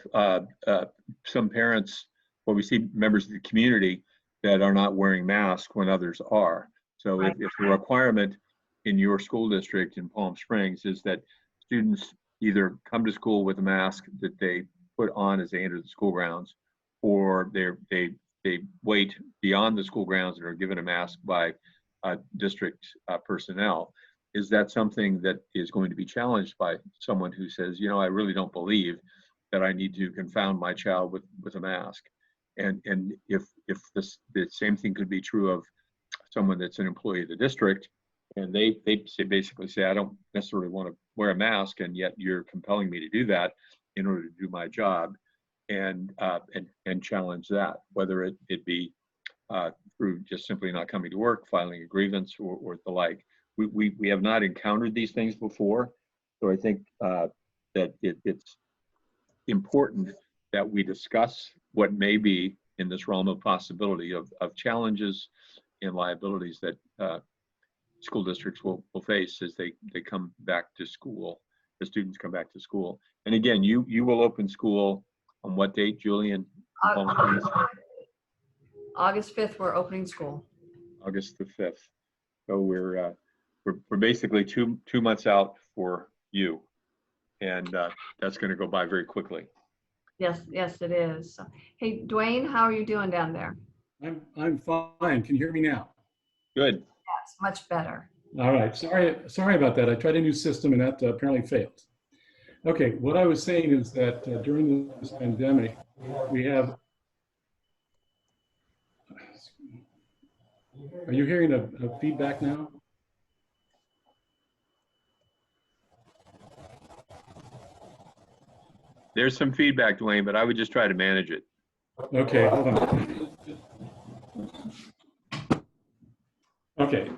some parents, well, we see members of the community that are not wearing masks when others are. So if the requirement in your school district in Palm Springs is that students either come to school with a mask that they put on as they enter the school grounds, or they wait beyond the school grounds and are given a mask by district personnel, is that something that is going to be challenged by someone who says, you know, I really don't believe that I need to confound my child with a mask? And if the same thing could be true of someone that's an employee of the district, and they basically say, I don't necessarily want to wear a mask, and yet you're compelling me to do that in order to do my job, and challenge that, whether it be through just simply not coming to work, filing a grievance, or the like. We have not encountered these things before, so I think that it's important that we discuss what may be in this realm of possibility of challenges and liabilities that school districts will face as they come back to school, the students come back to school. And again, you will open school on what date, Julian? August 5th, we're opening school. August the 5th. So we're basically two months out for you, and that's going to go by very quickly. Yes, it is. So, hey, Dwayne, how are you doing down there? I'm fine. Can you hear me now? Good. Yes, much better. All right. Sorry about that. I tried a new system and that apparently failed. Okay. What I was saying is that during this pandemic, we have. Are you hearing a feedback now? There's some feedback, Dwayne, but I would just try to manage it. Okay, hold on. Okay,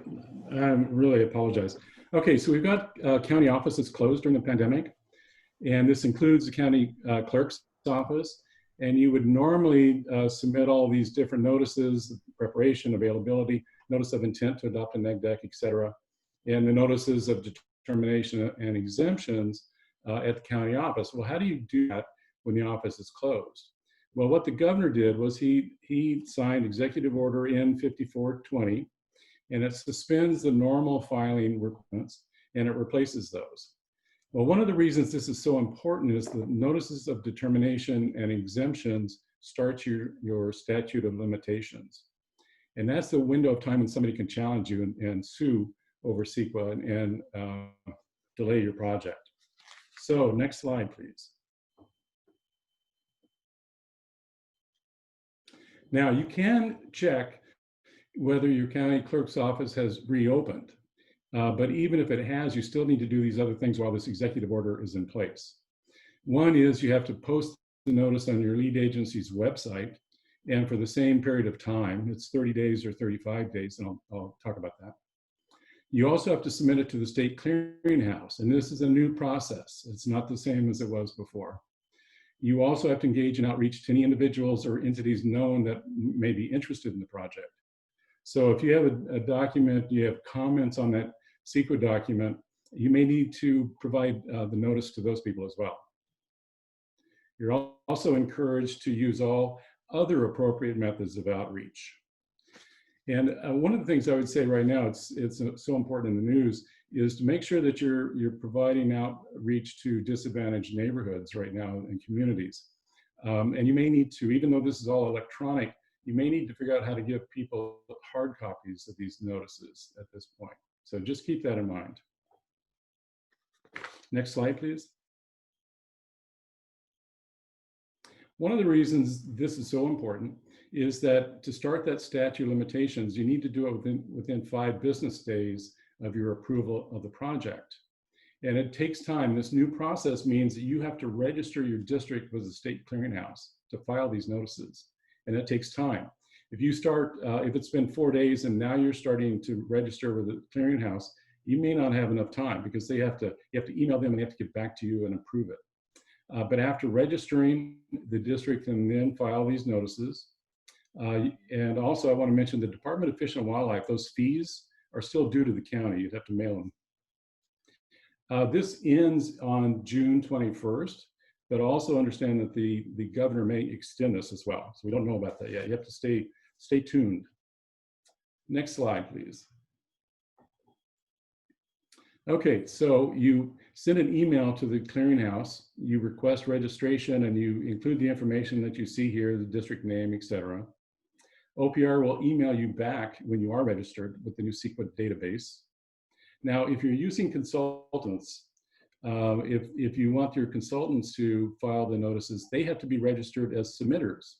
I really apologize. Okay, so we've got county offices closed during the pandemic, and this includes the county clerk's office. And you would normally submit all these different notices, preparation, availability, notice of intent to adopt a neg deck, et cetera, and the notices of determination and exemptions at the county office. Well, how do you do that when the office is closed? Well, what the governor did was he signed Executive Order N5420, and it suspends the normal filing requirements and it replaces those. Well, one of the reasons this is so important is the notices of determination and exemptions start your statute of limitations. And that's the window of time when somebody can challenge you and sue over CEQA and delay your project. So next slide, please. Now you can check whether your county clerk's office has reopened. But even if it has, you still need to do these other things while this executive order is in place. One is you have to post the notice on your lead agency's website, and for the same period of time. It's 30 days or 35 days, and I'll talk about that. You also have to submit it to the state clearinghouse, and this is a new process. It's not the same as it was before. You also have to engage in outreach to any individuals or entities known that may be interested in the project. So if you have a document, you have comments on that CEQA document, you may need to provide the notice to those people as well. You're also encouraged to use all other appropriate methods of outreach. And one of the things I would say right now, it's so important in the news, is to make sure that you're providing outreach to disadvantaged neighborhoods right now and communities. And you may need to, even though this is all electronic, you may need to figure out how to give people hard copies of these notices at this point. So just keep that in mind. Next slide, please. One of the reasons this is so important is that to start that statute of limitations, you need to do it within 5 business days of your approval of the project. And it takes time. This new process means that you have to register your district with the state clearinghouse to file these notices. And it takes time. If you start, if it's been 4 days and now you're starting to register with the clearinghouse, you may not have enough time because you have to email them and they have to get back to you and approve it. But after registering, the district can then file these notices. And also I want to mention the Department of Fish and Wildlife, those fees are still due to the county. You'd have to mail them. This ends on June 21st, but also understand that the governor may extend this as well. So we don't know about that yet. You have to stay tuned. Next slide, please. Okay, so you send an email to the clearinghouse, you request registration, and you include the information that you see here, the district name, etc. OPR will email you back when you are registered with the new CEQA database. Now, if you're using consultants, if you want your consultants to file the notices, they have to be registered as submitters.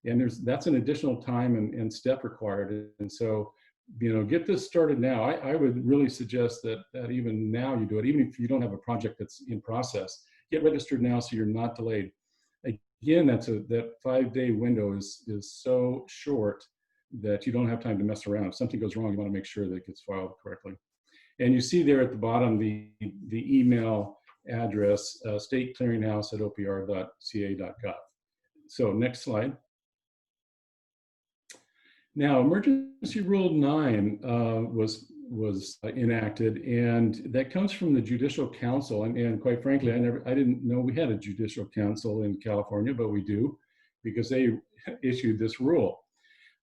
And that's an additional time and step required. And so, get this started now. I would really suggest that even now you do it, even if you don't have a project that's in process, get registered now so you're not delayed. Again, that 5-day window is so short that you don't have time to mess around. If something goes wrong, you want to make sure that it gets filed correctly. And you see there at the bottom the email address, stateclearinghouse@opr.ca.gov. So next slide. Now, Emergency Rule 9 was enacted, and that comes from the Judicial Council. And quite frankly, I didn't know we had a Judicial Council in California, but we do, because they issued this rule.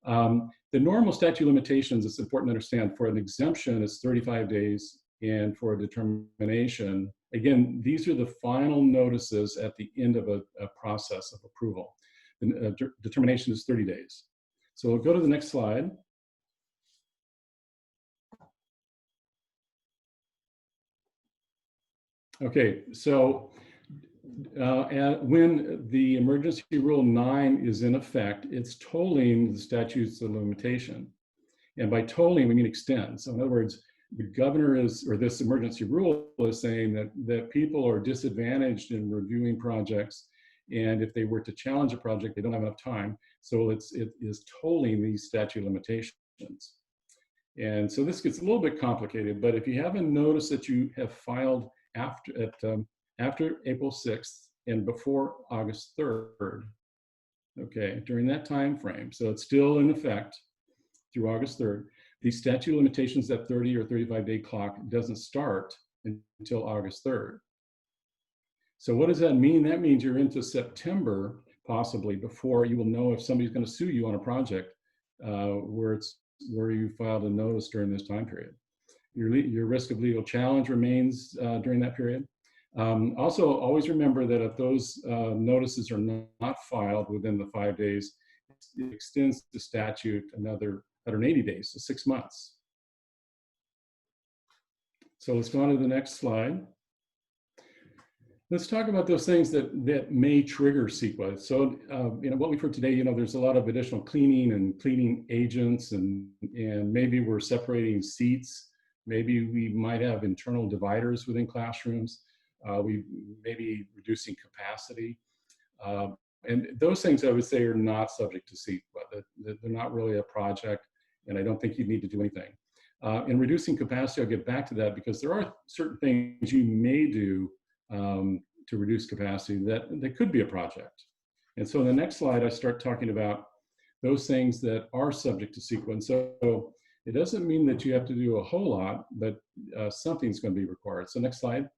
The normal statute of limitations, it's important to understand, for an exemption is 35 days, and for a determination, again, these are the final notices at the end of a process of approval. The determination is 30 days. So we'll go to the next slide. Okay, so when the Emergency Rule 9 is in effect, it's tolling the statutes of limitation. And by tolling, we mean extend. So in other words, the governor or this emergency rule is saying that people are disadvantaged in reviewing projects. And if they were to challenge a project, they don't have enough time. So it is tolling these statute of limitations. And so this gets a little bit complicated, but if you have a notice that you have filed after April 6th and before August 3rd, okay, during that time frame, so it's still in effect through August 3rd, the statute of limitations, that 30 or 35-day clock, doesn't start until August 3rd. So what does that mean? That means you're into September, possibly, before you will know if somebody's going to sue you on a project where you filed a notice during this time period. Your risk of legal challenge remains during that period. Also, always remember that if those notices are not filed within the 5 days, it extends the statute another 180 days, so 6 months. So let's go on to the next slide. Let's talk about those things that may trigger CEQA. So, what we've heard today, there's a lot of additional cleaning and cleaning agents, and maybe we're separating seats. Maybe we might have internal dividers within classrooms. We may be reducing capacity. And those things I would say are not subject to CEQA. They're not really a project, and I don't think you need to do anything. In reducing capacity, I'll get back to that because there are certain things you may do to reduce capacity that could be a project. And so in the next slide, I start talking about those things that are subject to CEQA. And so it doesn't mean that you have to do a whole lot, but something's going to be required. So next slide.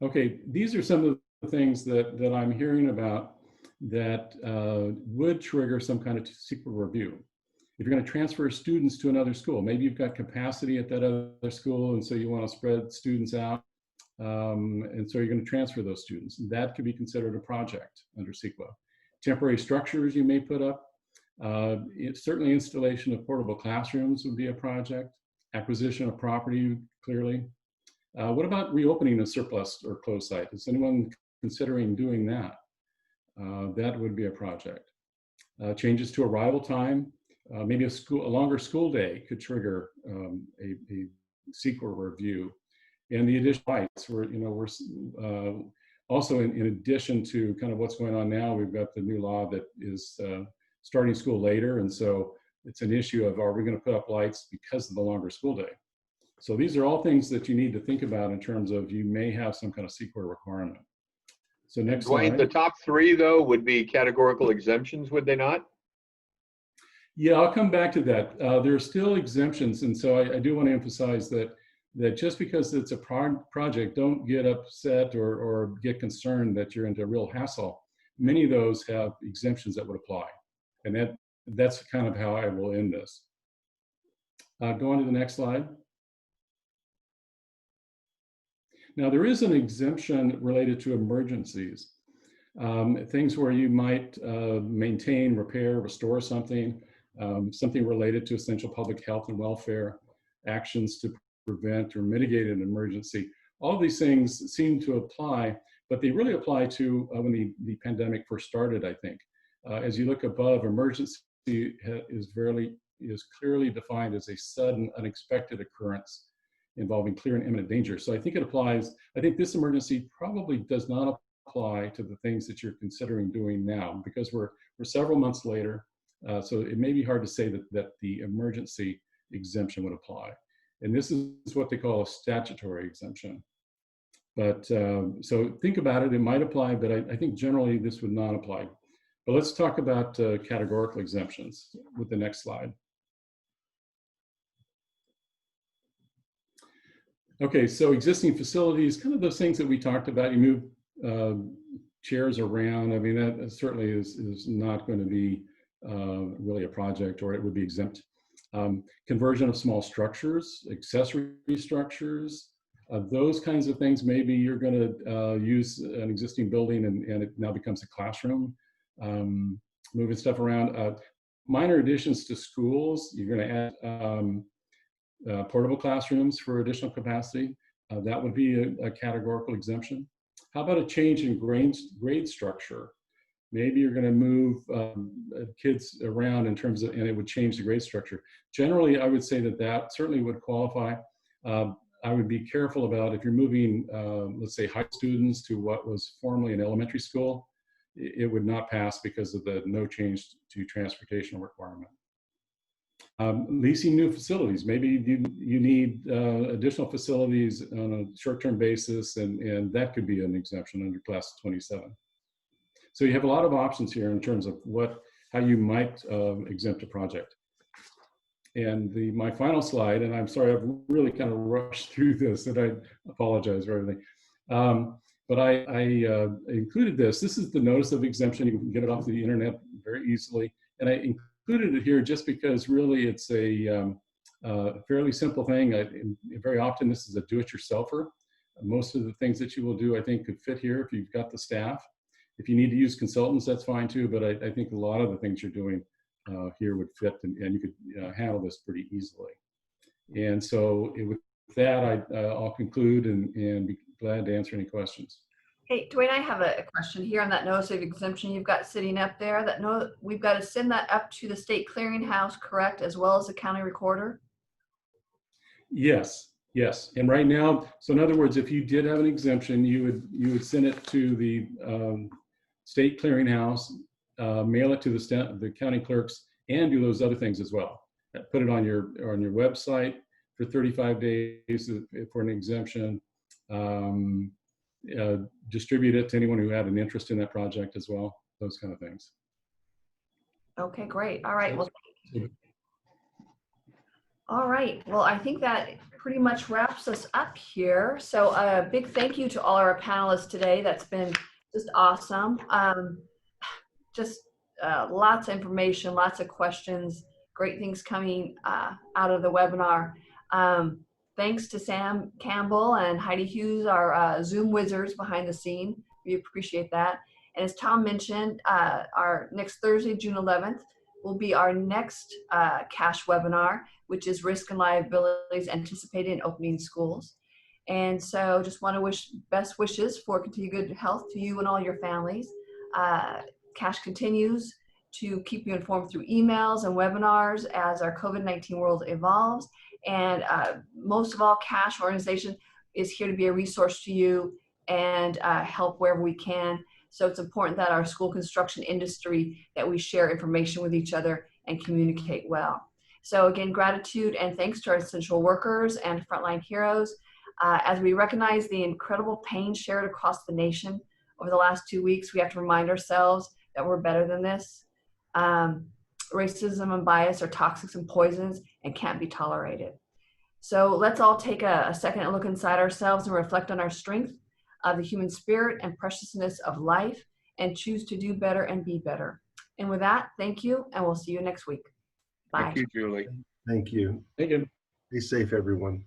Okay, these are some of the things that I'm hearing about that would trigger some kind of CEQA review. If you're going to transfer students to another school, maybe you've got capacity at that other school, and so you want to spread students out, and so you're going to transfer those students. That could be considered a project under CEQA. Temporary structures you may put up. Certainly installation of portable classrooms would be a project. Acquisition of property, clearly. What about reopening a surplus or closed site? Is anyone considering doing that? That would be a project. Changes to arrival time. Maybe a longer school day could trigger a CEQA review. And the additional rights, we're also in addition to kind of what's going on now, we've got the new law that is starting school later. And so it's an issue of, are we going to put up lights because of the longer school day? So these are all things that you need to think about in terms of you may have some kind of CEQA requirement. So next Dwayne, slide. the top three, though, would be categorical exemptions, would they not? Yeah, I'll come back to that. There are still exemptions, and so I do want to emphasize that just because it's a project, don't get upset or get concerned that you're into a real hassle. Many of those have exemptions that would apply, and that's kind of how I will end this. Go on to the next slide. Now, there is an exemption related to emergencies. Things where you might maintain, repair, restore something, something related to essential public health and welfare, actions to prevent or mitigate an emergency. All of these things seem to apply, but they really apply to when the pandemic first started, I think. As you look above, emergency is clearly defined as a sudden, unexpected occurrence involving clear and imminent danger. So I think it applies. I think this emergency probably does not apply to the things that you're considering doing now, because we're several months later. So it may be hard to say that the emergency exemption would apply. And this is what they call a statutory exemption. But so think about it, it might apply, but I think generally this would not apply. But let's talk about categorical exemptions with the next slide. Okay, so existing facilities, kind of those things that we talked about. You move chairs around. I mean, that certainly is not going to be really a project, or it would be exempt. Conversion of small structures, accessory structures, those kinds of things. Maybe you're going to use an existing building and it now becomes a classroom. Moving stuff around. Minor additions to schools, you're going to add portable classrooms for additional capacity. That would be a categorical exemption. How about a change in grade structure? Maybe you're going to move kids around in terms of, and it would change the grade structure. Generally, I would say that certainly would qualify. I would be careful about if you're moving, let's say, high school students to what was formerly an elementary school, it would not pass because of the no change to transportation requirement. Leasing new facilities. Maybe you need additional facilities on a short-term basis, and that could be an exemption under Class 27. So you have a lot of options here in terms of how you might exempt a project. And my final slide, and I'm sorry, I've really kind of rushed through this, and I apologize for everything. But I included this. This is the notice of exemption. You can get it off the internet very easily. And I included it here just because really it's a fairly simple thing. Very often this is a do-it-yourselfer. Most of the things that you will do, I think, could fit here if you've got the staff. If you need to use consultants, that's fine too, but I think a lot of the things you're doing here would fit, and you could handle this pretty easily. And so with that, I'll conclude and be glad to answer any questions. Hey, Dwayne, I have a question here on that notice of exemption you've got sitting up there. That note, we've got to send that up to the state clearinghouse, correct, as well as the county recorder? Yes, yes. And right now, so in other words, if you did have an exemption, you would send it to the state clearinghouse, mail it to the county clerks, and do those other things as well. Put it on your website for 35 days for an exemption. Distribute it to anyone who had an interest in that project as well. Those kind of things. Okay, great. All right. Well, all right. Well, I think that pretty much wraps us up here. So a big thank you to all our panelists today. That's been just awesome. Just lots of information, lots of questions, great things coming out of the webinar. Thanks to Sam Campbell and Heidi Hughes, our Zoom wizards behind the scene. We appreciate that. And as Tom mentioned, our next Thursday, June 11th, will be our next CASH webinar, which is risk and liabilities anticipated in opening schools. And so just want to wish best wishes for continued good health to you and all your families. CASH continues to keep you informed through emails and webinars as our COVID-19 world evolves. And most of all, CASH organization is here to be a resource to you and help wherever we can. So it's important that our school construction industry, that we share information with each other and communicate well. So again, gratitude and thanks to our essential workers and frontline heroes. As we recognize the incredible pain shared across the nation over the last 2 weeks, we have to remind ourselves that we're better than this. Racism and bias are toxics and poisons and can't be tolerated. So let's all take a second and look inside ourselves and reflect on our strength of the human spirit and preciousness of life and choose to do better and be better. And with that, thank you, and we'll see you next week. Bye. Thank you, Julie. Thank you. Thank you. Be safe, everyone.